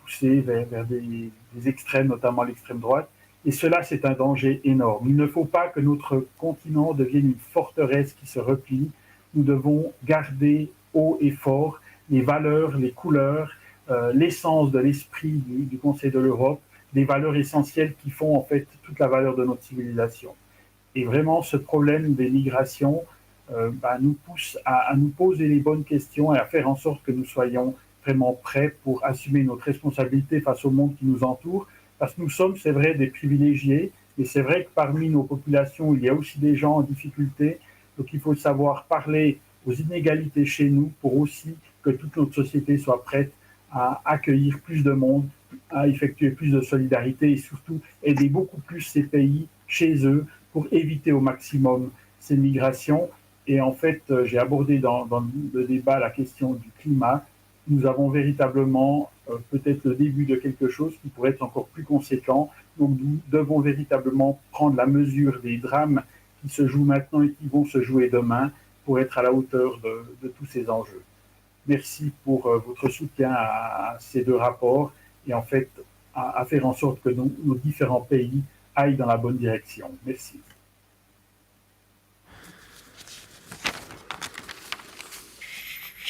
poussée vers des extrêmes, notamment l'extrême droite. Et cela, c'est un danger énorme. Il ne faut pas que notre continent devienne une forteresse qui se replie. Nous devons garder haut et fort les valeurs, les couleurs, l'essence de l'esprit du Conseil de l'Europe, des valeurs essentielles qui font en fait toute la valeur de notre civilisation. Et vraiment, ce problème des migrations nous pousse à nous poser les bonnes questions et à faire en sorte que nous soyons vraiment prêts pour assumer notre responsabilité face au monde qui nous entoure. Parce que nous sommes, c'est vrai, des privilégiés, et c'est vrai que parmi nos populations, il y a aussi des gens en difficulté. Donc il faut savoir parler aux inégalités chez nous pour aussi que toute notre société soit prête à accueillir plus de monde, à effectuer plus de solidarité et surtout aider beaucoup plus ces pays chez eux pour éviter au maximum ces migrations. Et en fait, j'ai abordé dans le débat la question du climat. Nous avons véritablement peut-être le début de quelque chose qui pourrait être encore plus conséquent. Donc nous devons véritablement prendre la mesure des drames qui se jouent maintenant et qui vont se jouer demain pour être à la hauteur de tous ces enjeux. Merci pour votre soutien à ces deux rapports et en fait à faire en sorte que nos différents pays aillent dans la bonne direction. Merci.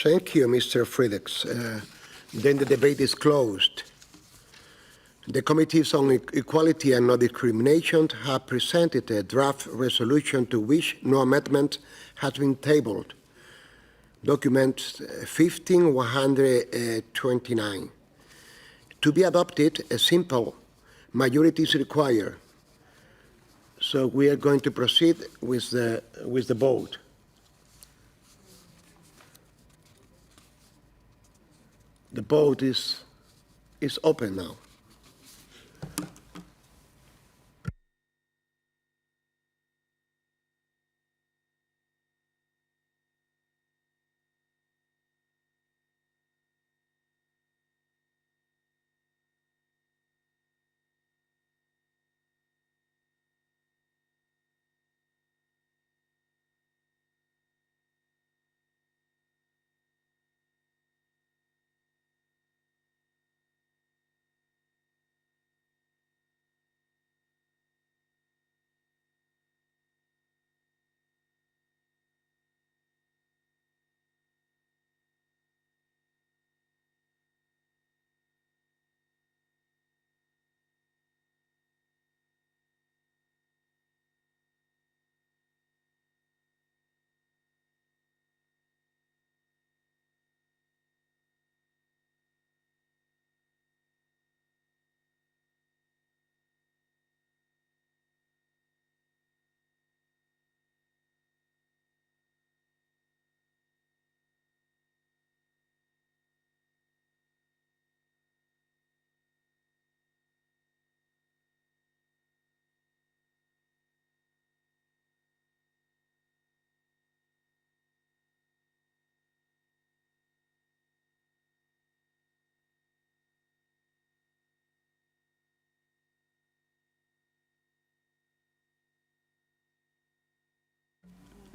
Thank you, Mr. Friedrichs. Then the debate is closed. The Committees on Equality and Non-Discrimination have presented a draft resolution to which no amendment has been tabled. Document 15129. To be adopted, a simple majorities required. So we are going to proceed with the vote. The vote is open now.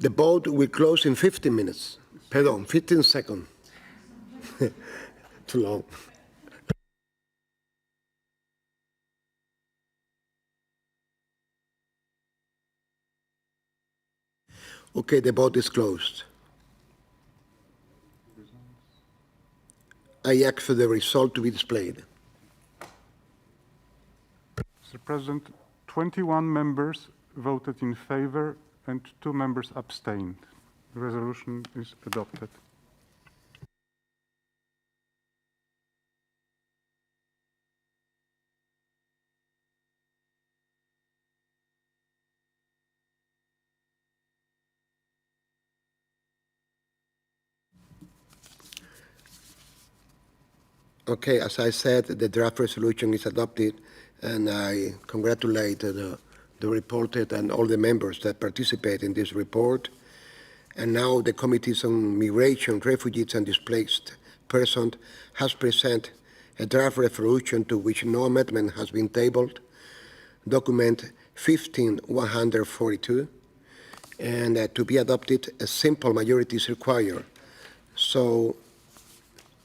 The vote will close in 15 minutes. Pardon, 15 seconds. Too long. Okay, the vote is closed. I ask for the result to be displayed. Mr. President, 21 members voted in favor and 2 members abstained. The resolution is adopted. Okay, as I said, the draft resolution is adopted, and I congratulate the reporter and all the members that participate in this report. And now the Committees on Migration, Refugees and Displaced Persons has presented a draft resolution to which no amendment has been tabled, document 15142, and to be adopted, a simple majority is required. So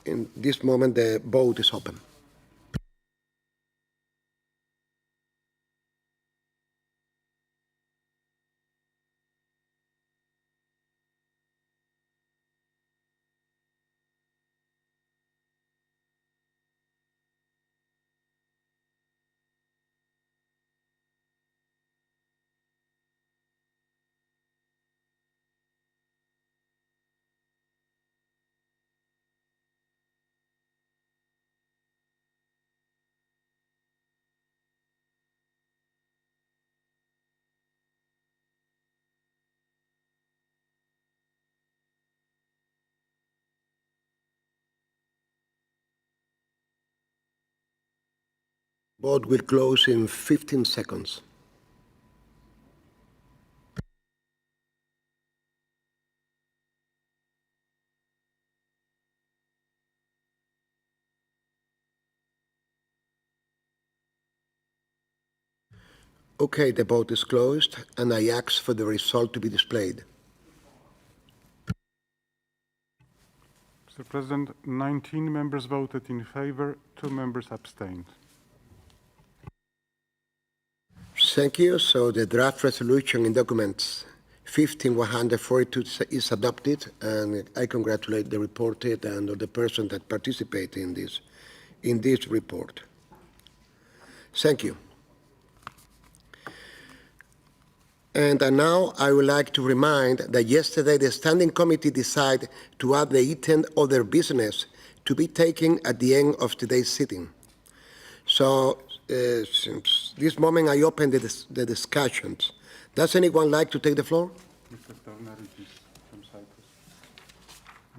in this moment, the vote is open. Vote will close in 15 seconds. Okay, the vote is closed, and I ask for the result to be displayed. Mr. President, 19 members voted in favor, 2 members abstained. Thank you. So the draft resolution in documents 15142 is adopted, and I congratulate the reporter and all the person that participate in this report. Thank you. And now I would like to remind that yesterday the Standing Committee decided to add the item other business to be taken at the end of today's sitting. So since this moment I open the discussions. Does anyone like to take the floor? Mr. Tornaritis from Cyprus.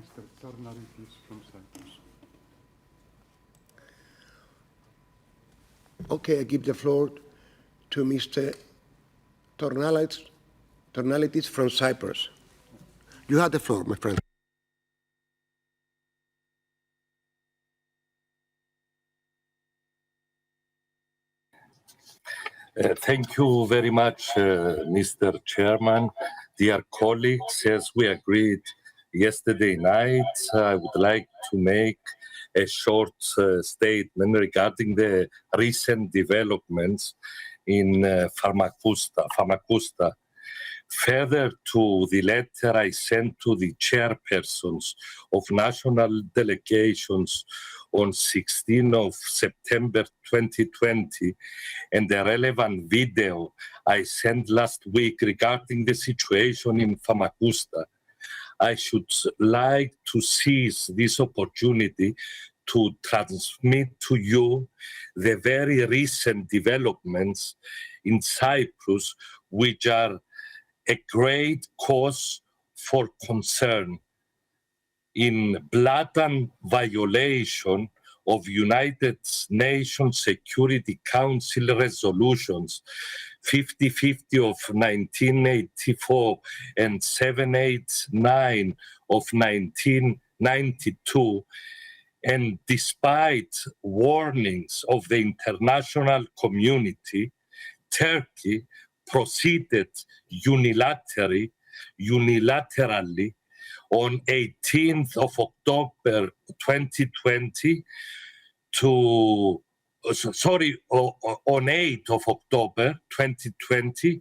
Mr. Tornaritis from Cyprus. Okay, I give the floor to Mr. Tornalitis from Cyprus. You have the floor, my friend. Thank you very much, Mr. Chairman. Dear colleagues, as we agreed yesterday night, I would like to make a short statement regarding the recent developments in Famagusta. Further to the letter I sent to the chairpersons of national delegations on 16th of September 2020 and the relevant video I sent last week regarding the situation in Famagusta, I should like to seize this opportunity to transmit to you the very recent developments in Cyprus, which are a great cause for concern. In blatant violation of United Nations Security Council resolutions 5050 of 1984 and 789 of 1992, and despite warnings of the international community, Turkey proceeded unilaterally on 18th of October 2020 on 8th of October 2020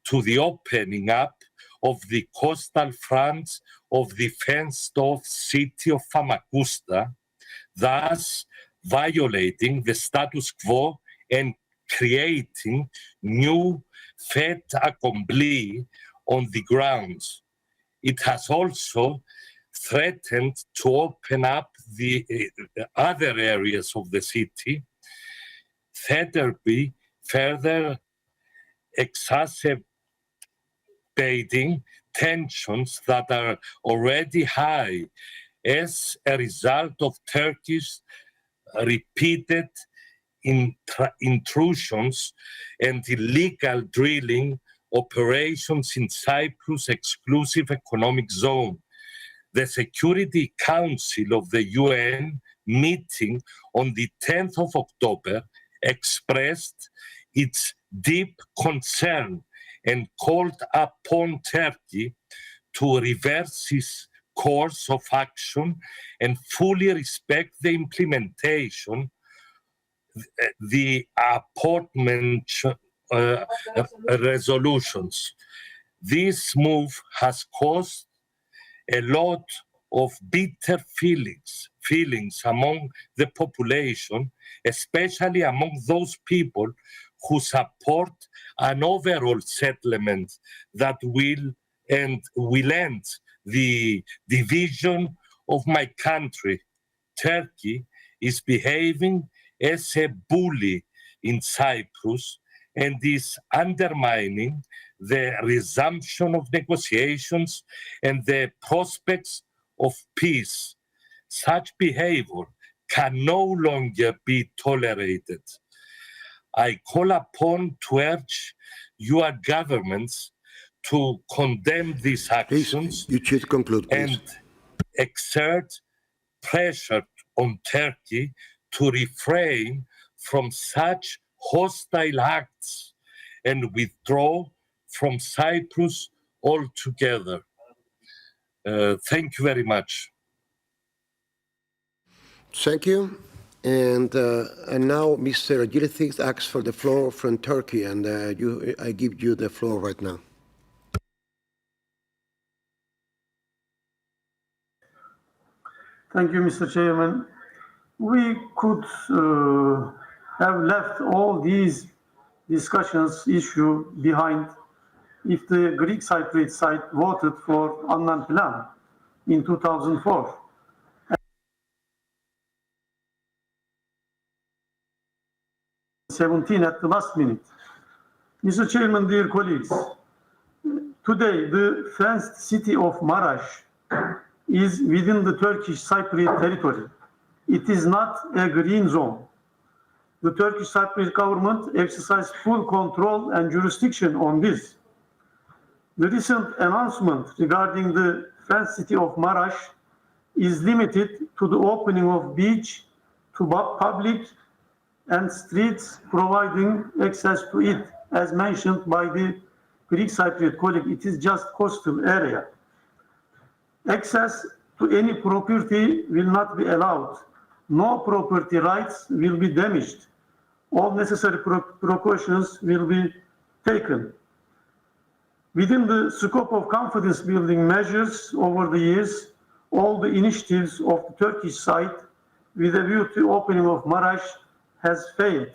to the opening up of the coastal fronts of the fenced-off city of Famagusta, thus violating the status quo and creating new fait accompli on the grounds. It has also threatened to open up the other areas of the city, further exacerbating tensions that are already high as a result of Turkey's repeated intrusions and illegal drilling operations in Cyprus' exclusive economic zone. The Security Council of the UN meeting on the 10th of October expressed its deep concern and called upon Turkey to reverse its course of action and fully respect the implementation, the apportment resolutions. This move has caused a lot of bitter feelings among the population, especially among those people who support an overall settlement that will end the division of my country. Turkey is behaving as a bully in Cyprus and is undermining the resumption of negotiations and the prospects of peace. Such behavior can no longer be tolerated. I call upon to urge your governments to condemn these actions. You should conclude, please. And exert pressure on Turkey to refrain from such hostile acts and withdraw from Cyprus altogether. Thank you very much. Thank you. And now Mr. Gilithis asks for the floor from Turkey, and I give you the floor right now. Thank you, Mr. Chairman. We could have left all these discussions issue behind if the Greek Cypriot side voted for Annan Plan in 2004. 2017 at the last minute. Mr. Chairman, dear colleagues, today the fenced city of Maraş is within the Turkish Cypriot territory. It is not a green zone. The Turkish Cypriot government exercised full control and jurisdiction on this. The recent announcement regarding the fenced city of Maraş is limited to the opening of beach to public and streets providing access to it. As mentioned by the Greek Cypriot colleague, it is just coastal area. Access to any property will not be allowed. No property rights will be damaged. All necessary precautions will be taken. Within the scope of confidence building measures over the years, all the initiatives of the Turkish side with a view to opening of Maraş has failed.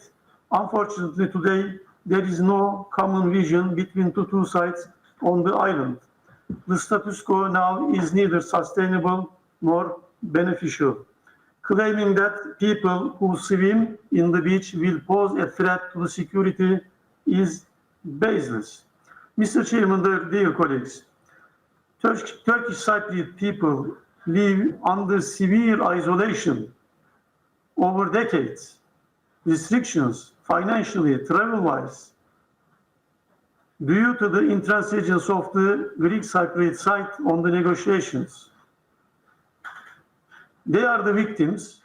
Unfortunately, today, there is no common vision between the two sides on the island. The status quo now is neither sustainable nor beneficial. Claiming that people who swim in the beach will pose a threat to the security is baseless. Mr. Chairman, dear colleagues, Turkish Cypriot people live under severe isolation over decades, restrictions financially, travel-wise, due to the intransigence of the Greek Cypriot side on the negotiations. They are the victims,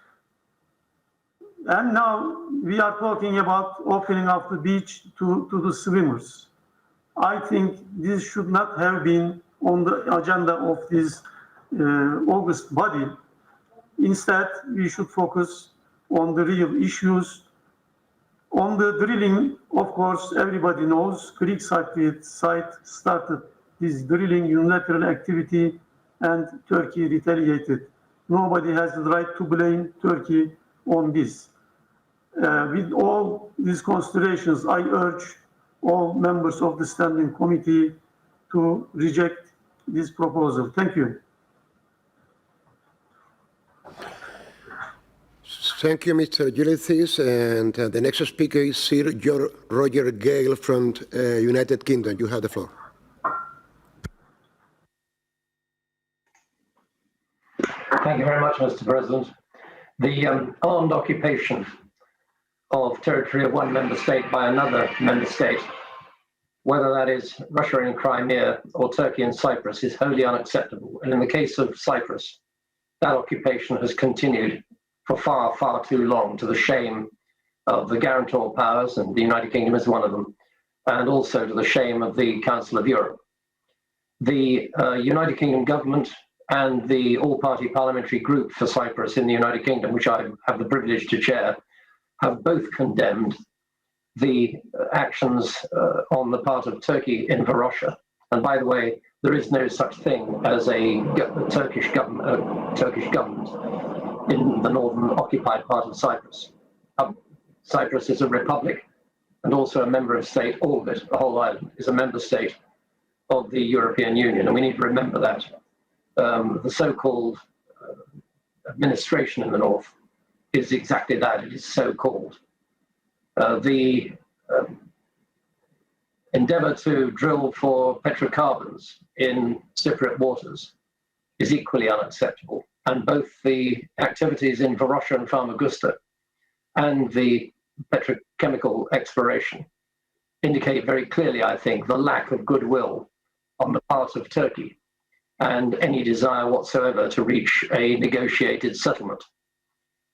and now we are talking about opening up the beach to the swimmers. I think this should not have been on the agenda of this August body. Instead, we should focus on the real issues. On the drilling, of course, everybody knows Greek Cypriot side started this drilling unilateral activity and Turkey retaliated. Nobody has the right to blame Turkey on this. With all these considerations, I urge all members of the Standing Committee to reject this proposal. Thank you. Thank you, Mr. Ulysses. And the next speaker is Sir Roger Gale from United Kingdom. You have the floor. Thank you very much, Mr. President. The armed occupation of territory of one member state by another member state, whether that is Russia in Crimea or Turkey in Cyprus, is wholly unacceptable. And in the case of Cyprus, that occupation has continued for far, far too long, to the shame of the guarantor powers, and the United Kingdom is one of them, and also to the shame of the Council of Europe. The United Kingdom government and the all-party parliamentary group for Cyprus in the United Kingdom, which I have the privilege to chair, have both condemned the actions on the part of Turkey in Varosha. And by the way, there is no such thing as a Turkish government in the northern occupied part of Cyprus. Cyprus is a republic and also a member of state. All of it, the whole island, is a member state of the European Union, and we need to remember that. The so-called administration in the north is exactly that. It is so-called. The endeavor to drill for petrocarbons in Cypriot waters is equally unacceptable. And both the activities in Varosha and Famagusta and the petrochemical exploration indicate very clearly, I think, the lack of goodwill on the part of Turkey and any desire whatsoever to reach a negotiated settlement.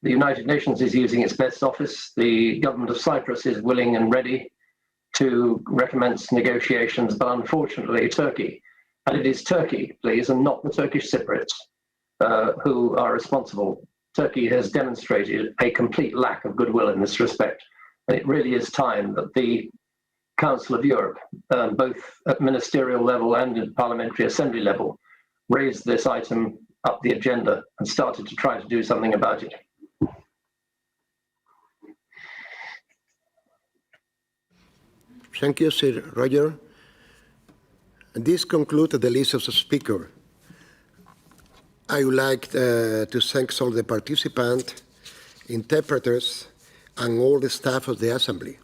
The United Nations is using its best office. The government of Cyprus is willing and ready to recommence negotiations, but unfortunately Turkey, and it is Turkey, please, and not the Turkish Cypriots, who are responsible. Turkey has demonstrated a complete lack of goodwill in this respect. And it really is time that the Council of Europe, both at ministerial level and at parliamentary assembly level, raised this item up the agenda and started to try to do something about it. Thank you, Sir Roger. And this concludes the list of speakers. I would like to thank all the participants, interpreters, and all the staff of the Assembly.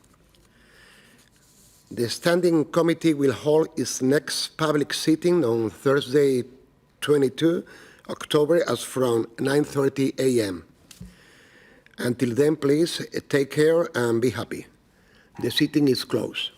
The Standing Committee will hold its next public sitting on Thursday, 22 October, as from 9:30 a.m. Until then, please take care and be happy. The sitting is closed.